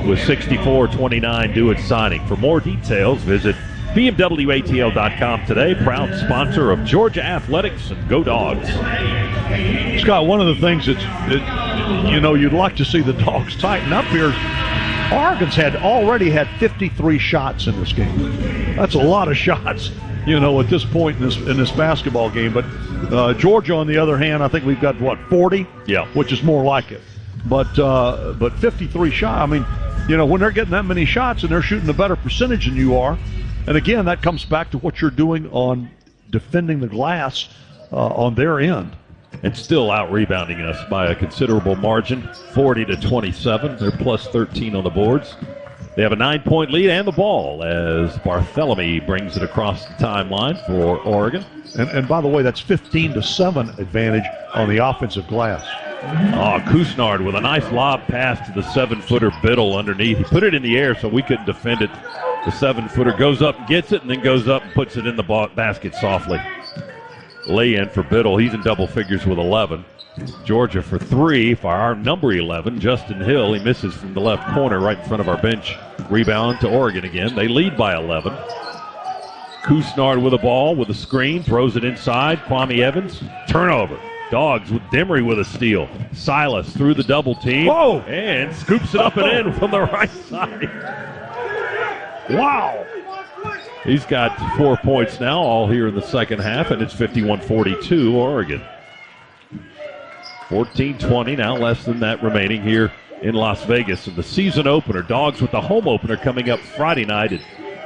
with $64.29 due at signing. For more details, visit BMWATL.com today. Proud sponsor of Georgia Athletics and Go Dogs. Scott, one of the things you'd like to see the Dogs tighten up here. Oregon's already had 53 shots in this game. That's a lot of shots, at this point in this basketball game. But Georgia, on the other hand, I think we've got 40? Yeah, which is more like it. But 53 shots. I mean, when they're getting that many shots and they're shooting a better percentage than you are, and again, that comes back to what you're doing on defending the glass on their end. And still out-rebounding us by a considerable margin, 40-27. They're plus 13 on the boards. They have a 9-point lead and the ball as Bartholomew brings it across the timeline for Oregon. And by the way, that's 15-7 advantage on the offensive glass. Kusnard with a nice lob pass to the 7-footer Biddle underneath. He put it in the air so we couldn't defend it. The 7-footer goes up and gets it and then goes up and puts it in the basket softly. Lay-in for Biddle. He's in double figures with 11. Georgia for 3 for our number 11, Justin Hill. He misses from the left corner right in front of our bench. Rebound to Oregon again. They lead by 11. Kusnard with a ball with a screen. Throws it inside. Kwame Evans. Turnover. Dogs with Demery with a steal. Silas through the double team. Whoa! And scoops it up and in from the right side. Wow! He's got 4 points now, all here in the second half, and it's 51-42 Oregon. 14-20, now less than that remaining here in Las Vegas. And the season opener, Dogs with the home opener coming up Friday night at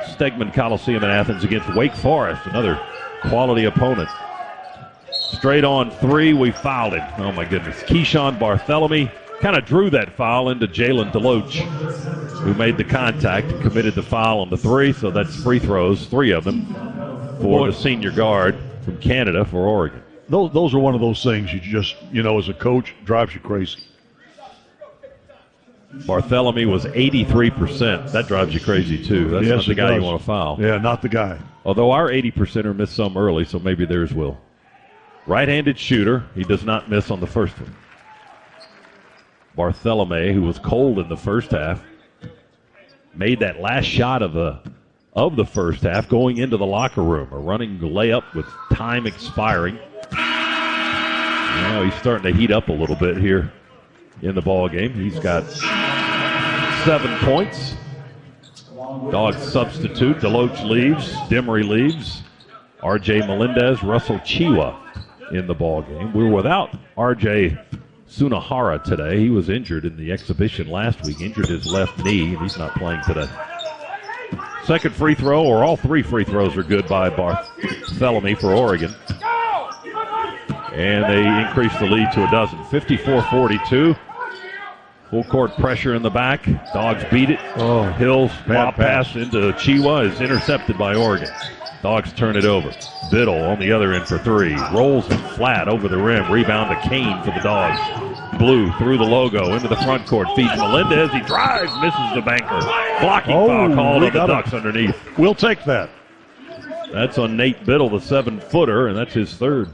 Stegman Coliseum in Athens against Wake Forest, another quality opponent. Straight on 3, we fouled him. Oh, my goodness. Keyshawn Bartholomew kind of drew that foul into Jalen Deloach, who made the contact and committed the foul on the 3, so that's free throws, 3 of them for the senior guard from Canada for Oregon. Those are one of those things you just, as a coach, drives you crazy. Bartholomew was 83%. That drives you crazy, too. That's not the guy you want to foul. Yeah, not the guy. Although our 80%er missed some early, so maybe theirs will. Right-handed shooter. He does not miss on the first one. Bartholomew, who was cold in the first half, made that last shot of the first half going into the locker room. A running layup with time expiring. Now he's starting to heat up a little bit here in the ball game. He's got 7 points. Dogs substitute. Deloach leaves. Demery leaves. R.J. Melendez, Russell Chiwa in the ball game. We're without R.J. Sunahara today. He was injured in the exhibition last week. Injured his left knee, and he's not playing today. Second free throw, or all 3 free throws are good by Bartholomew for Oregon. And they increase the lead to a dozen. 54-42. Full court pressure in the back. Dogs beat it. Oh, Hill's pop pass into Chiwa is intercepted by Oregon. Dogs turn it over. Biddle on the other end for 3. Rolls it flat over the rim. Rebound to Kane for the Dogs. Blue through the logo into the front court. Feeds Melendez. He drives, misses the banker. Blocking foul called on the Ducks underneath. We'll take that. That's on Nate Biddle, the 7-footer, and that's his third.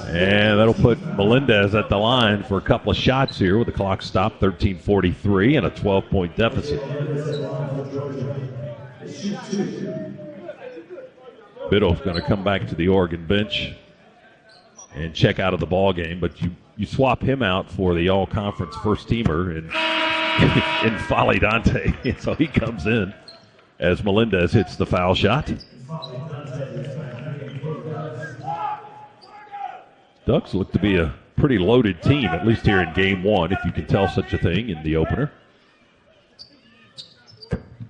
And that'll put Melendez at the line for a couple of shots here with the clock stopped, 13:43 and a 12-point deficit. Biddle's going to come back to the Oregon bench and check out of the ball game, but you swap him out for the all-conference first-teamer in Folly Dante. So he comes in as Melendez hits the foul shot. Ducks look to be a pretty loaded team, at least here in game 1, if you can tell such a thing in the opener.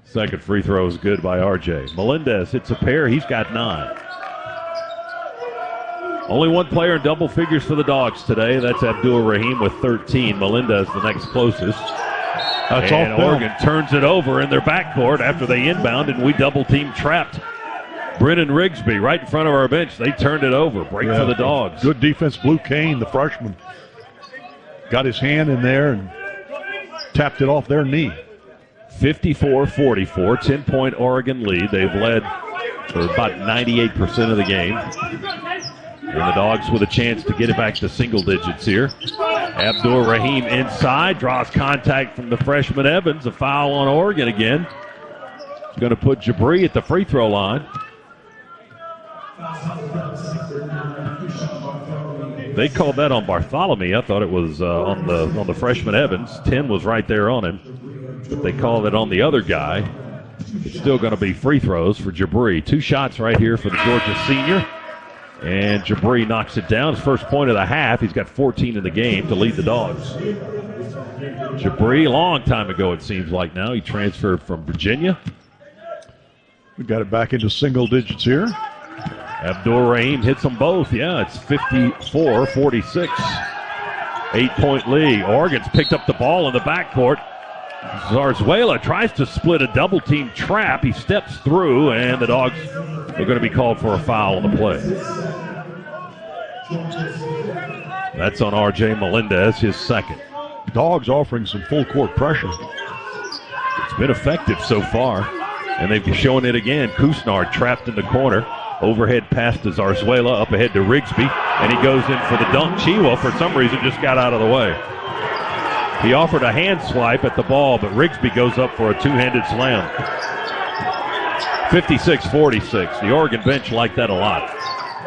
Second free throw is good by RJ. Melendez hits a pair. He's got 9. Only one player in double figures for the Dogs today. That's Abdul Rahim with 13. Melendez the next closest. That's and off Oregon turns it over in their backcourt after they inbound, and we double-team trapped Brennan Rigsby right in front of our bench. They turned it over. Break for the Dogs. Good defense. Blue Kane, the freshman, got his hand in there and tapped it off their knee. 54-44, 10-point Oregon lead. They've led for about 98% of the game. And the Dogs with a chance to get it back to single digits here. Abdur Rahim inside, draws contact from the freshman Evans. A foul on Oregon again. It's going to put Jabri at the free throw line. They called that on Bartholomew. I thought it was on the freshman Evans. 10 was right there on him. But they called it on the other guy. It's still going to be free throws for Jabri. 2 shots right here for the Georgia senior. And Jabri knocks it down. His first point of the half. He's got 14 in the game to lead the Dogs. Jabri, a long time ago it seems like now. He transferred from Virginia. We got it back into single digits here. Abdur Rahim hits them both. Yeah, it's 54-46. 8-point lead. Oregon's picked up the ball in the backcourt. Zarzuela tries to split a double-team trap. He steps through, and the Dogs are going to be called for a foul on the play. That's on R.J. Melendez, his second. Dogs offering some full-court pressure. It's been effective so far, and they've shown it again. Kusnard trapped in the corner. Overhead pass to Zarzuela, up ahead to Rigsby, and he goes in for the dunk. Chiwa, for some reason, just got out of the way. He offered a hand swipe at the ball, but Rigsby goes up for a two-handed slam. 56-46. The Oregon bench liked that a lot.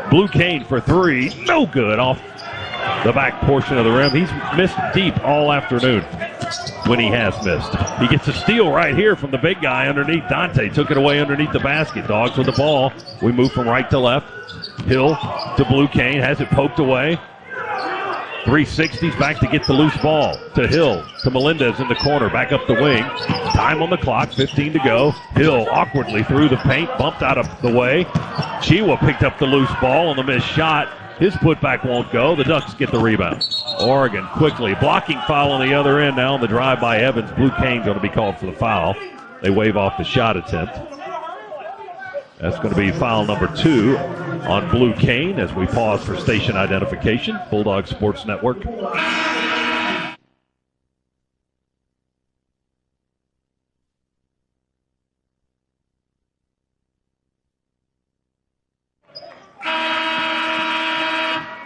Blue Kane for 3. No good off the back portion of the rim. He's missed deep all afternoon when he has missed. He gets a steal right here from the big guy underneath. Dante took it away underneath the basket. Dogs with the ball. We move from right to left. Hill to Blue Kane. Has it poked away. 360s back to get the loose ball. To Hill. To Melendez in the corner. Back up the wing. Time on the clock. 15 to go. Hill awkwardly through the paint. Bumped out of the way. Chiwa picked up the loose ball on the missed shot. His putback won't go. The Ducks get the rebound. Oregon quickly. Blocking foul on the other end now on the drive by Evans. Blue Kane going to be called for the foul. They wave off the shot attempt. That's going to be foul number 2 on Blue Kane as we pause for station identification. Bulldog Sports Network.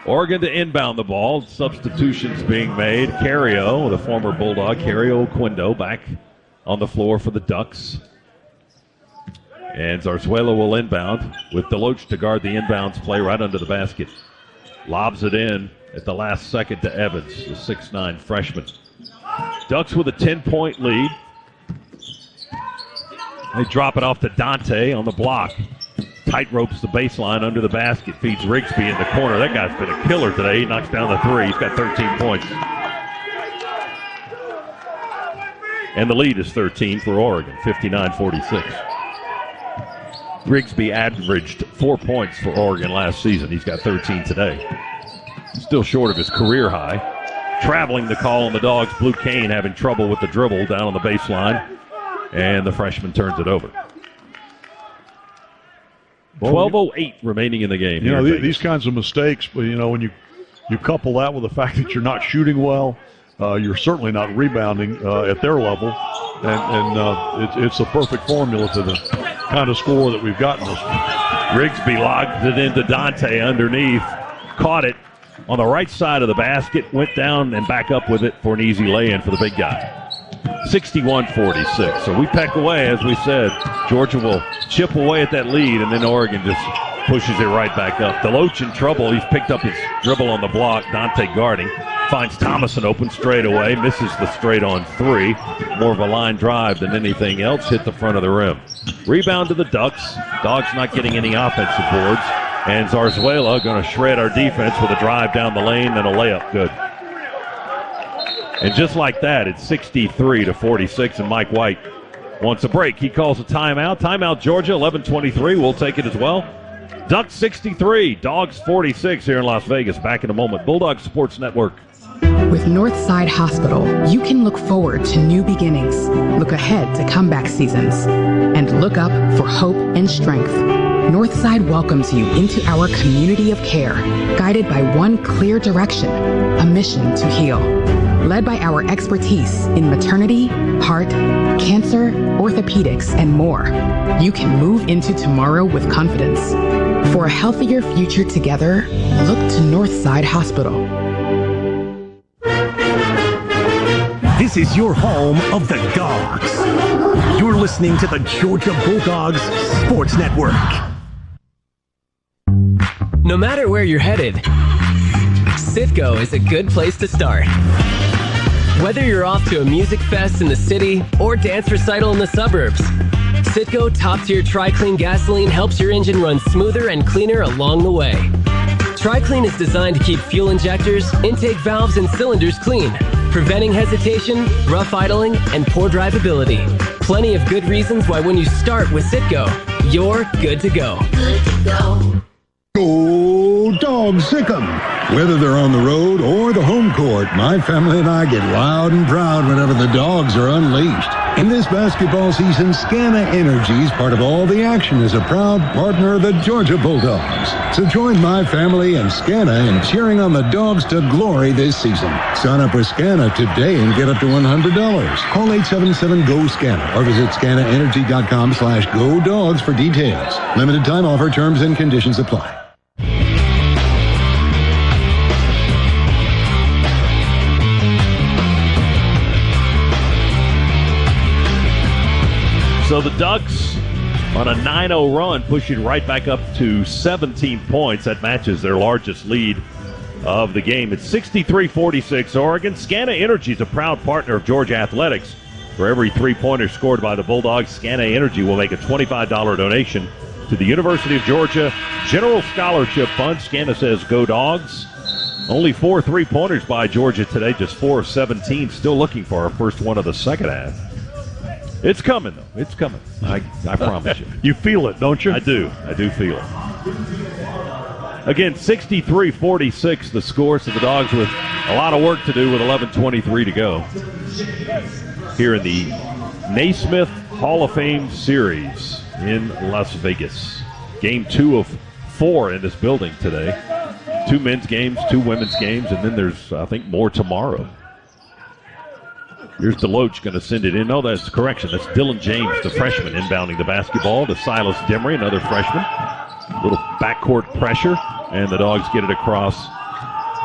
Oregon to inbound the ball. Substitutions being made. Cario, the former Bulldog, Cario Quindo, back on the floor for the Ducks. And Zarzuela will inbound with DeLoach to guard the inbounds play right under the basket. Lobs it in at the last second to Evans, the 6'9 freshman. Ducks with a 10-point lead. They drop it off to Dante on the block. Tight ropes the baseline under the basket. Feeds Rigsby in the corner. That guy's been a killer today. He knocks down the three. He's got 13 points. And the lead is 13 for Oregon, 59-46. Rigsby averaged 4 points for Oregon last season. He's got 13 today. Still short of his career high. Traveling the call on the Dogs. Blue Cane having trouble with the dribble down on the baseline. And the freshman turns it over. 12:08 remaining in the game. You know, these kinds of mistakes, but you know, when you couple that with the fact that you're not shooting well, you're certainly not rebounding at their level, and it's a perfect formula to the kind of score that we've gotten this one. Rigsby logged it into Dante underneath, caught it on the right side of the basket, went down and back up with it for an easy lay-in for the big guy. 61-46. So we peck away, as we said. Georgia will chip away at that lead, and then Oregon just pushes it right back up. DeLoach in trouble. He's picked up his dribble on the block. Dante guarding. Finds Thomason open straight away. Misses the straight on three. More of a line drive than anything else. Hit the front of the rim. Rebound to the Ducks. Dogs not getting any offensive boards. And Zarzuela going to shred our defense with a drive down the lane and a layup. Good. And just like that, it's 63-46, and Mike White wants a break. He calls a timeout. Timeout, Georgia, 11:23. We'll take it as well. Ducks 63, Dogs 46 here in Las Vegas. Back in a moment. Bulldogs Sports Network. With Northside Hospital, you can look forward to new beginnings, look ahead to comeback seasons, and look up for hope and strength. Northside welcomes you into our community of care, guided by one clear direction, a mission to heal. Led by our expertise in maternity, heart, cancer, orthopedics, and more, you can move into tomorrow with confidence. For a healthier future together, look to Northside Hospital. This is your home of the Dogs. You're listening to the Georgia Bulldogs Sports Network. No matter where you're headed, Citgo is a good place to start. Whether you're off to a music fest in the city or dance recital in the suburbs, Citgo top-tier Tri-Clean gasoline helps your engine run smoother and cleaner along the way. Tri-Clean is designed to keep fuel injectors, intake valves, and cylinders clean, preventing hesitation, rough idling, and poor drivability. Plenty of good reasons why when you start with Citgo, you're good to go. Good to go. Go Dogs, sick 'em. Whether they're on the road or the home court, my family and I get loud and proud whenever the Dogs are unleashed. In this basketball season, Scana Energy is part of all the action as a proud partner of the Georgia Bulldogs. So join my family and Scana in cheering on the Dogs to glory this season. Sign up with Scana today and get up to $100. Call 877-GO-SCANA or visit scanaenergy.com/GoDogs for details. Limited time offer, terms and conditions apply. So the Ducks on a 9-0 run, pushing right back up to 17 points. That matches their largest lead of the game. It's 63-46 Oregon. Scana Energy is a proud partner of Georgia Athletics. For every three-pointer scored by the Bulldogs, Scana Energy will make a $25 donation to the University of Georgia General Scholarship Fund. Scana says, go Dogs. Only 4 three-pointers by Georgia today, just 4 of 17. Still looking for our first one of the second half. It's coming, though. It's coming. I promise you. You feel it, don't you? I do. I do feel it. Again, 63-46 the score. So the Dogs with a lot of work to do with 11:23 to go here in the Naismith Hall of Fame Series in Las Vegas. Game 2 of 4 in this building today. 2 men's games, 2 women's games, and then there's, I think, more tomorrow. Here's DeLoach going to send it in. No, that's correction. That's Dylan James, the freshman, inbounding the basketball to Silas Demery, another freshman. A little backcourt pressure, and the Dogs get it across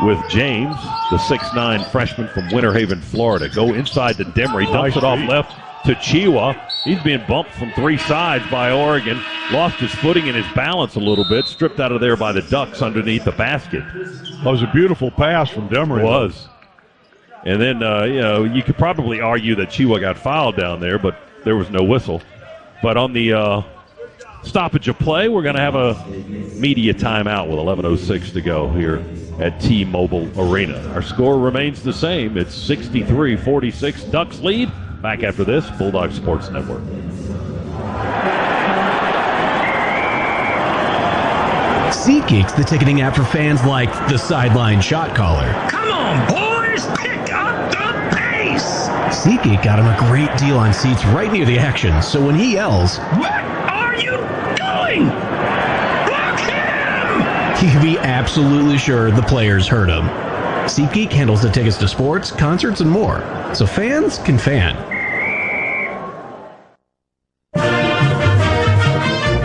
with James, the 6'9 freshman from Winter Haven, Florida. Go inside to Demery, dumps it off left to Chiwa. He's being bumped from three sides by Oregon. Lost his footing and his balance a little bit. Stripped out of there by the Ducks underneath the basket. That was a beautiful pass from Demery. It was. And then, you could probably argue that Chiwa got fouled down there, but there was no whistle. But on the stoppage of play, we're going to have a media timeout with 11:06 to go here at T-Mobile Arena. Our score remains the same. It's 63-46. Ducks lead. Back after this, Bulldog Sports Network. SeatGeek's the ticketing app for fans like the sideline shot caller. Come on, boys, pick up the pace. SeatGeek got him a great deal on seats right near the action, so when he yells, "What are you doing? Block him!" he can be absolutely sure the players heard him. SeatGeek handles the tickets to sports, concerts, and more, so fans can fan.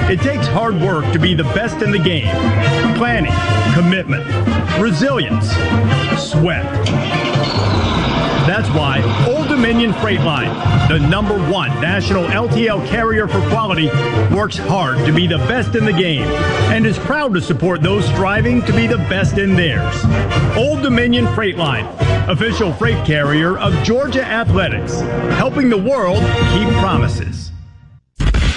It takes hard work to be the best in the game. Planning, commitment, resilience, sweat. That's why Old Dominion Freight Line, the #1 national LTL carrier for quality, works hard to be the best in the game and is proud to support those striving to be the best in theirs. Old Dominion Freight Line, official freight carrier of Georgia Athletics, helping the world keep promises.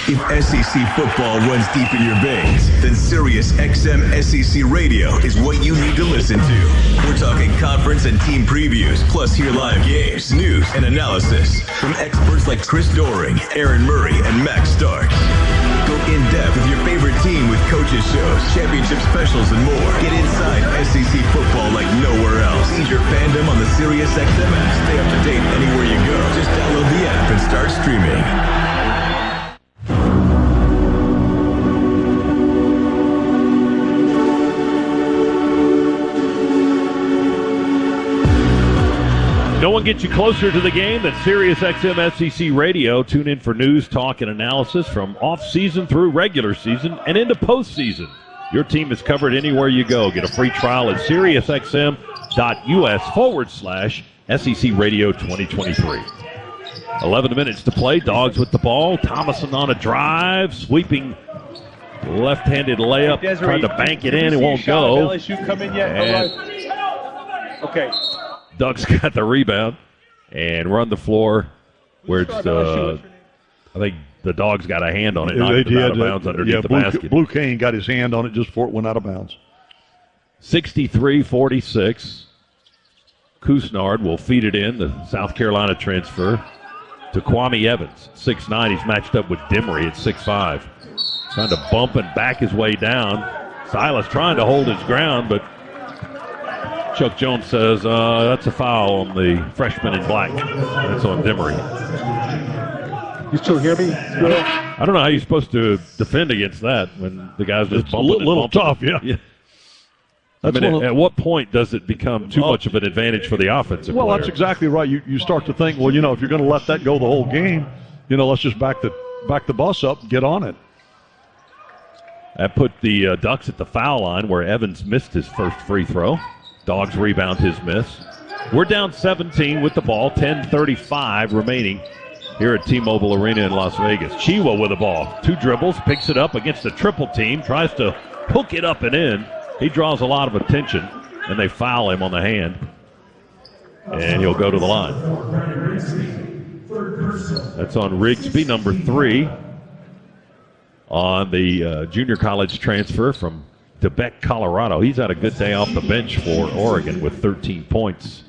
If SEC football runs deep in your veins, then Sirius XM SEC Radio is what you need to listen to. We're talking conference and team previews, plus hear live games, news, and analysis from experts like Chris Doering, Aaron Murray, and Max Starks. Go in-depth with your favorite team with coaches shows, championship specials, and more. Get inside SEC football like nowhere else. Seize your fandom on the Sirius XM app. Stay up to date anywhere you go. Just download the app and start streaming. No one gets you closer to the game than Sirius XM SEC Radio. Tune in for news, talk, and analysis from off-season through regular season and into postseason. Your team is covered anywhere you go. Get a free trial at SiriusXM.us/SEC Radio 2023. 11 minutes to play. Dogs with the ball. Thomason on a drive. Sweeping left-handed layup. Hey, Desiree, trying to bank it in. It won't shot of go. LSU come in yet? And okay. Doug's got the rebound and run the floor where it's, I think the Dogs got a hand on it, knocked it out of bounds underneath the basket. Blue Cane got his hand on it just before it went out of bounds. 63-46. Kusnard will feed it in, the South Carolina transfer, to Kwame Evans, 6'9". He's matched up with Demery at 6'5". Trying to bump and back his way down. Silas trying to hold his ground, but Chuck Jones says that's a foul on the freshman in black. That's on Demery. You still hear me? I don't know how you're supposed to defend against that when the guy's just bumping. A little tough, yeah. I mean, at what point does it become too much of an advantage for the offensive player? That's exactly right. You start to think, well, if you're going to let that go the whole game, let's just back the bus up and get on it. That put the Ducks at the foul line where Evans missed his first free throw. Dogs rebound his miss. We're down 17 with the ball, 10:35 remaining here at T-Mobile Arena in Las Vegas. Chiwa with the ball. 2 dribbles, picks it up against a triple team, tries to hook it up and in. He draws a lot of attention, and they foul him on the hand. And he'll go to the line. That's on Rigsby, number 3, on the junior college transfer from DeBeck, Colorado. He's had a good day off the bench for Oregon with 13 points.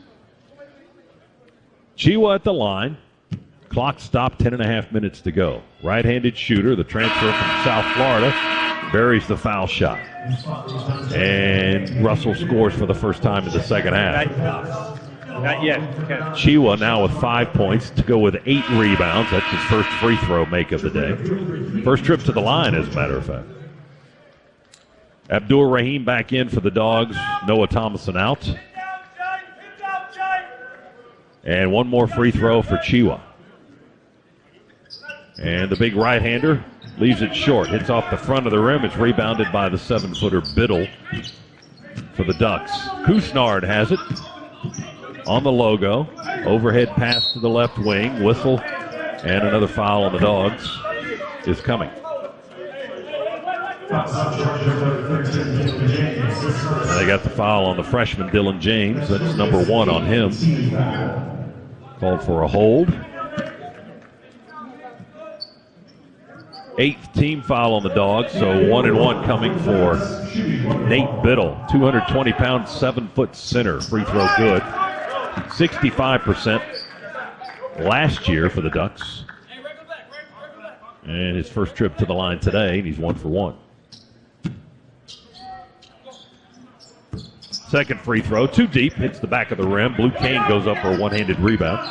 Chiwa at the line. Clock stopped, 10.5 minutes to go. Right-handed shooter, the transfer from South Florida, buries the foul shot. And Russell scores for the first time in the second half. Not yet. Okay. Chiwa now with 5 points to go with 8 rebounds. That's his first free throw make of the day. First trip to the line, as a matter of fact. Abdul Rahim back in for the Dogs. Noah Thomason out. And one more free throw for Chiwa. And the big right-hander leaves it short. Hits off the front of the rim. It's rebounded by the 7-footer Biddle for the Ducks. Kusnard has it on the logo. Overhead pass to the left wing. Whistle and another foul on the Dogs is coming. And they got the foul on the freshman, Dylan James. That's number 1 on him. Called for a hold. 8th team foul on the Dogs, so 1 and 1 coming for Nate Biddle. 220-pound, 7-foot center. Free throw good. 65% last year for the Ducks. And his first trip to the line today, and he's 1 for 1. Second free throw, too deep, hits the back of the rim. Blue Cane goes up for a one-handed rebound.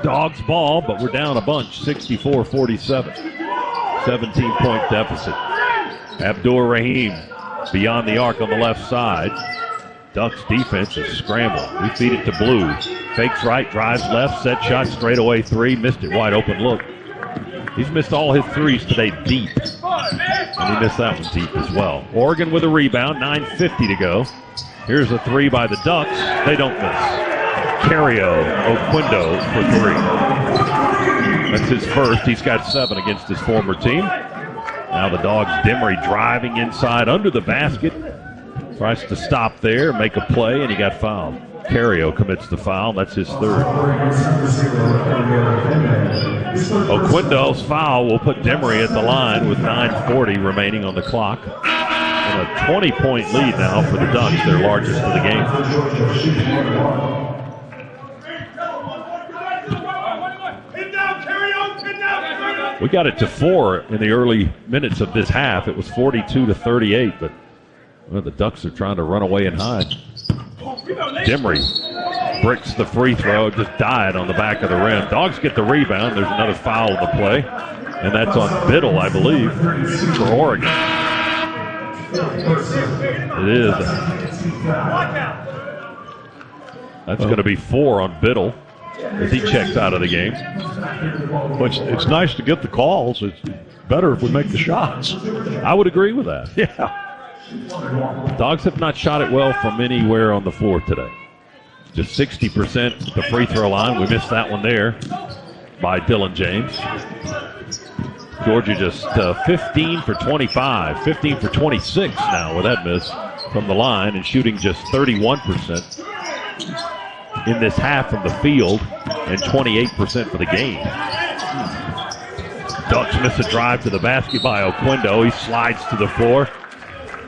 Dogs ball, but we're down a bunch, 64-47. 17-point deficit. Abdur Rahim beyond the arc on the left side. Ducks defense is scrambling. We feed it to Blue. Fakes right, drives left, set shot, straightaway 3. Missed it, wide open look. He's missed all his threes today deep. And he missed that one deep as well. Oregon with a rebound, 9:50 to go. Here's a 3 by the Ducks. They don't miss. Cario Oquindo for 3. That's his first. He's got 7 against his former team. Now the Dogs, Demery driving inside under the basket. Tries to stop there, make a play, and he got fouled. Cario commits the foul. That's his 3rd. Oquindo's foul will put Demery at the line with 9:40 remaining on the clock. And a 20-point lead now for the Ducks, their largest of the game. We got it to 4 in the early minutes of this half. It was 42-38, but the Ducks are trying to run away and hide. Demery bricks the free throw, just died on the back of the rim. Dogs get the rebound. There's another foul in the play, and that's on Biddle, I believe, for Oregon. It is. That's going to be 4 on Biddle as he checks out of the game. But it's nice to get the calls. It's better if we make the shots. I would agree with that. Yeah. Dogs have not shot it well from anywhere on the floor today. Just 60% at the free throw line. We missed that one there by Dylan James. Georgia just 15 for 25, 15 for 26 now with that miss from the line, and shooting just 31% in this half from the field and 28% for the game. Ducks miss a drive to the basket by Oquindo. He slides to the floor.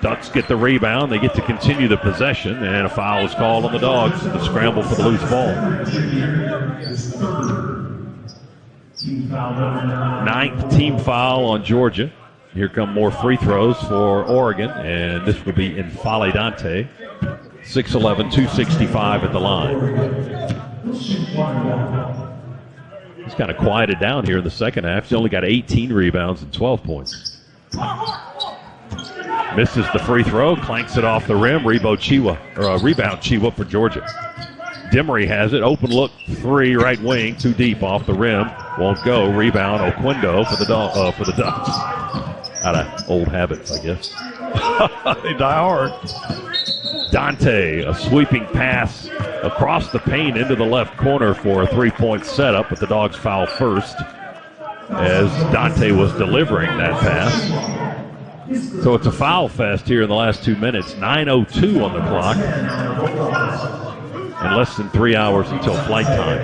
Ducks get the rebound. They get to continue the possession, and a foul is called on the Dogs in the scramble for the loose ball. 9th team foul on Georgia. Here come more free throws for Oregon, and this will be Invalidante. 6'11", 265 at the line. He's kind of quieted down here in the second half. He's only got 18 rebounds and 12 points. Misses the free throw, clanks it off the rim. Rebound Chiwa for Georgia. Demery has it. Open look, 3 right wing, too deep off the rim. Won't go. Rebound Oquindo for the Ducks. Out of old habits, I guess. They die hard. Dante, a sweeping pass across the paint into the left corner for a 3-point setup, but the Dogs foul first as Dante was delivering that pass. So it's a foul fest here in the last 2 minutes. 9:02 on the clock. And less than 3 hours until flight time.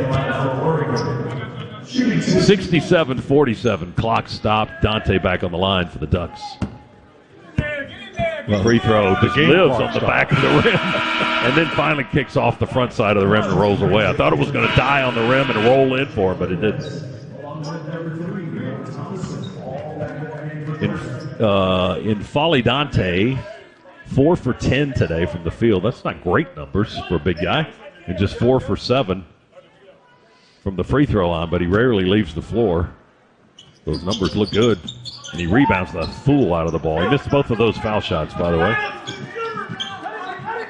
67-47. Clock stopped. Dante back on the line for the Ducks. Free throw just lives on the back of the rim and then finally kicks off the front side of the rim and rolls away. I thought it was going to die on the rim and roll in for him, but it didn't. Invalidante, 4 for 10 today from the field. That's not great numbers for a big guy. And just 4 for 7 from the free throw line, but he rarely leaves the floor. Those numbers look good. And he rebounds the fool out of the ball. He missed both of those foul shots, by the way.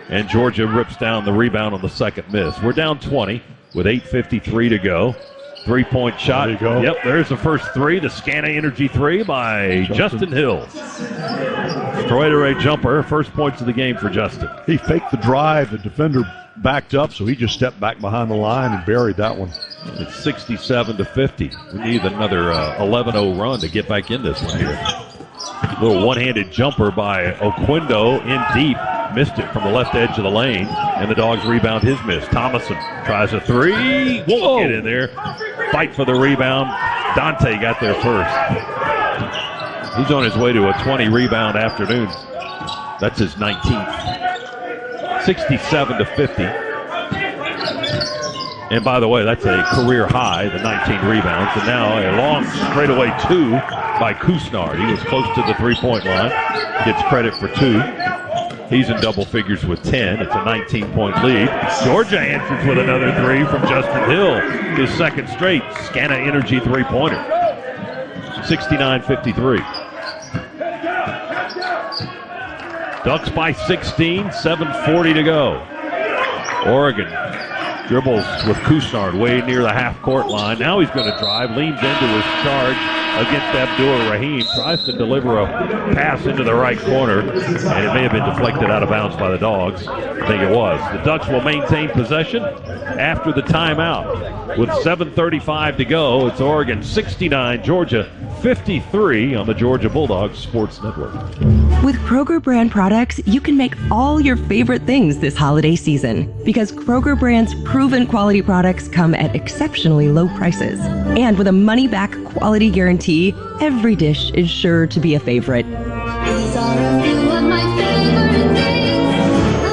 And Georgia rips down the rebound on the second miss. We're down 20 with 8:53 to go. 3-point shot. There you go. Yep, there's the first 3, the Scana Energy 3 by Justin Hill. Straightaway jumper, first points of the game for Justin. He faked the drive. The defender backed up, so he just stepped back behind the line and buried that one. It's 67-50. We need another 11-0 run to get back in this one here. Little one-handed jumper by Oquendo in deep. Missed it from the left edge of the lane, and the Dogs rebound his miss. Thomason tries a three. Won't get in there. Fight for the rebound. Dante got there first. He's on his way to a 20-rebound afternoon. That's his 19th. 67-50. And by the way, that's a career high, the 19 rebounds. And now a long straightaway two by Kusnard. He was close to the three-point line. Gets credit for two. He's in double figures with 10. It's a 19-point lead. Georgia answers with another three from Justin Hill. His second straight Scana Energy three-pointer. 69-53. Ducks by 16, 7:40 to go. Oregon dribbles with Kusnard way near the half-court line. Now he's going to drive, leans into his charge against Abdur-Rahim, tries to deliver a pass into the right corner, and it may have been deflected out of bounds by the Dogs. I think it was. The Ducks will maintain possession after the timeout. With 7:35 to go, it's Oregon 69, Georgia 53 on the Georgia Bulldogs Sports Network. With Kroger brand products, you can make all your favorite things this holiday season. Because Kroger brand's proven quality products come at exceptionally low prices. And with a money-back quality guarantee, every dish is sure to be a favorite.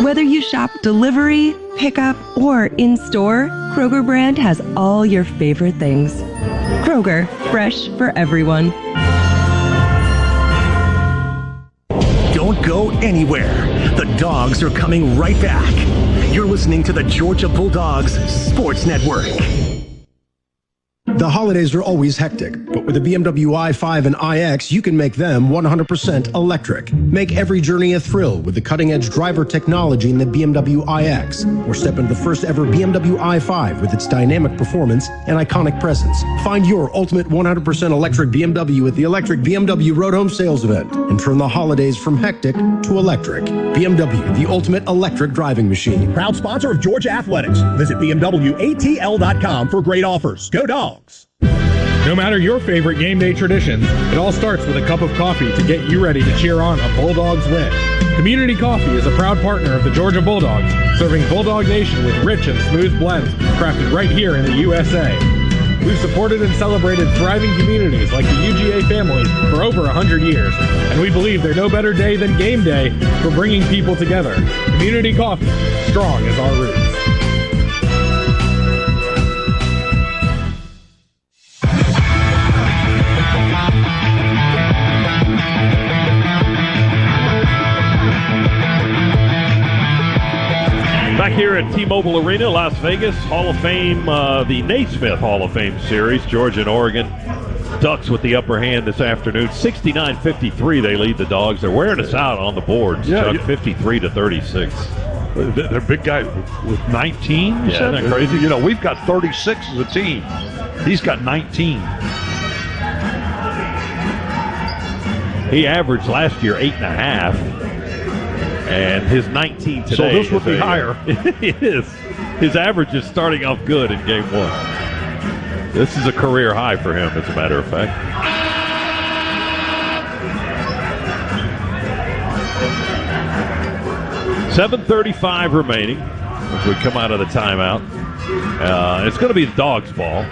Whether you shop delivery, pickup, or in-store, Kroger brand has all your favorite things. Kroger, fresh for everyone. Don't go anywhere. The Dogs are coming right back. You're listening to the Georgia Bulldogs Sports Network. The holidays are always hectic, but with the BMW i5 and iX, you can make them 100% electric. Make every journey a thrill with the cutting-edge driver technology in the BMW iX, or step into the first ever BMW i5 with its dynamic performance and iconic presence. Find your ultimate 100% electric BMW at the Electric BMW Road Home Sales Event and turn the holidays from hectic to electric. BMW, the ultimate electric driving machine. Proud sponsor of Georgia Athletics. Visit BMWATL.com for great offers. Go Dogs! No matter your favorite game day tradition, it all starts with a cup of coffee to get you ready to cheer on a Bulldogs win. Community Coffee is a proud partner of the Georgia Bulldogs, serving Bulldog Nation with rich and smooth blends crafted right here in the USA. We've supported and celebrated thriving communities like the UGA family for over 100 years, and we believe there's no better day than game day for bringing people together. Community Coffee, strong as our roots. Back here at T-Mobile Arena, Las Vegas, Hall of Fame, the Naismith Hall of Fame series, Georgia and Oregon. Ducks with the upper hand this afternoon. 69-53, they lead the Dogs. They're wearing us out on the boards. Yeah, 53-36. They're big guy with 19. Yeah, isn't that crazy? You know, we've got 36 as a team. He's got 19. He averaged last year 8.5. And his 19 today. So this would be higher. It is. His average is starting off good in game one. This is a career high for him, as a matter of fact. $7:35 remaining as we come out of the timeout. It's going to be the Dogs' ball.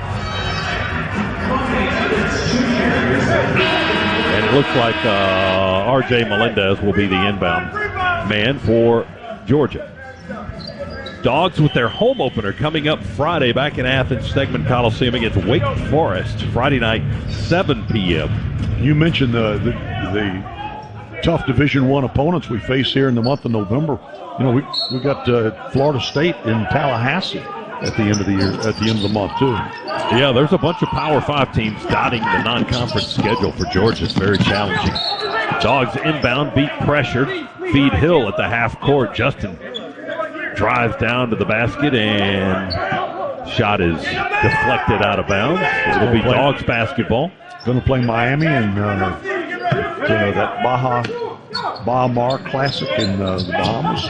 And it looks like R.J. Melendez will be the inbound man for Georgia. Dogs with their home opener coming up Friday back in Athens, Stegman Coliseum against Wake Forest. Friday night, 7 p.m. You mentioned the tough Division I opponents we face here in the month of November. You know, we got Florida State in Tallahassee at the end of the year, at the end of the month too. Yeah, there's a bunch of Power 5 teams dotting the non-conference schedule for Georgia. It's very challenging. Dogs inbound, beat pressured, feed Hill at the half court. Justin drives down to the basket and shot is deflected out of bounds. It'll be Dogs basketball. Going to play Miami and that Baja Bahamar Classic in the Bahamas.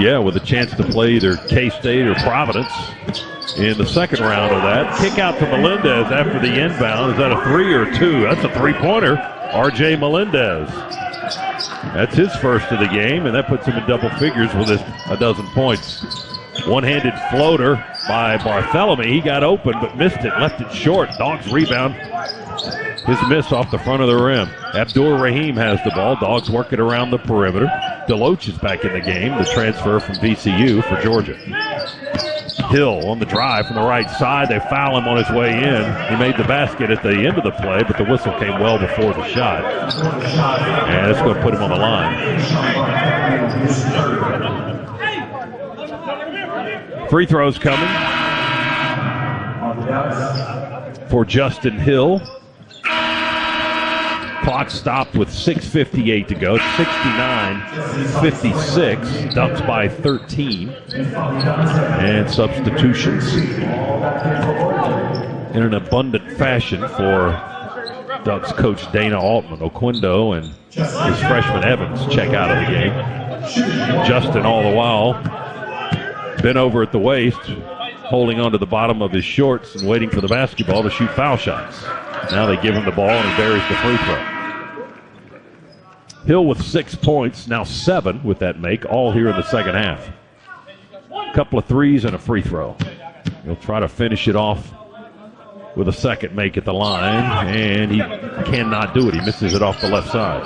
Yeah, with a chance to play either K-State or Providence in the second round of that. Kick out to Melendez after the inbound. Is that a 3 or a 2? That's a three-pointer. R.J. Melendez. That's his first of the game, and that puts him in double figures with a dozen points. One-handed floater by Barthélemy. He got open but missed it, left it short. Dogs rebound. His miss off the front of the rim. Abdur Rahim has the ball. Dogs work it around the perimeter. Deloach is back in the game, the transfer from VCU for Georgia. Hill on the drive from the right side. They foul him on his way in. He made the basket at the end of the play, but the whistle came well before the shot. And it's going to put him on the line. Free throws coming for Justin Hill. Clock stopped with 6:58 to go. 69-56. Ducks by 13. And substitutions in an abundant fashion for Ducks coach Dana Altman. Oquendo and his freshman Evans check out of the game. Justin all the while bent over at the waist, holding onto the bottom of his shorts and waiting for the basketball to shoot foul shots. Now they give him the ball and he buries the free throw. Hill with 6 points, now 7 with that make, all here in the second half. A couple of threes and a free throw. He'll try to finish it off with a second make at the line, and he cannot do it. He misses it off the left side.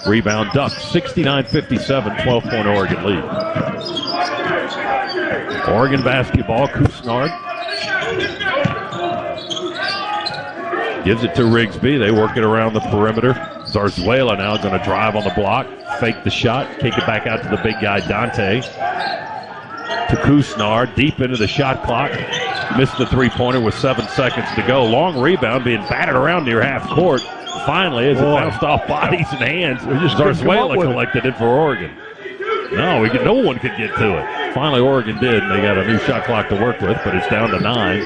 Rebound Ducks, 69-57, 12-point Oregon lead. Oregon basketball, Couisnard gives it to Rigsby. They work it around the perimeter. Zarzuela now going to drive on the block, fake the shot, kick it back out to the big guy, Dante. To Couisnard, deep into the shot clock. Missed the three-pointer with 7 seconds to go. Long rebound being batted around near half court. Finally, as it bounced off bodies and hands, Zarzuela collected it for Oregon. No one could get to it. Finally, Oregon did, and they got a new shot clock to work with, but it's down to 9.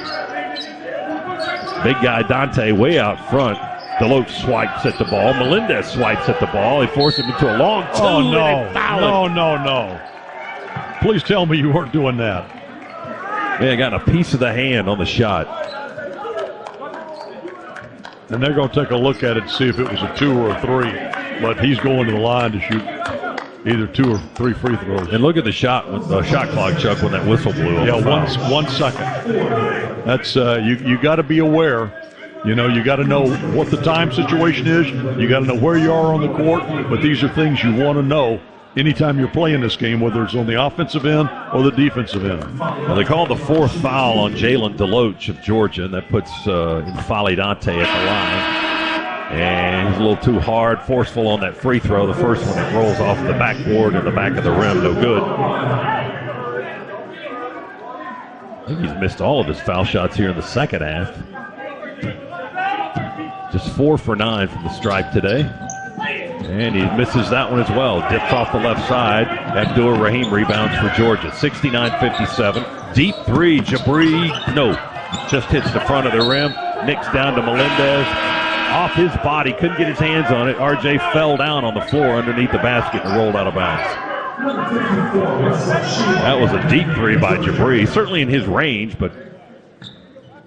Big guy Dante way out front. Deloach swipes at the ball. Melendez swipes at the ball. He forced him into a long two. Oh, no. Please tell me you weren't doing that. Yeah, got a piece of the hand on the shot. And they're going to take a look at it and see if it was a 2 or a 3. But he's going to the line to shoot either 2 or 3 free throws. And look at the shot clock, Chuck, when that whistle blew. Yeah, 1 second. That's you got to be aware. You got to know what the time situation is. You got to know where you are on the court. But these are things you want to know anytime you're playing this game, whether it's on the offensive end or the defensive end. Well, they called the 4th foul on Jalen Deloach of Georgia, and that puts N'Faly Dante at the line. And he's a little too hard, forceful on that free throw. The first one that rolls off the backboard and the back of the rim, no good. I think he's missed all of his foul shots here in the second half. Just 4 for 9 from the stripe today. And he misses that one as well. Dips off the left side. Abdur Rahim rebounds for Georgia. 69-57. Deep three. Jabri, just hits the front of the rim. Nicks down to Melendez. Off his body. Couldn't get his hands on it. RJ fell down on the floor underneath the basket and rolled out of bounds. That was a deep three by Jabri. Certainly in his range, but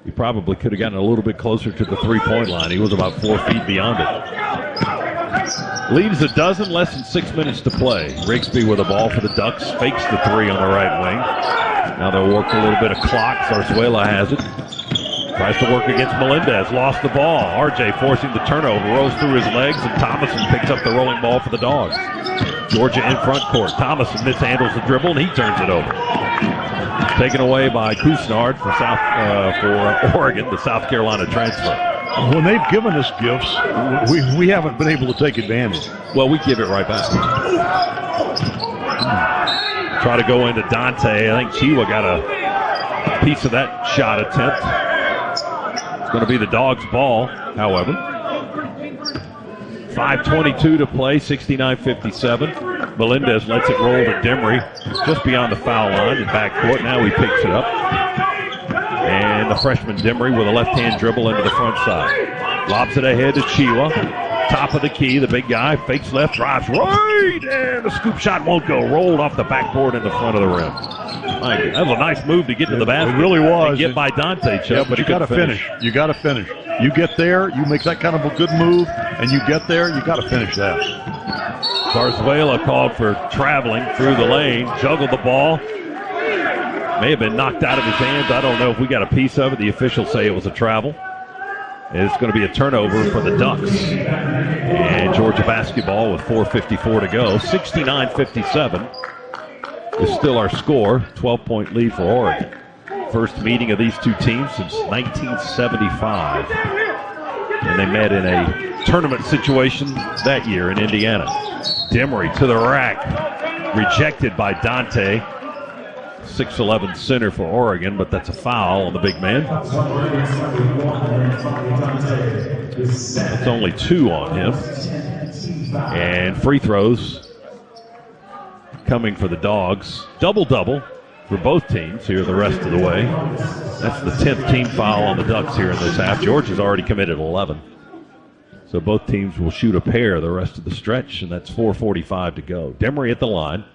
he probably could have gotten a little bit closer to the three-point line. He was about 4 feet beyond it. Leaves a dozen, less than 6 minutes to play. Rigsby with the ball for the Ducks. Fakes the three on the right wing. Now they'll work a little bit of clock. Zarzuela has it. Tries to work against Melendez. Lost the ball. RJ forcing the turnover. Rolls through his legs, and Thomason picks up the rolling ball for the Dogs. Georgia in front court. Thomason mishandles the dribble, and he turns it over. Taken away by Couisnard for Oregon, the South Carolina transfer. When they've given us gifts, we haven't been able to take advantage. Well, we give it right back. Try to go into Dante. I think Chiwa got a piece of that shot attempt. It's going to be the Dogs' ball, however. 5:22 to play, 69-57. Melendez lets it roll to Demery, just beyond the foul line in backcourt. Now he picks it up. And the freshman Demery with a left-hand dribble into the front side. Lobs it ahead to Chiwa. top of the key. The big guy fakes left, drives right, and the scoop shot won't go. Rolled off the backboard in the front of the rim. That was a nice move to get to the basket. It really was. And get by Dante, Chuck. Yeah, but you got to finish. You got to finish. You get there, you make that kind of a good move, and you get there, you got to finish that. Zarzuela called for traveling through the lane, juggled the ball. May have been knocked out of his hands. I don't know if we got a piece of it. The officials say it was a travel. It's going to be a turnover for the Ducks. And Georgia basketball with 4:54 to go. 69-57 is still our score. 12-point lead for Oregon. First meeting of these two teams since 1975. And they met in a tournament situation that year in Indiana. Demery to the rack. Rejected by Dante. 6'11" center for Oregon, but that's a foul on the big man. That's only 2 on him. And free throws coming for the Dogs. Double-double for both teams here the rest of the way. That's the 10th team foul on the Ducks here in this half. Georgia's already committed 11. So both teams will shoot a pair the rest of the stretch, and that's 4:45 to go. Demery at the line.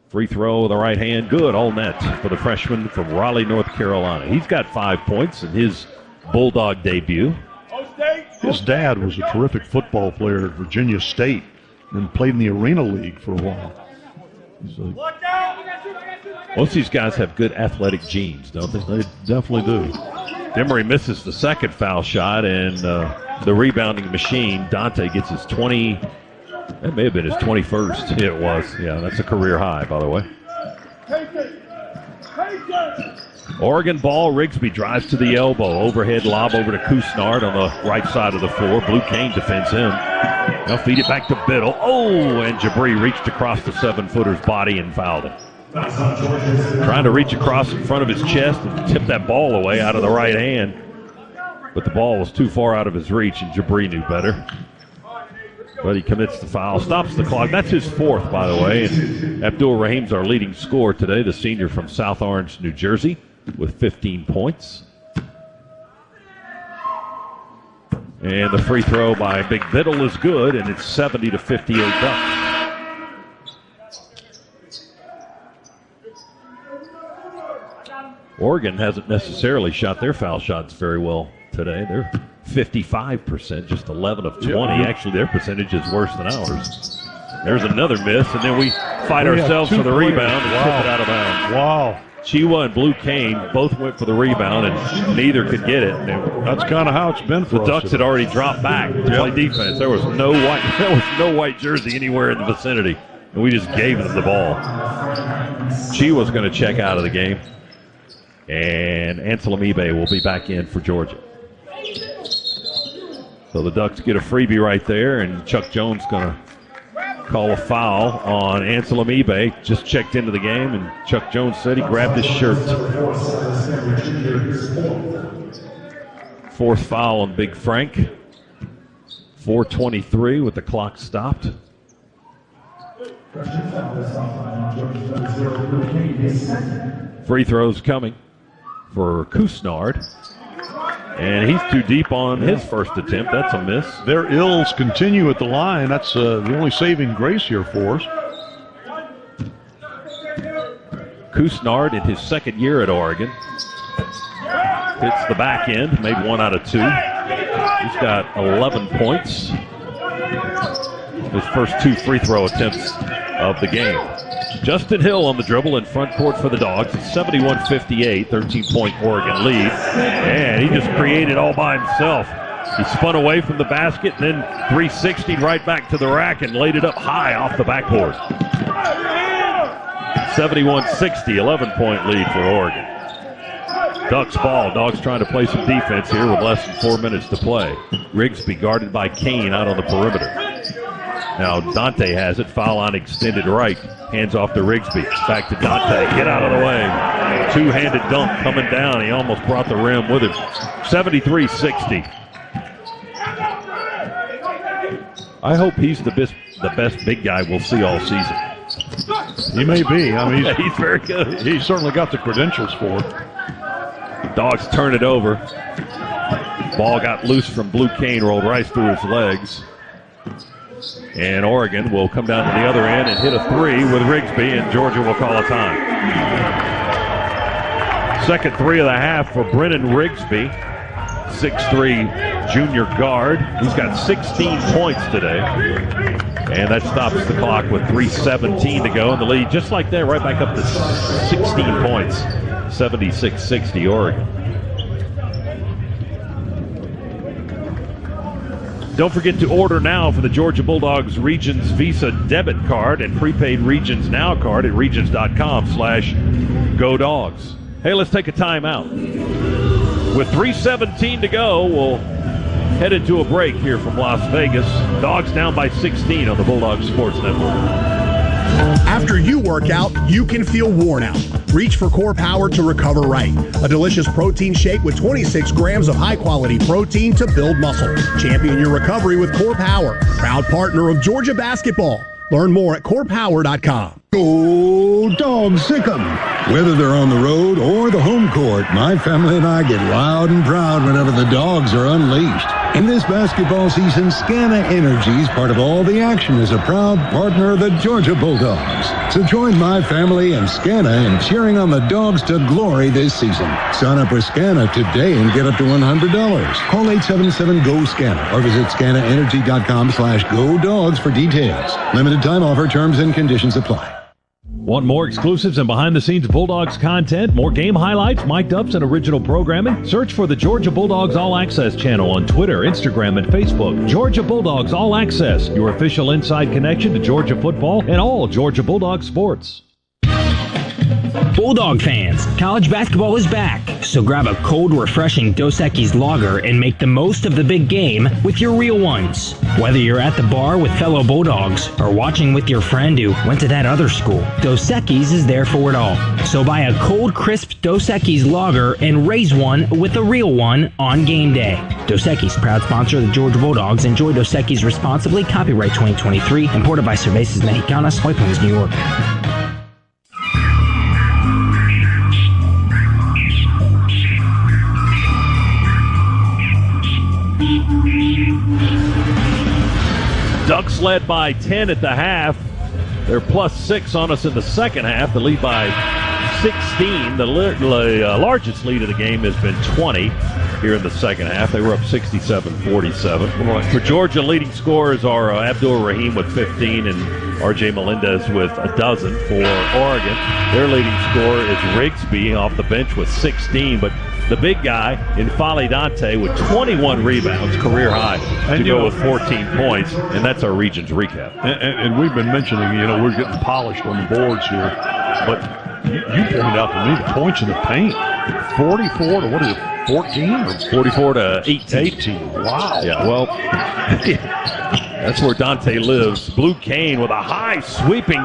Free throw with the right hand. Good, all net for the freshman from Raleigh, North Carolina. He's got 5 points in his Bulldog debut. His dad was a terrific football player at Virginia State and played in the Arena League for a while. Most of these guys have good athletic genes, don't they? They definitely do. Demery misses the second foul shot, and the rebounding machine, Dante, gets his 20. That may have been his 21st. It was. Yeah, that's a career high, by the way. Oregon ball. Rigsby drives to the elbow. Overhead lob over to Kusnard on the right side of the floor. Blue Cane defends him. Now feed it back to Biddle. Oh, and Jabri reached across the 7-footer's body and fouled him. Trying to reach across in front of his chest and tip that ball away out of the right hand. But the ball was too far out of his reach, and Jabri knew better. But he commits the foul, stops the clock. That's his 4th, by the way. And Abdul Rahim's our leading scorer today, the senior from South Orange, New Jersey, with 15 points. And the free throw by Big Biddle is good, and it's 70-58 Ducks. Oregon hasn't necessarily shot their foul shots very well today. They're 55%, just 11 of 20. Yeah. Actually, their percentage is worse than ours. There's another miss, and then we fight ourselves for the rebound and tip it out of bounds. Wow. Chiwa and Blue Cane both went for the rebound, and neither could get it. That's kind of how it's been for the us. Ducks had already dropped back to play defense. There was no white jersey anywhere in the vicinity, and we just gave them the ball. Chiwa's going to check out of the game, and Anselmibe will be back in for Georgia. So the Ducks get a freebie right there, and Chuck Jones going to call a foul on Ansel Amibe. Just checked into the game, and Chuck Jones said he grabbed his shirt. 4th foul on Big Frank. 4:23 with the clock stopped. Free throws coming for Kusnard. And he's too deep on his first attempt. That's a miss. Their ills continue at the line. That's the only saving grace here for us. Kusnard in his 2nd year at Oregon. Hits the back end, made 1 out of 2. He's got 11 points. His first 2 free throw attempts of the game. Justin Hill on the dribble in front court for the Dogs. It's 71-58, 13-point Oregon lead. And he just created all by himself. He spun away from the basket and then 360'd right back to the rack and laid it up high off the backboard. 71-60, 11-point lead for Oregon. Ducks ball. Dogs trying to play some defense here with less than 4 minutes to play. Rigsby guarded by Kane out on the perimeter. Now Dante has it. Foul line extended right. Hands off to Rigsby. Back to Dante. Get out of the way. Two-handed dunk coming down. He almost brought the rim with him. 73-60. I hope he's the best big guy we'll see all season. He may be. I mean, he's very good. He's certainly got the credentials for it. Dogs turn it over. Ball got loose from Blue Cane, rolled right through his legs. And Oregon will come down to the other end and hit a three with Rigsby, and Georgia will call a time. Second three of the half for Brennan Rigsby, 6'3" junior guard. He's got 16 points today. And that stops the clock with 3:17 to go in the lead. Just like that, right back up to 16 points. 76-60 Oregon. Don't forget to order now for the Georgia Bulldogs Regions Visa debit card and prepaid Regions Now card at regions.com/GoDogs. Hey, let's take a timeout. With 3:17 to go, we'll head into a break here from Las Vegas. Dogs down by 16 on the Bulldogs Sports Network. After you work out, you can feel worn out. Reach for Core Power to recover right. A delicious protein shake with 26 grams of high-quality protein to build muscle. Champion your recovery with Core Power, proud partner of Georgia basketball. Learn more at corepower.com. Go Dogs, sick 'em. Whether they're on the road or the home court, my family and I get loud and proud whenever the Dogs are unleashed. In this basketball season, Scana Energy is part of all the action as a proud partner of the Georgia Bulldogs. So join my family and Scana in cheering on the Dogs to glory this season. Sign up for Scana today and get up to $100. Call 877-GO-SCANA or visit scanaenergy.com/GoDogs for details. Limited time offer, terms and conditions apply. Want more exclusives and behind-the-scenes Bulldogs content, more game highlights, mic'd ups, and original programming? Search for the Georgia Bulldogs All Access channel on Twitter, Instagram, and Facebook. Georgia Bulldogs All Access, your official inside connection to Georgia football and all Georgia Bulldog sports. Bulldog fans, college basketball is back, so grab a cold, refreshing Dos Equis lager and make the most of the big game with your real ones. Whether you're at the bar with fellow Bulldogs or watching with your friend who went to that other school, Dos Equis is there for it all. So buy a cold, crisp Dos Equis lager and raise one with a real one on game day. Dos Equis, proud sponsor of the Georgia Bulldogs. Enjoy Dos Equis responsibly. Copyright 2023. Imported by Cervezas Mexicanas, White Plains, New York. Ducks led by 10 at the half. They're +6 on us in the second half. The lead by 16. The largest lead of the game has been 20 here in the second half. They were up 67-47. For Georgia, leading scorers are Abdul Rahim with 15 and R.J. Melendez with a dozen. For Oregon, their leading scorer is Rigsby off the bench with 16, but the big guy in Fale Dante with 21 rebounds, career high, to go with 14 points, and that's our region's recap. And we've been mentioning, we're getting polished on the boards here, but you pointed out to me the points in the paint, 44 to 14? Or 44 to 18. 18, wow. Yeah, well, that's where Dante lives. Blue Cane with a high sweeping,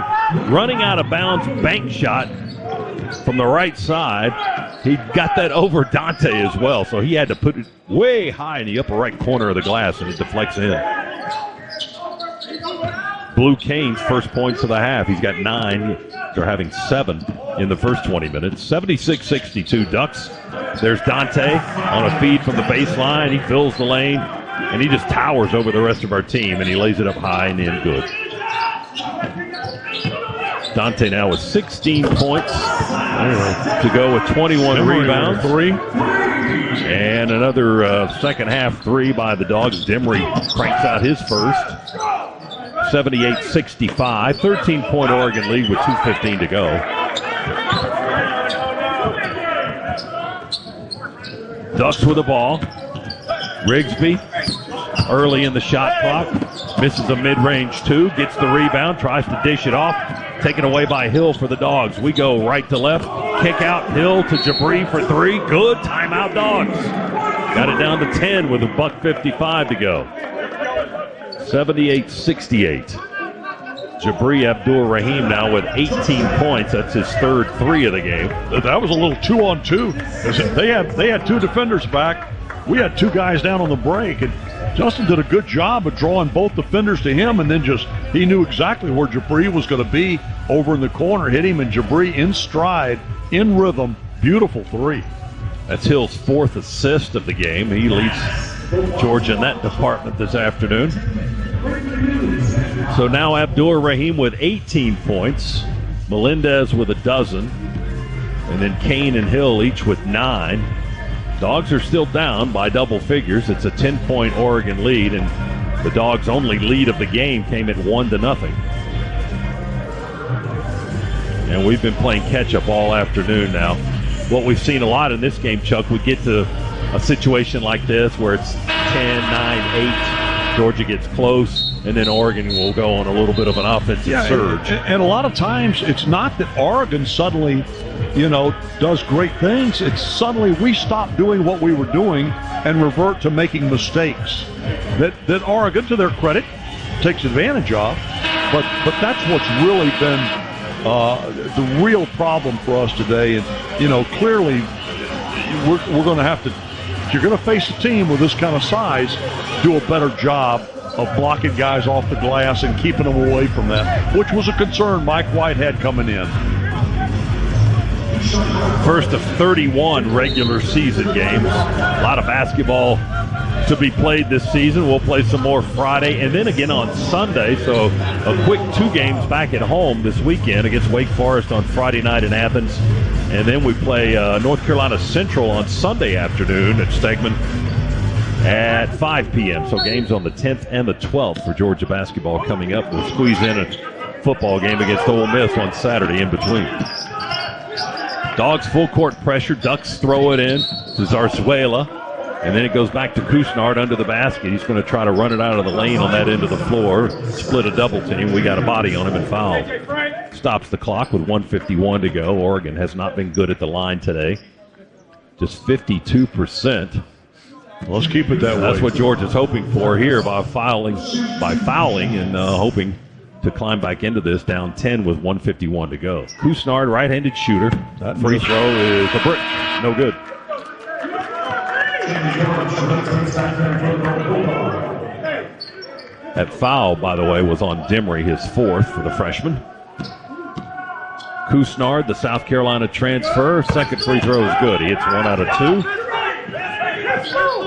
running out of bounds bank shot from the right side. He got that over Dante as well, so he had to put it way high in the upper right corner of the glass, and it deflects in. Blue Cane's first points of the half. He's got 9. They're having 7 in the first 20 minutes. 76-62 Ducks. There's Dante on a feed from the baseline. He fills the lane, and he just towers over the rest of our team, and he lays it up high and in good. Dante now with 16 points to go with 21 rebounds. 3. And another second half 3 by the Dogs. Demery cranks out his first. 78-65. 13-point Oregon lead with 2:15 to go. Ducks with the ball. Rigsby early in the shot clock. Misses a mid-range 2. Gets the rebound. Tries to dish it off. Taken away by Hill for the Dogs. We go right to left. Kick out Hill to Jabri for 3. Good. Timeout Dogs. Got it down to 10 with $1:55 to go. 78-68. Jabri Abdul-Rahim now with 18 points. That's his third 3 of the game. That was a little 2-on-2. They had 2 defenders back. We had 2 guys down on the break, and Justin did a good job of drawing both defenders to him, and then he knew exactly where Jabri was going to be over in the corner, hit him, and Jabri in stride, in rhythm, beautiful 3. That's Hill's 4th assist of the game. He leads Georgia in that department this afternoon. So now Abdur Rahim with 18 points, Melendez with a dozen, and then Kane and Hill each with 9. Dogs are still down by double figures. It's a 10-point Oregon lead, and the Dogs' only lead of the game came at 1-0. And we've been playing catch-up all afternoon now. What we've seen a lot in this game, Chuck, we get to a situation like this where it's 10, 9, 8. Georgia gets close, and then Oregon will go on a little bit of an offensive surge. And a lot of times it's not that Oregon suddenly, does great things. It's suddenly we stop doing what we were doing and revert to making mistakes that Oregon, to their credit, takes advantage of. But that's what's really been the real problem for us today. And, clearly we're going to have to, if you're going to face a team with this kind of size, do a better job of blocking guys off the glass and keeping them away from that, which was a concern Mike White had coming in. First of 31 regular season games. A lot of basketball to be played this season. We'll play some more Friday and then again on Sunday. So a quick 2 games back at home this weekend against Wake Forest on Friday night in Athens. And then we play North Carolina Central on Sunday afternoon at Stegman at 5 p.m. So games on the 10th and the 12th for Georgia basketball coming up. We'll squeeze in a football game against Ole Miss on Saturday in between. Dogs full court pressure. Ducks throw it in to Zarzuela. And then it goes back to Kusnard under the basket. He's going to try to run it out of the lane on that end of the floor. Split a double team. We got a body on him and fouled. Stops the clock with 1:51 to go. Oregon has not been good at the line today. Just 52%. Let's keep it that way. That's what Georgia's hoping for here by fouling and hoping to climb back into this down 10 with 1:51 to go. Kusnard, right-handed shooter. That free throw is a brick. No good. That foul, by the way, was on Demery, his 4th for the freshman. Kusnard, the South Carolina transfer. Second free throw is good. He hits 1 out of 2.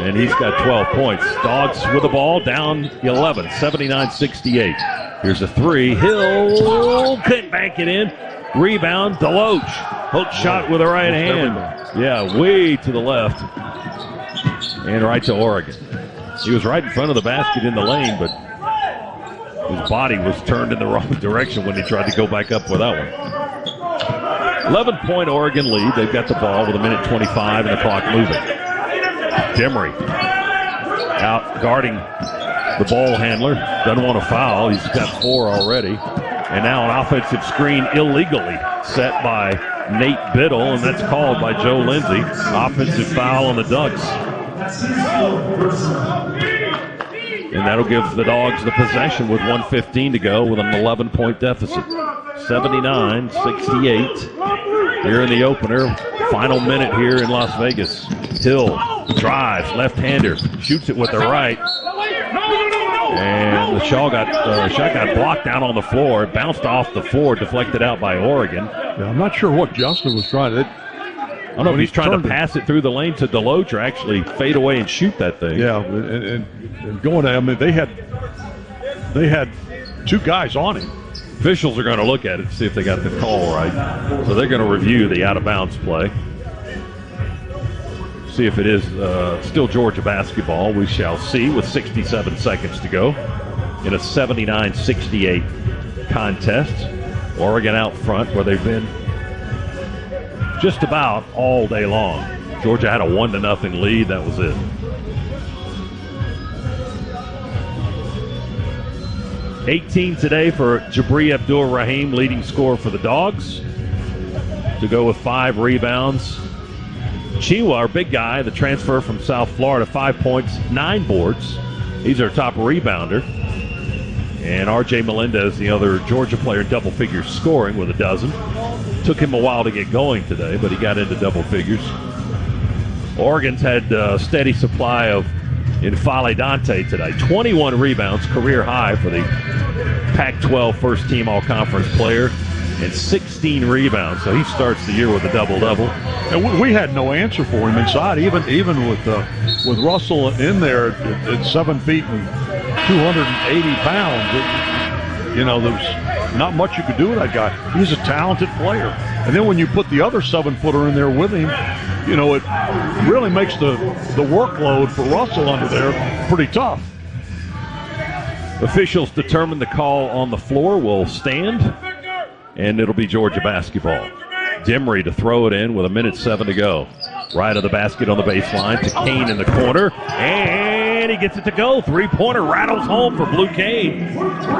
And he's got 12 points. Dogs with the ball, down 11, 79-68. Here's a 3. Hill couldn't bank it in. Rebound, Deloach. Hook shot with the right hand. Yeah, way to the left. And right to Oregon. He was right in front of the basket in the lane, but his body was turned in the wrong direction when he tried to go back up with that one. 11-point Oregon lead. They've got the ball with 1:25 and the clock moving. Demery out guarding the ball handler. Doesn't want to foul. He's got 4 already. And now an offensive screen illegally set by Nate Biddle, and that's called by Joe Lindsay. Offensive foul on the Ducks. And that'll give the Dogs the possession with 1:15 to go with an 11-point deficit. 79-68 here in the opener. Final minute here in Las Vegas. Hill drives, left-hander, shoots it with the right. And the shot got blocked down on the floor. It bounced off the floor, deflected out by Oregon. Yeah, I'm not sure what Justin was trying to. I don't know if he's trying to pass it through the lane to Deloach or actually fade away and shoot that thing. Yeah, and going to, I mean, they had 2 guys on him. Officials are going to look at it to see if they got the call right. So they're going to review the out-of-bounds play. See if it is still Georgia basketball. We shall see with 67 seconds to go in a 79-68 contest. Oregon out front where they've been just about all day long. Georgia had a 1-0 lead. That was it. $18 today for Jabri Abdur-Rahim, leading scorer for the Dogs, to go with 5 rebounds. Chiwa, our big guy, the transfer from South Florida, 5 points, 9 boards. He's our top rebounder. And R.J. Melendez, the other Georgia player, double figures scoring with a dozen. Took him a while to get going today, but he got into double figures. Oregon's had a steady supply of Infale Dante today. 21 rebounds, career high for the Pac-12 first-team all-conference player. and 16 rebounds. So he starts the year with a double-double. And we had no answer for him inside, even with Russell in there at 7 feet and 280 pounds. There's not much you could do with that guy. He's a talented player. And then when you put the other 7-footer in there with him, it really makes the workload for Russell under there pretty tough. Officials determine the call on the floor will stand, and it'll be Georgia basketball. Demery to throw it in with 1:07 to go. Right of the basket on the baseline to Kane in the corner, and he gets it to go. Three-pointer rattles home for Blue Kane.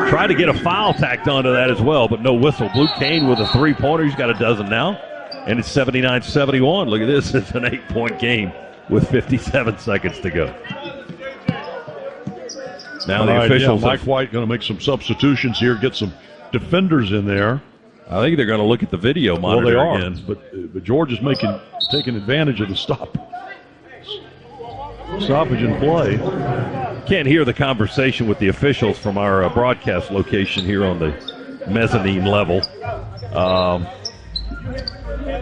Tried to get a foul tacked onto that as well, but no whistle. Blue Kane with a three-pointer. He's got a dozen now, and it's 79-71. Look at this. It's an 8-point game with 57 seconds to go. Now the officials. Mike White going to make some substitutions here, get some defenders in there. I think they're going to look at the video monitor again. But George is taking advantage of the stoppage in play. Can't hear the conversation with the officials from our broadcast location here on the mezzanine level.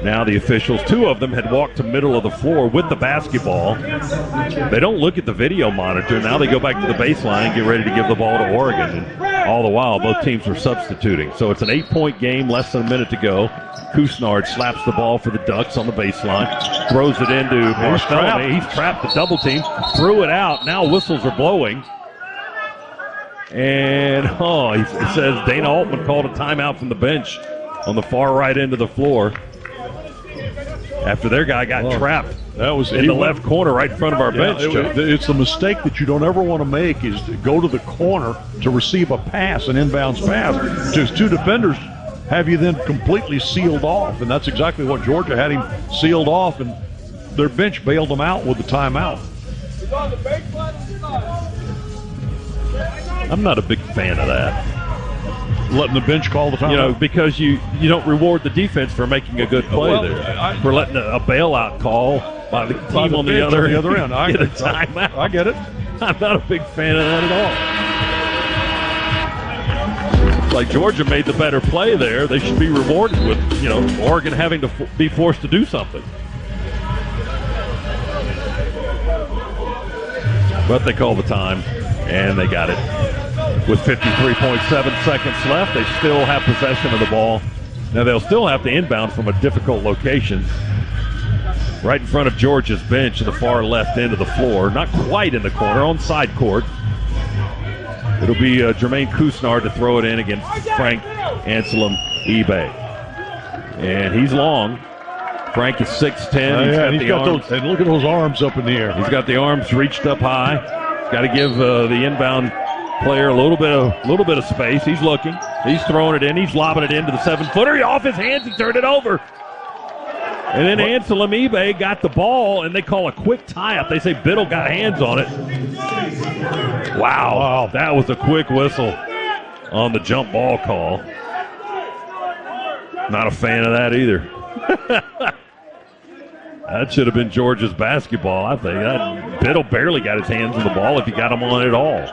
Now the officials, two of them had walked to middle of the floor with the basketball. They don't look at the video monitor. Now they go back to the baseline and get ready to give the ball to Oregon. And all the while, both teams are substituting. So it's an 8-point game, less than a minute to go. Couisnard slaps the ball for the Ducks on the baseline, throws it into Bartholomew. He's trapped the double team, threw it out. Now whistles are blowing. And, he says Dana Altman called a timeout from the bench on the far right end of the floor after their guy got trapped. That was in the left corner right in front of our bench. It's the mistake that you don't ever want to make is to go to the corner to receive a pass, an inbounds pass. Just two defenders have you then completely sealed off, and that's exactly what Georgia had him sealed off, and their bench bailed them out with the timeout. I'm not a big fan of that. Letting the bench call the timeout? Because you don't reward the defense for making a good play there. For letting a bailout call by the team on the other end. I get a timeout. I get it. I'm not a big fan of that at all. Like Georgia made the better play there. They should be rewarded with, Oregon having to be forced to do something. But they called the time, and they got it. With 53.7 seconds left, they still have possession of the ball. Now they'll still have to inbound from a difficult location. Right in front of Georgia's bench at the far left end of the floor. Not quite in the corner, on side court. It'll be Jermaine Couisnard to throw it in against Frank Anselm eBay. And he's long. Frank is 6'10". He's got those, and look at those arms up in the air. He's got the arms reached up high. He's got to give the inbound player a little bit of space. He's looking. He's throwing it in. He's lobbing it into the 7-footer. Off his hands. He turned it over. And then Anselm eBay got the ball, and they call a quick tie-up. They say Biddle got hands on it. Wow. That was a quick whistle on the jump ball call. Not a fan of that either. That should have been Georgia's basketball, I think. Biddle barely got his hands on the ball if he got him on it at all.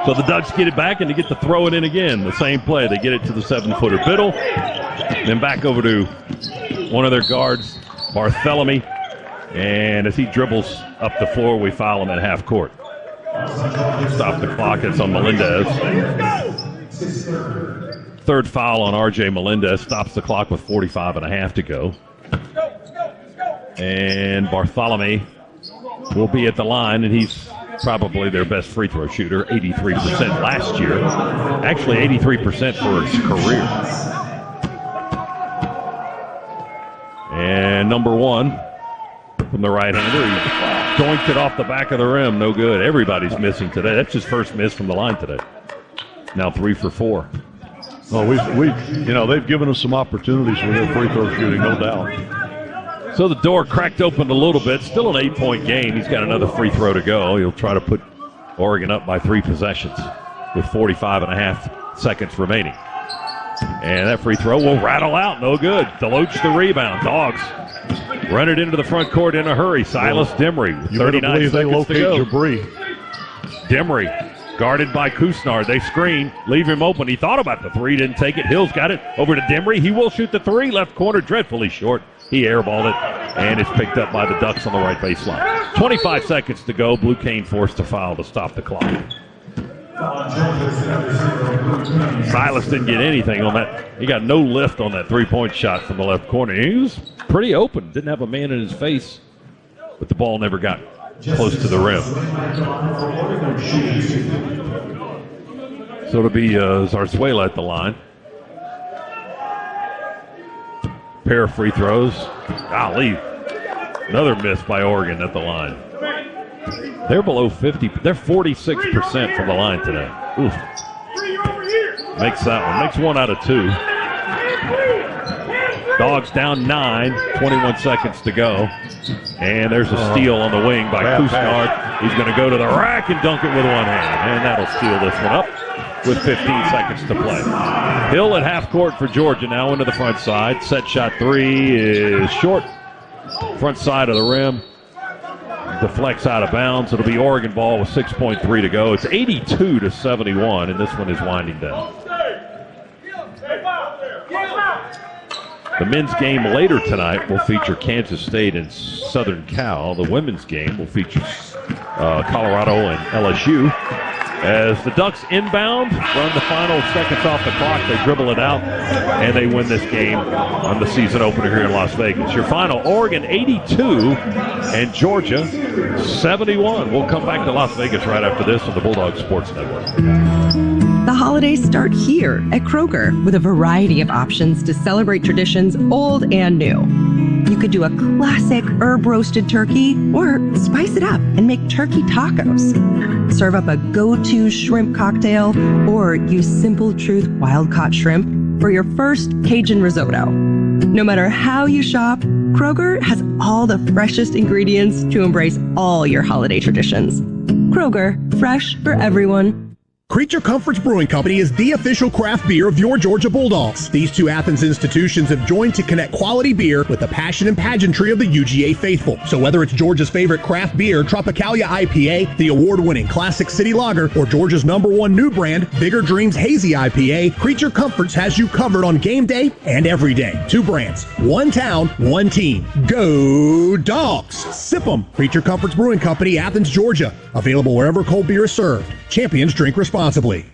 So the Ducks get it back, and they get to throw it in again. The same play. They get it to the 7-footer Biddle. Then back over to one of their guards, Bartholomew. And as he dribbles up the floor, we foul him at half court. Stop the clock. It's on Melendez. Third foul on R.J. Melendez. Stops the clock with 45.5 to go. And Bartholomew will be at the line, and he's probably their best free throw shooter, 83% last year. Actually, 83% for his career. And number one from the right-hander, he doinked it off the back of the rim. No good. Everybody's missing today. That's his first miss from the line today. Now 3 for 4. Oh, they've given us some opportunities with their free throw shooting, no doubt. So the door cracked open a little bit. Still an 8-point game. He's got another free throw to go. He'll try to put Oregon up by 3 possessions with 45.5 seconds remaining. And that free throw will rattle out. No good. Deloach the rebound. Dogs run it into the front court in a hurry. Silas Demery with 39 seconds to go. Jabri. Demery Guarded by Kusnard. They screen, leave him open. He thought about the three, didn't take it. Hill's got it over to Demery. He will shoot the three. Left corner, dreadfully short. He airballed it, and it's picked up by the Ducks on the right baseline. 25 seconds to go. Blue Cane forced to foul to stop the clock. Silas didn't get anything on that. He got no lift on that three-point shot from the left corner. He was pretty open. Didn't have a man in his face, but the ball never got close to the rim. So it'll be Zarzuela at the line. Pair of free throws. Golly. Another miss by Oregon at the line. They're below 50. They're 46% from the line today. Oof. Makes that one. Makes 1 out of 2. Dogs down 9. 21 seconds to go. And there's a steal on the wing by Kusnard. He's going to go to the rack and dunk it with one hand. And that'll steal this one up with 15 seconds to play. Hill at half court for Georgia now into the front side. Set shot three is short. Front side of the rim. Deflects out of bounds. It'll be Oregon ball with 6.3 to go. It's 82-71, and this one is winding down. The men's game later tonight will feature Kansas State and Southern Cal. The women's game will feature Colorado and LSU. As the Ducks inbound, run the final seconds off the clock, they dribble it out, and they win this game on the season opener here in Las Vegas. Your final, Oregon 82 and Georgia 71. We'll come back to Las Vegas right after this on the Bulldogs Sports Network. The holidays start here at Kroger with a variety of options to celebrate traditions old and new. You could do a classic herb-roasted turkey or spice it up and make turkey tacos. Serve up a go-to shrimp cocktail or use Simple Truth wild-caught shrimp for your first Cajun risotto. No matter how you shop, Kroger has all the freshest ingredients to embrace all your holiday traditions. Kroger, fresh for everyone. Creature Comforts Brewing Company is the official craft beer of your Georgia Bulldogs. These two Athens institutions have joined to connect quality beer with the passion and pageantry of the UGA faithful. So whether it's Georgia's favorite craft beer, Tropicalia IPA, the award-winning Classic City Lager, or Georgia's #1 new brand, Bigger Dreams Hazy IPA, Creature Comforts has you covered on game day and every day. Two brands, one town, one team. Go Dogs! Sip 'em. Creature Comforts Brewing Company, Athens, Georgia. Available wherever cold beer is served. Champions drink responsibly.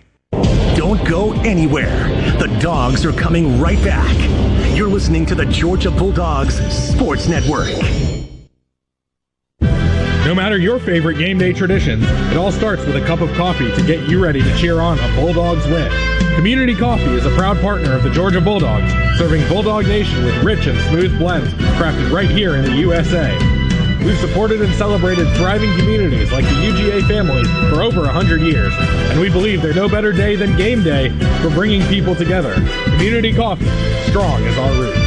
Don't go anywhere. The Dogs are coming right back. You're listening to the Georgia Bulldogs Sports Network. No matter your favorite game day traditions, it all starts with a cup of coffee to get you ready to cheer on a Bulldogs win. Community Coffee is a proud partner of the Georgia Bulldogs, serving Bulldog Nation with rich and smooth blends crafted right here in the USA. We've supported and celebrated thriving communities like the UGA family for over 100 years, and we believe there's no better day than game day for bringing people together. Community Coffee, strong as our roots.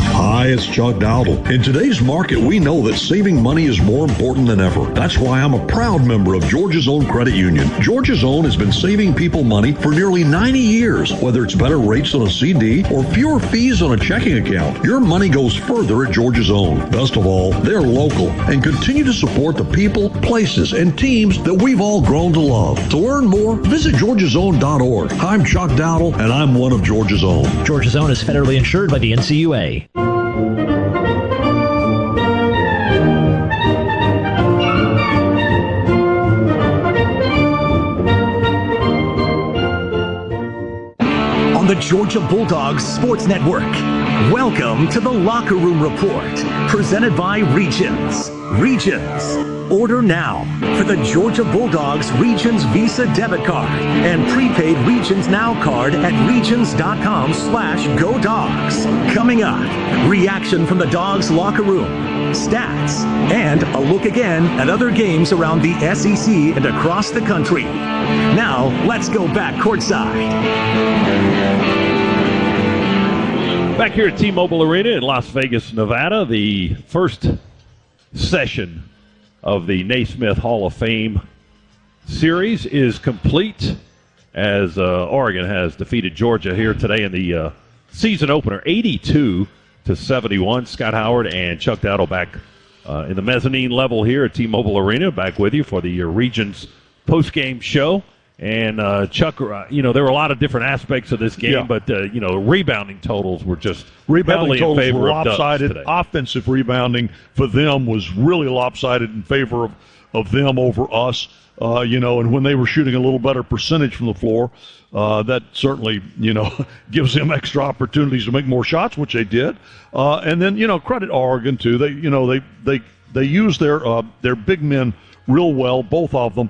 Hi, it's Chuck Dowdle. In today's market, we know that saving money is more important than ever. That's why I'm a proud member of Georgia's Own Credit Union. Georgia's Own has been saving people money for nearly 90 years. Whether it's better rates on a CD or fewer fees on a checking account, your money goes further at Georgia's Own. Best of all, they're local and continue to support the people, places, and teams that we've all grown to love. To learn more, visit georgiasown.org. I'm Chuck Dowdle, and I'm one of Georgia's Own. Georgia's Own is federally insured by the NCUA. On the Georgia Bulldogs Sports Network, welcome to the Locker Room Report, presented by Regions. Regions. Order now for the Georgia Bulldogs Regions Visa debit card and prepaid Regions Now card at regions.com/GoDogs. Coming up, reaction from the Dogs locker room, stats, and a look again at other games around the SEC and across the country. Now, let's go back courtside. Back here at T-Mobile Arena in Las Vegas, Nevada, the first session of the Naismith Hall of Fame series is complete as Oregon has defeated Georgia here today in the season opener, 82-71. Scott Howard and Chuck Dowdle back in the mezzanine level here at T-Mobile Arena. Back with you for the Regions post-game show. And Chuck, there were a lot of different aspects of this game, but rebounding totals were just heavily in favor were of lopsided. Dogs today. Offensive rebounding for them was really lopsided in favor of them over us. And when they were shooting a little better percentage from the floor, that certainly, gives them extra opportunities to make more shots, which they did. And then, credit Oregon too. They use their big men real well, both of them.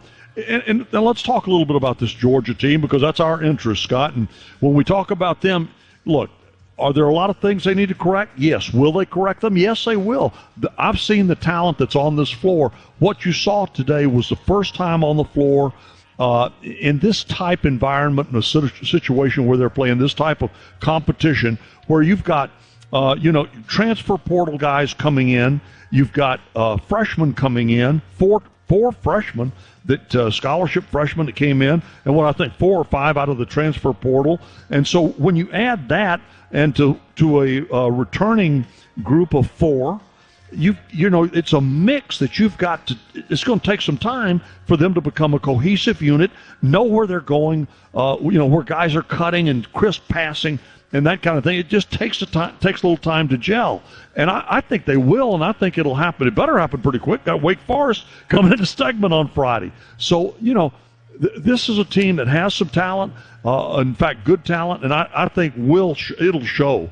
And let's talk a little bit about this Georgia team, because that's our interest, Scott. And when we talk about them, look, are there a lot of things they need to correct? Yes. Will they correct them? Yes, they will. I've seen the talent that's on this floor. What you saw today was the first time on the floor in this type environment, in a situation where they're playing this type of competition, where you've got, transfer portal guys coming in. You've got freshmen coming in, four freshmen, that scholarship freshmen that came in, and what I think 4 or 5 out of the transfer portal. And so when you add that and to a returning group of 4, it's a mix that you've got to. It's going to take some time for them to become a cohesive unit, know where they're going, where guys are cutting and crisp passing and that kind of thing. It just takes a little time to gel. And I think they will, and I think it'll happen. It better happen pretty quick. Got Wake Forest coming into Stegman on Friday. So, this is a team that has some talent, in fact, good talent, and I think it'll show.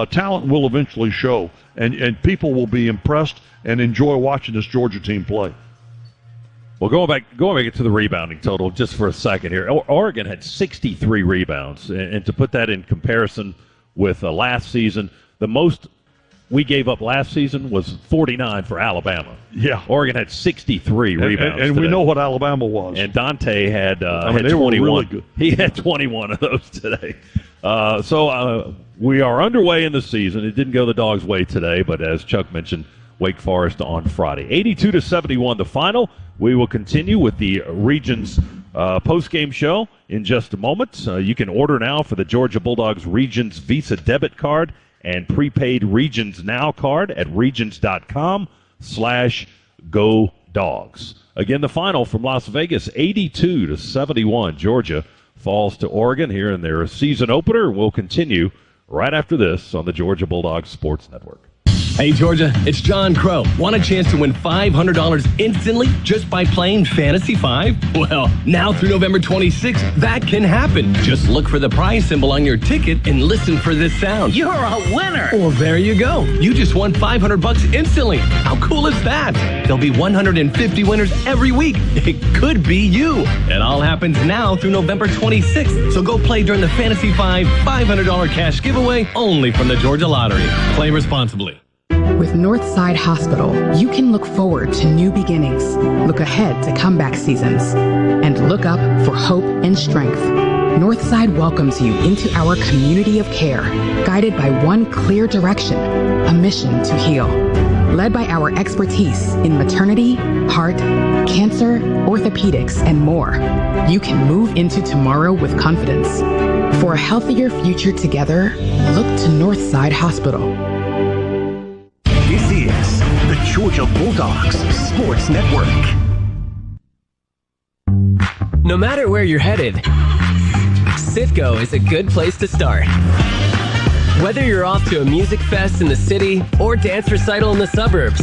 Talent will eventually show, and people will be impressed and enjoy watching this Georgia team play. Well, going back to the rebounding total just for a second here. Oregon had 63 rebounds, and to put that in comparison with last season, the most we gave up last season was 49 for Alabama. Yeah. Oregon had 63 rebounds and today. we know what Alabama was. And Dante had, they 21. were really good. He had 21 of those today. So we are underway in the season. It didn't go the Dogs' way today, but as Chuck mentioned, Wake Forest on Friday. 82-71 the final. We will continue with the Regions post-game show in just a moment. You can order now for the Georgia Bulldogs Regions Visa debit card and prepaid Regions Now card at regions.com/GoDogs. Again, the final from Las Vegas, 82-71. Georgia falls to Oregon here in their season opener. We'll continue right after this on the Georgia Bulldogs Sports Network. Hey, Georgia, it's John Crow. Want a chance to win $500 instantly just by playing Fantasy 5? Well, now through November 26th, that can happen. Just look for the prize symbol on your ticket and listen for this sound. You're a winner. Well, there you go. You just won $500 instantly. How cool is that? There'll be 150 winners every week. It could be you. It all happens now through November 26th. So go play during the Fantasy 5 $500 cash giveaway only from the Georgia Lottery. Play responsibly. With Northside Hospital, you can look forward to new beginnings, look ahead to comeback seasons, and look up for hope and strength. Northside welcomes you into our community of care, guided by one clear direction, a mission to heal. Led by our expertise in maternity, heart, cancer, orthopedics, and more, you can move into tomorrow with confidence. For a healthier future together, look to Northside Hospital. This is the Georgia Bulldogs Sports Network. No matter where you're headed, Citgo is a good place to start. Whether you're off to a music fest in the city or dance recital in the suburbs,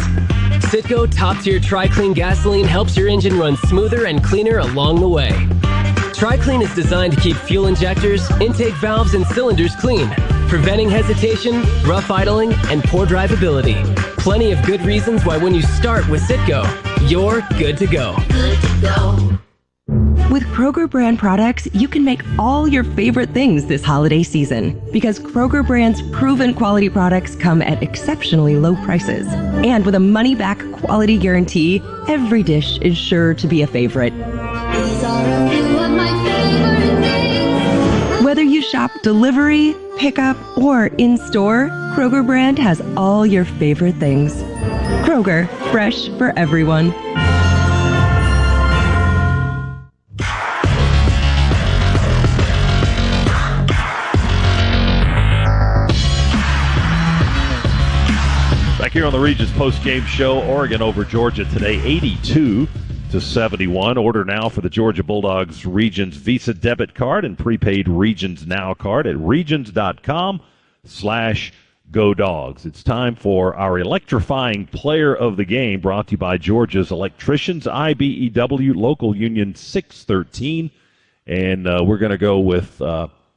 Citgo top-tier Tri-Clean gasoline helps your engine run smoother and cleaner along the way. Tri-Clean is designed to keep fuel injectors, intake valves, and cylinders clean, preventing hesitation, rough idling, and poor drivability. Plenty of good reasons why when you start with Citgo, you're good to go. Good to go. With Kroger brand products, you can make all your favorite things this holiday season. Because Kroger brand's proven quality products come at exceptionally low prices. And with a money-back quality guarantee, every dish is sure to be a favorite. These are a few of my favorite things. Whether you shop delivery, pickup, or in-store, Kroger brand has all your favorite things. Kroger, fresh for everyone. Back here on the Regents post-game show. Oregon over Georgia today, 82-71. Order now for the Georgia Bulldogs Regions Visa debit card and prepaid Regions Now card at regions.com/GoDogs. It's time for our electrifying player of the game, brought to you by Georgia's Electricians, IBEW, Local Union 613. And we're going to go with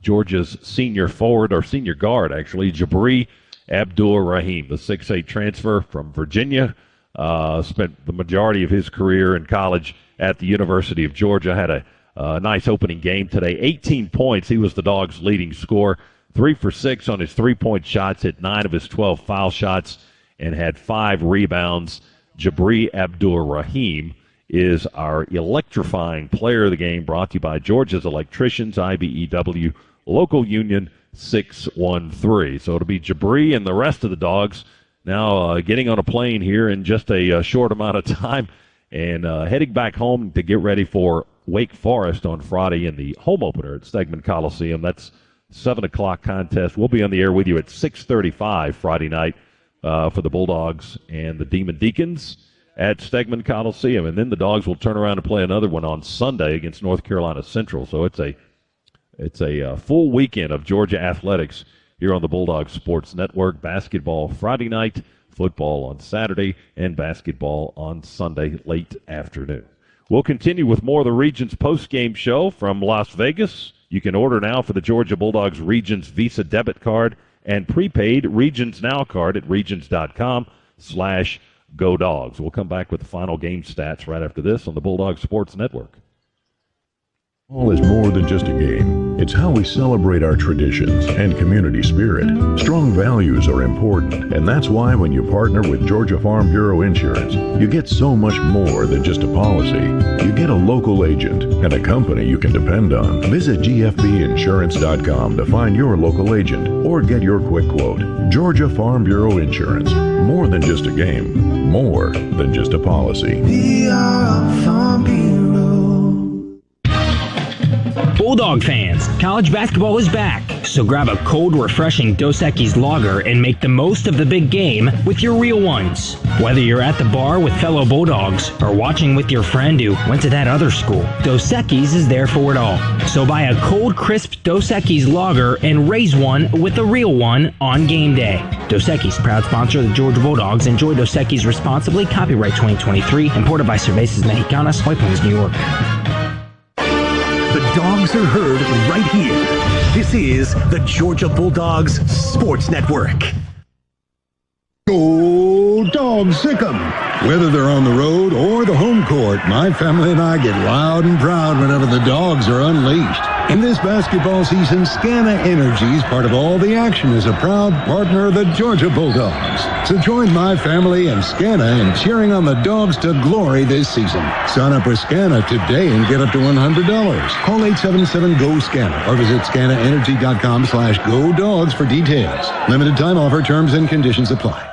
Georgia's senior forward, or senior guard, actually, Jabri Abdur-Rahim, the 6'8 transfer from Virginia. Spent the majority of his career in college at the University of Georgia. Had a nice opening game today. 18 points. He was the Dogs' leading scorer. 3 for 6 on his three-point shots, hit 9 of his 12 foul shots, and had 5 rebounds. Jabri Abdur-Rahim is our electrifying player of the game, brought to you by Georgia's Electricians, IBEW, Local Union 613. So it'll be Jabri and the rest of the Dogs now getting on a plane here in just a short amount of time and heading back home to get ready for Wake Forest on Friday in the home opener at Stegman Coliseum. That's 7 o'clock contest. We'll be on the air with you at 6:35 Friday night for the Bulldogs and the Demon Deacons at Stegman Coliseum. And then the Dogs will turn around and play another one on Sunday against North Carolina Central. So it's a full weekend of Georgia athletics here on the Bulldogs Sports Network. Basketball Friday night, football on Saturday, and basketball on Sunday late afternoon. We'll continue with more of the Regions post-game show from Las Vegas. You can order now for the Georgia Bulldogs Regions Visa debit card and prepaid Regions Now card at regions.com/GoDogs. We'll come back with the final game stats right after this on the Bulldogs Sports Network. Football is more than just a game. It's how we celebrate our traditions and community spirit. Strong values are important, and that's why when you partner with Georgia Farm Bureau Insurance, you get so much more than just a policy. You get a local agent and a company you can depend on. Visit gfbinsurance.com to find your local agent or get your quick quote. Georgia Farm Bureau Insurance. More than just a game. More than just a policy. We are Farm Bureau. Bulldog fans, college basketball is back, so grab a cold, refreshing Dos Equis lager and make the most of the big game with your real ones. Whether you're at the bar with fellow Bulldogs or watching with your friend who went to that other school, Dos Equis is there for it all. So buy a cold, crisp Dos Equis lager and raise one with a real one on game day. Dos Equis, proud sponsor of the Georgia Bulldogs. Enjoy Dos Equis responsibly. Copyright 2023. Imported by Cervezas Mexicanas, White Plains, New York. The Dogs are heard right here. This is the Georgia Bulldogs Sports Network. Go Dogs, sick 'em! Whether they're on the road or the home court, my family and I get loud and proud whenever the Dogs are unleashed. In this basketball season, Scana Energy is part of all the action as a proud partner of the Georgia Bulldogs. So join my family and Scana in cheering on the Dogs to glory this season. Sign up with Scana today and get up to $100. Call 877-GO-SCANA or visit scanaenergy.com/GoDogs for details. Limited time offer, terms and conditions apply.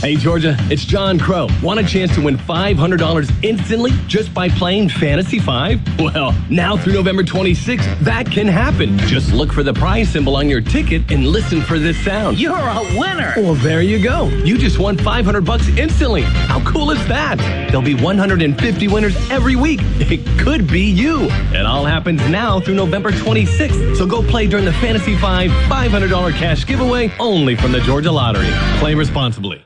Hey, Georgia, it's John Crow. Want a chance to win $500 instantly just by playing Fantasy 5? Well, now through November 26th, that can happen. Just look for the prize symbol on your ticket and listen for this sound. You're a winner. Well, there you go. You just won $500 instantly. How cool is that? There'll be 150 winners every week. It could be you. It all happens now through November 26th. So go play during the Fantasy 5 $500 cash giveaway only from the Georgia Lottery. Play responsibly.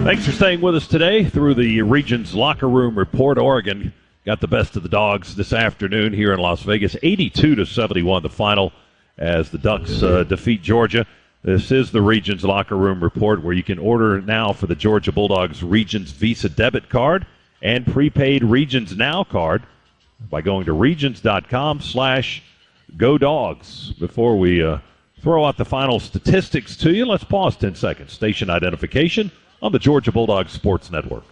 Thanks for staying with us today through the Regions Locker Room Report. Oregon got the best of the Dogs this afternoon here in Las Vegas. 82-71 the final as the Ducks defeat Georgia. This is the Regions Locker Room Report, where you can order now for the Georgia Bulldogs Regions Visa debit card and prepaid Regions Now card by going to regions.com/GoDogs. Before we throw out the final statistics to you, let's pause 10 seconds. Station identification on the Georgia Bulldogs Sports Network.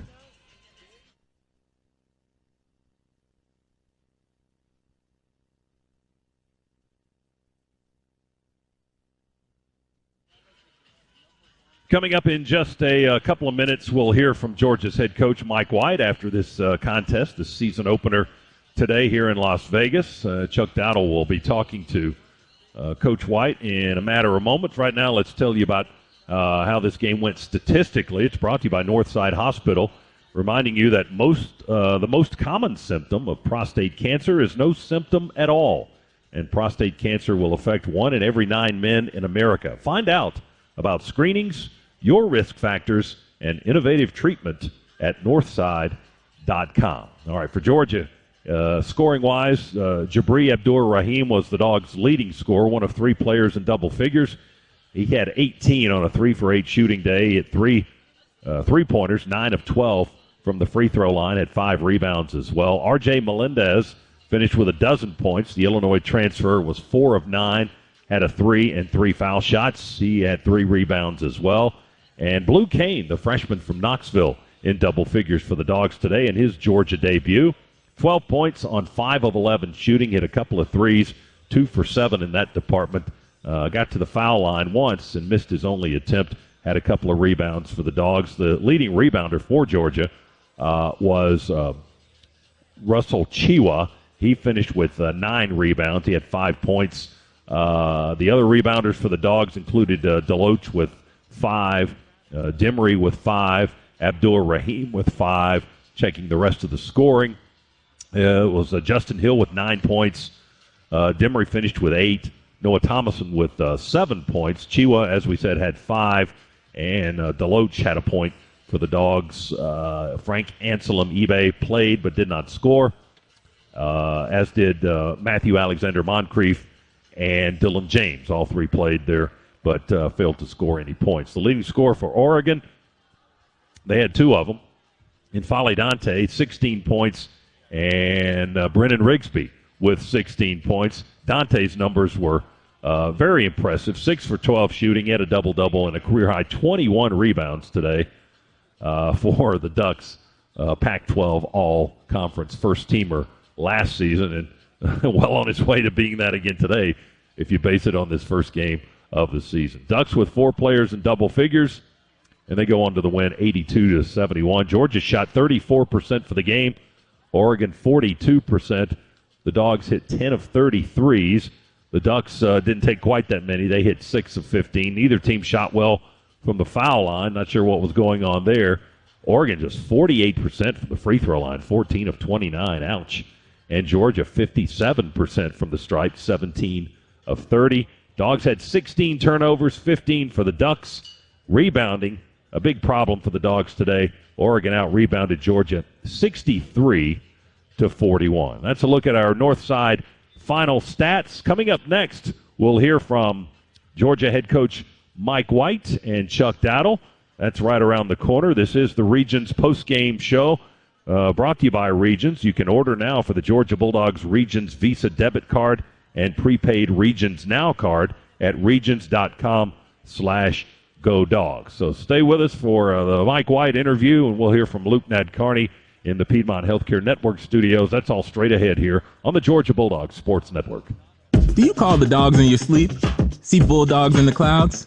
Coming up in just a couple of minutes, we'll hear from Georgia's head coach Mike White after this contest, this season opener today here in Las Vegas. Chuck Dowdle will be talking to Coach White in a matter of moments. Right now, let's tell you about how this game went statistically. It's brought to you by Northside Hospital, reminding you that the most common symptom of prostate cancer is no symptom at all. And prostate cancer will affect 1 in every 9 men in America. Find out about screenings, your risk factors, and innovative treatment at northside.com. All right, for Georgia, scoring-wise, Jabri Abdur-Rahim was the Dogs' leading scorer, one of 3 players in double figures. He had 18 on a 3-for-8 shooting day. He hit 3 3-pointers, 9 of 12 from the free throw line, had 5 rebounds as well. R.J. Melendez finished with 12 points. The Illinois transfer was 4 of 9, had a 3 and 3 foul shots. He had 3 rebounds as well. And Blue Kane, the freshman from Knoxville, in double figures for the Dogs today in his Georgia debut. 12 points on 5 of 11 shooting, hit a couple of threes, 2 for 7 in that department. Got to the foul line once and missed his only attempt, had a couple of rebounds for the Dogs. The leading rebounder for Georgia was Russell Chiwa. He finished with 9 rebounds. He had 5 points. The other rebounders for the Dogs included Deloach with 5, Demery with 5, Abdur-Rahim with 5. Checking the rest of the scoring, it was Justin Hill with 9 points. Demery finished with 8. Noah Thomason with 7 points. Chiwa, as we said, had 5. And Deloach had a point for the Dogs. Frank Anselm Ebay played but did not score, as did Matthew Alexander Moncrief and Dylan James. All 3 played there but failed to score any points. The leading scorer for Oregon, they had 2 of them. N'Faly Dante, 16 points, and Brennan Rigsby with 16 points. Dante's numbers were very impressive. 6 for 12 shooting. He had a double-double and a career-high 21 rebounds today for the Ducks. Pac-12 all-conference first-teamer last season, and well on his way to being that again today if you base it on this first game of the season. Ducks with 4 players in double figures, and they go on to the win 82-71. Georgia shot 34% for the game. Oregon 42%. The Dogs hit 10 of 33s. The Ducks didn't take quite that many. They hit 6 of 15. Neither team shot well from the foul line. Not sure what was going on there. Oregon just 48% from the free throw line, 14 of 29. Ouch. And Georgia 57% from the stripe, 17 of 30. Dogs had 16 turnovers, 15 for the Ducks. Rebounding, a big problem for the Dogs today. Oregon out-rebounded Georgia 63-41. That's a look at our North Side final stats. Coming up next, we'll hear from Georgia head coach Mike White and Chuck Dowdle. That's right around the corner. This is the Regions post-game show brought to you by Regions. You can order now for the Georgia Bulldogs Regions Visa debit card and prepaid Regions Now card at regions.com/GoDogs. So stay with us for the Mike White interview, and we'll hear from Luke Nadkarni in the Piedmont Healthcare Network studios. That's all straight ahead here on the Georgia Bulldogs Sports Network. Do you call the dogs in your sleep? See bulldogs in the clouds?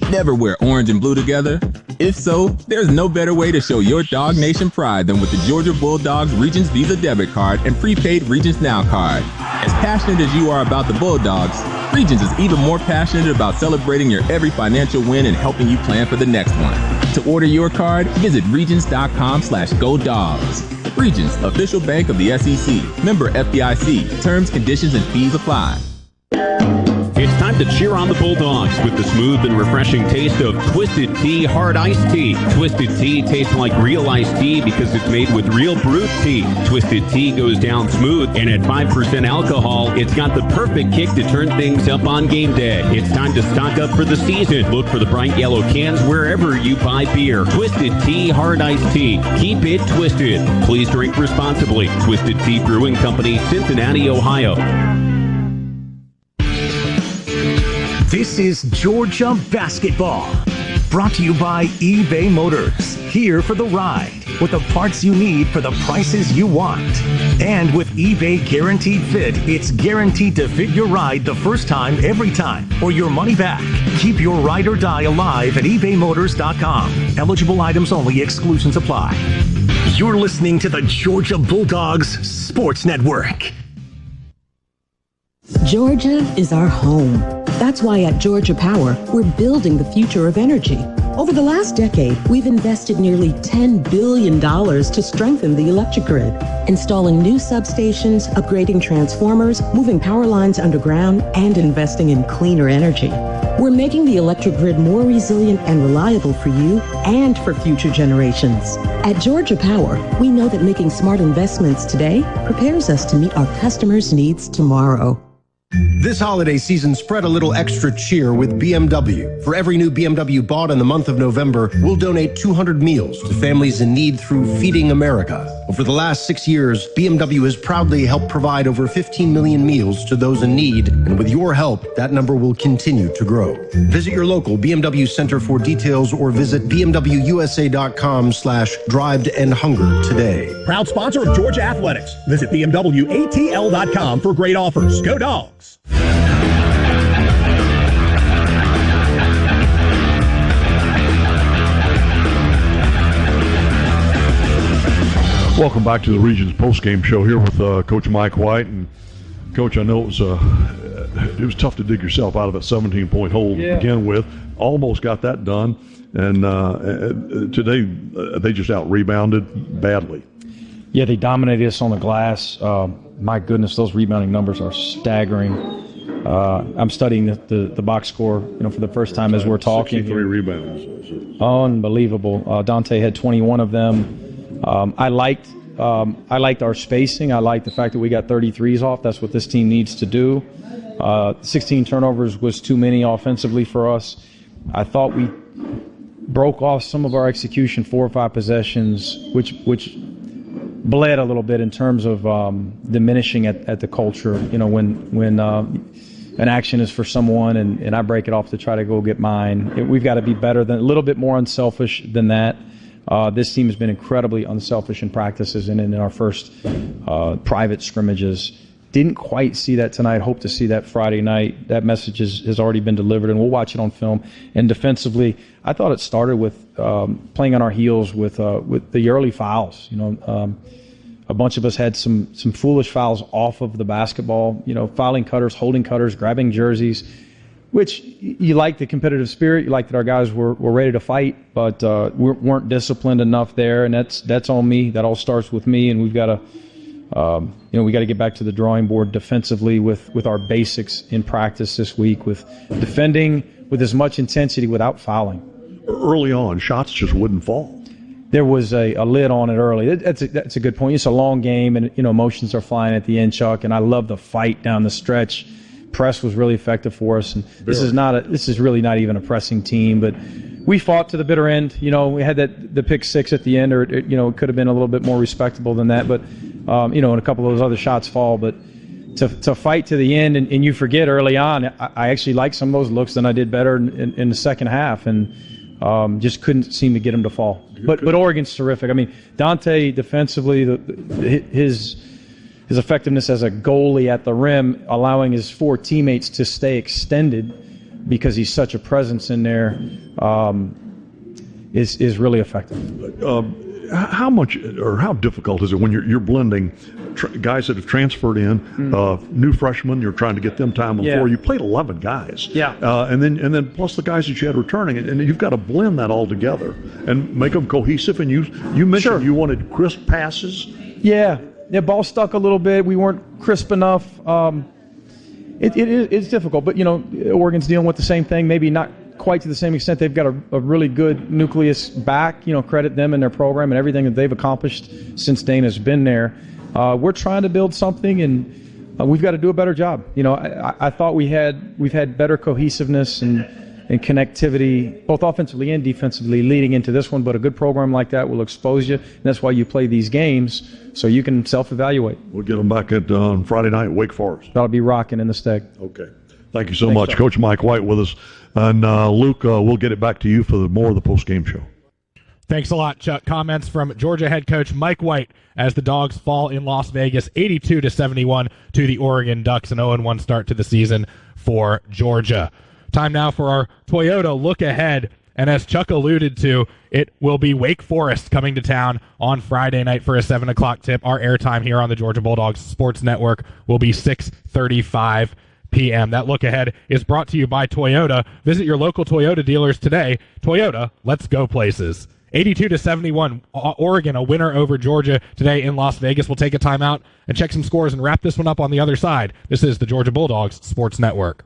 Never wear orange and blue together? If so, there's no better way to show your Dog Nation pride than with the Georgia Bulldogs Regions Visa debit card and prepaid Regions Now card. As passionate as you are about the Bulldogs, Regions is even more passionate about celebrating your every financial win and helping you plan for the next one. To order your card, visit regions.com/GoDogs. Regions, official bank of the SEC. Member FDIC. Terms, conditions, and fees apply. It's time to cheer on the Bulldogs with the smooth and refreshing taste of Twisted Tea Hard Iced Tea. Twisted Tea tastes like real iced tea because it's made with real brewed tea. Twisted Tea goes down smooth, and at 5% alcohol, it's got the perfect kick to turn things up on game day. It's time to stock up for the season. Look for the bright yellow cans wherever you buy beer. Twisted Tea Hard Iced Tea. Keep it twisted. Please drink responsibly. Twisted Tea Brewing Company, Cincinnati, Ohio. This is Georgia Basketball, brought to you by eBay Motors. Here for the ride. with the parts you need for the prices you want. And with eBay Guaranteed Fit, it's guaranteed to fit your ride the first time, every time, or your money back. Keep your ride or die alive at ebaymotors.com. Eligible items only. Exclusions apply. You're listening to the Georgia Bulldogs Sports Network. Georgia is our home. That's why at Georgia Power, we're building the future of energy. Over the last decade, we've invested nearly $10 billion to strengthen the electric grid, installing new substations, upgrading transformers, moving power lines underground, and investing in cleaner energy. We're making the electric grid more resilient and reliable for you and for future generations. At Georgia Power, we know that making smart investments today prepares us to meet our customers' needs tomorrow. This holiday season, spread a little extra cheer with BMW. For every new BMW bought in the month of November, we'll donate 200 meals to families in need through Feeding America. Over the last 6 years, BMW has proudly helped provide over 15 million meals to those in need, and with your help, that number will continue to grow. Visit your local BMW center for details or visit bmwusa.com/drive-to-end-hunger today. Proud sponsor of Georgia Athletics. Visit bmwatl.com for great offers. Go Dogs! Welcome back to the Regions postgame show here with Coach Mike White. And Coach, I know it was tough to dig yourself out of that 17-point hole to begin with. Almost got that done, and today they just out-rebounded badly. Yeah, they dominated us on the glass. My goodness, those rebounding numbers are staggering. I'm studying the box score, for the first time as we're talking. 63 rebounds. Unbelievable. Dante had 21 of them. I liked our spacing. I liked the fact that we got 33s off. That's what this team needs to do. 16 turnovers was too many offensively for us. I thought we broke off some of our execution, 4 or 5 possessions, which bled a little bit in terms of diminishing at the culture. When an action is for someone and I break it off to try to go get mine, we've got to be better than a little bit more unselfish than that. This team has been incredibly unselfish in practices and in our first private scrimmages. Didn't quite see that tonight. Hope to see that Friday night. That message has already been delivered, and we'll watch it on film. And defensively, I thought it started with playing on our heels with the early fouls. A bunch of us had some foolish fouls off of the basketball. Fouling cutters, holding cutters, grabbing jerseys, which you like the competitive spirit. You like that our guys were ready to fight, but weren't disciplined enough there, and that's on me. That all starts with me, and we've got to. We got to get back to the drawing board defensively with our basics in practice this week, with defending with as much intensity without fouling. Early on, shots just wouldn't fall. There was a lid on it early. That's a good point. It's a long game, and emotions are flying at the end, Chuck. And I love the fight down the stretch. Press was really effective for us, and this is really not even a pressing team, but we fought to the bitter end. We had the pick 6 at the end, or it could have been a little bit more respectable than that, but and a couple of those other shots fall, but to fight to the end, and you forget early on, I actually liked some of those looks than I did better in the second half, and just couldn't seem to get them to fall. But Oregon's terrific. I mean, Dante defensively, his effectiveness as a goalie at the rim, allowing his 4 teammates to stay extended because he's such a presence in there, is really effective. How much or how difficult is it when you're blending guys that have transferred in, new freshmen? You're trying to get them time on the floor. You played 11 guys, and then plus the guys that you had returning, and you've got to blend that all together and make them cohesive. And you mentioned you wanted crisp passes. Yeah, ball stuck a little bit. We weren't crisp enough. It's difficult, but Oregon's dealing with the same thing. Maybe not quite to the same extent. They've got a really good nucleus back. Credit them and their program and everything that they've accomplished since Dana's been there. We're trying to build something, and we've got to do a better job. I thought we've had better cohesiveness and connectivity, both offensively and defensively, leading into this one. But a good program like that will expose you, and that's why you play these games, so you can self-evaluate. We'll get them back on Friday night, Wake Forest. That'll be rocking in the Steg. Okay. Thank you so much. Sir. Coach Mike White with us. And Luke, we'll get it back to you for more of the post-game show. Thanks a lot, Chuck. Comments from Georgia head coach Mike White as the Dogs fall in Las Vegas 82-71 to the Oregon Ducks, an 0-1 start to the season for Georgia. Time now for our Toyota look ahead. And as Chuck alluded to, it will be Wake Forest coming to town on Friday night for a 7 o'clock tip. Our airtime here on the Georgia Bulldogs Sports Network will be 6:35 p.m. That look ahead is brought to you by Toyota. Visit your local Toyota dealers today. Toyota, let's go places. 82-71, Oregon, a winner over Georgia today in Las Vegas. We'll take a timeout and check some scores and wrap this one up on the other side. This is the Georgia Bulldogs Sports Network.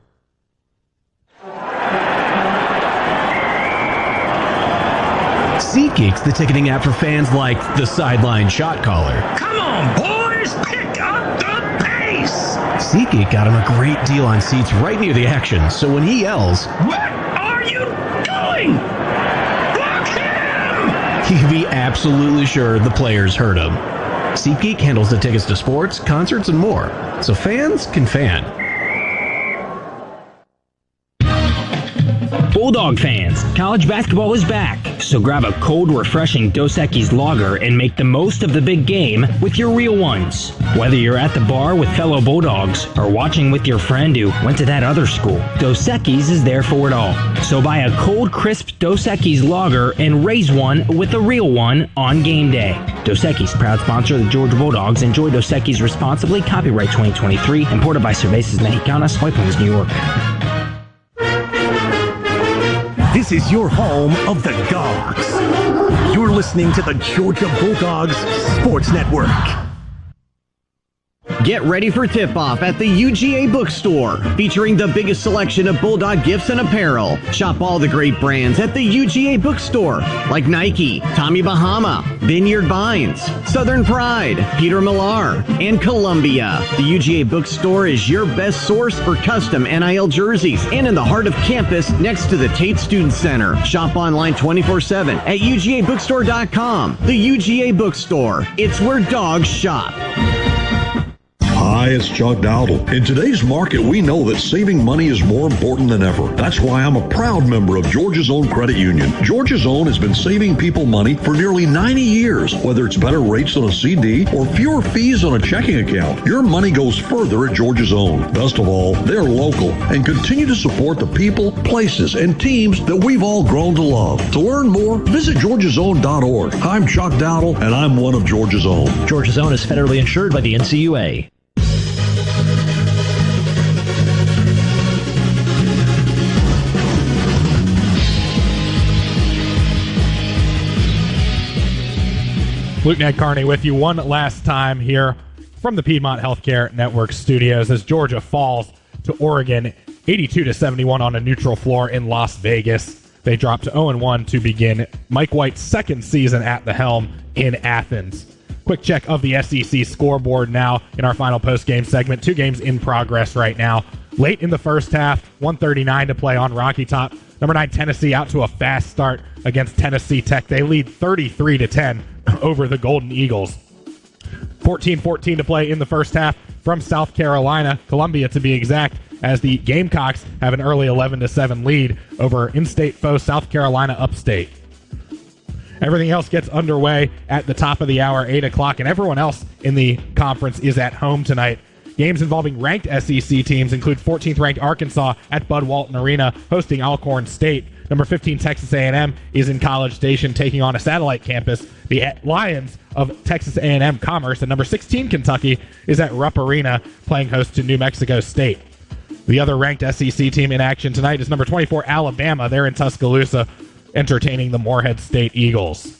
SeatGeek's the ticketing app for fans like the sideline shot caller. Come on, boys, pick up the pace! SeatGeek got him a great deal on seats right near the action, so when he yells, "What are you doing? Block him!" you can be absolutely sure the players heard him. SeatGeek handles the tickets to sports, concerts, and more, so fans can fan. Bulldog fans, college basketball is back, so grab a cold, refreshing Dos Equis lager and make the most of the big game with your real ones. Whether you're at the bar with fellow Bulldogs or watching with your friend who went to that other school, Dos Equis is there for it all. So buy a cold, crisp Dos Equis lager and raise one with a real one on game day. Dos Equis, proud sponsor of the Georgia Bulldogs. Enjoy Dos Equis responsibly. Copyright 2023. Imported by Cervezas Mexicanas, White Plains, New York. This is your home of the Dogs. You're listening to the Georgia Bulldogs Sports Network. Get ready for tip-off at the UGA bookstore, featuring the biggest selection of Bulldog gifts and apparel. Shop all the great brands at the UGA bookstore, like Nike, Tommy Bahama, Vineyard Vines, Southern Pride, Peter Millar, and Columbia. The UGA bookstore is your best source for custom NIL jerseys, and in the heart of campus next to the Tate Student Center. Shop online 24/7 at UGAbookstore.com. The UGA bookstore. It's where dogs shop. Hi, it's Chuck Dowdle. In today's market, we know that saving money is more important than ever. That's why I'm a proud member of Georgia's Own Credit Union. Georgia's Own has been saving people money for nearly 90 years. Whether it's better rates on a CD or fewer fees on a checking account, your money goes further at Georgia's Own. Best of all, they're local and continue to support the people, places, and teams that we've all grown to love. To learn more, visit georgiasown.org. I'm Chuck Dowdle, and I'm one of Georgia's Own. Georgia's Own is federally insured by the NCUA. Luke Ned Carney with you one last time here from the Piedmont Healthcare Network studios as Georgia falls to Oregon 82-71 on a neutral floor in Las Vegas. They dropped to 0-1 to begin Mike White's second season at the helm in Athens. Quick check of the SEC scoreboard now in our final post-game segment. 2 games in progress right now. Late in the first half, 1:39 to play on Rocky Top. Number 9 Tennessee out to a fast start against Tennessee Tech. They lead 33-10 over the Golden Eagles. 14:14 to play in the first half from South Carolina, Columbia to be exact, as the Gamecocks have an early 11-7 lead over in-state foe South Carolina Upstate. Everything else gets underway at the top of the hour, 8 o'clock, and everyone else in the conference is at home tonight. Games involving ranked SEC teams include 14th-ranked Arkansas at Bud Walton Arena hosting Alcorn State. Number 15 Texas A&M is in College Station taking on a satellite campus. The Lions of Texas A&M Commerce and number 16 Kentucky is at Rupp Arena playing host to New Mexico State. The other ranked SEC team in action tonight is number 24 Alabama. They're in Tuscaloosa entertaining the Morehead State Eagles.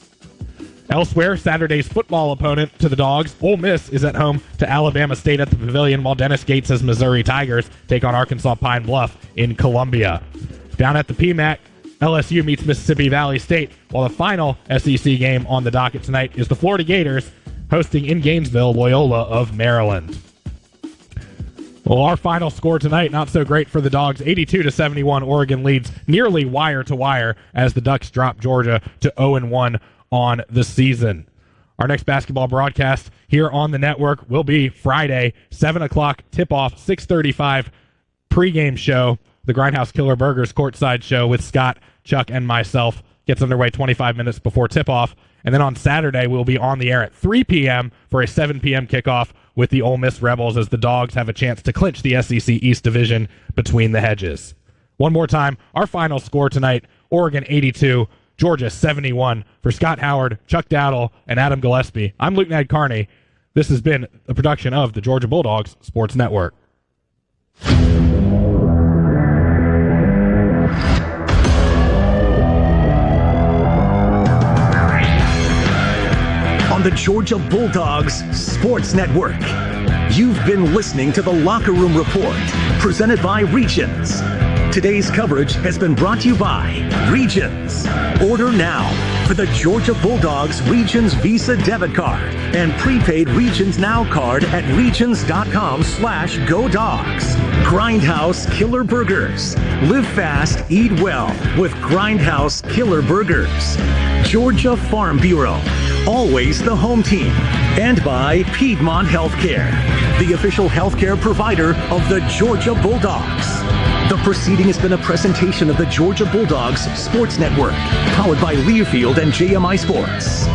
Elsewhere, Saturday's football opponent to the Dogs, Ole Miss, is at home to Alabama State at the Pavilion, while Dennis Gates' Missouri Tigers take on Arkansas Pine Bluff in Columbia. Down at the PMAC, LSU meets Mississippi Valley State, while the final SEC game on the docket tonight is the Florida Gators hosting in Gainesville Loyola of Maryland. Well, our final score tonight, not so great for the Dogs. 82-71, Oregon leads nearly wire to wire as the Ducks drop Georgia to 0-1 on the season. Our next basketball broadcast here on the network will be Friday, 7 o'clock tip-off, 6:35 pregame show, the Grindhouse Killer Burgers courtside show with Scott, Chuck, and myself gets underway 25 minutes before tip-off. And then on Saturday, we'll be on the air at 3 p.m. for a 7 p.m. kickoff with the Ole Miss Rebels as the Dogs have a chance to clinch the SEC East Division between the hedges. One more time, our final score tonight, Oregon 82, Georgia 71. For Scott Howard, Chuck Dowdle, and Adam Gillespie, I'm Luke Nadkarni. This has been a production of the Georgia Bulldogs Sports Network. On the Georgia Bulldogs Sports Network, you've been listening to the Locker Room Report, presented by Regions. Today's coverage has been brought to you by Regions. Order now for the Georgia Bulldogs Regions Visa debit card and prepaid Regions Now card at regions.com/GoDogs. Grindhouse Killer Burgers. Live fast, eat well with Grindhouse Killer Burgers. Georgia Farm Bureau, always the home team. And by Piedmont Healthcare, the official healthcare provider of the Georgia Bulldogs. The proceeding has been a presentation of the Georgia Bulldogs Sports Network, powered by Learfield and JMI Sports.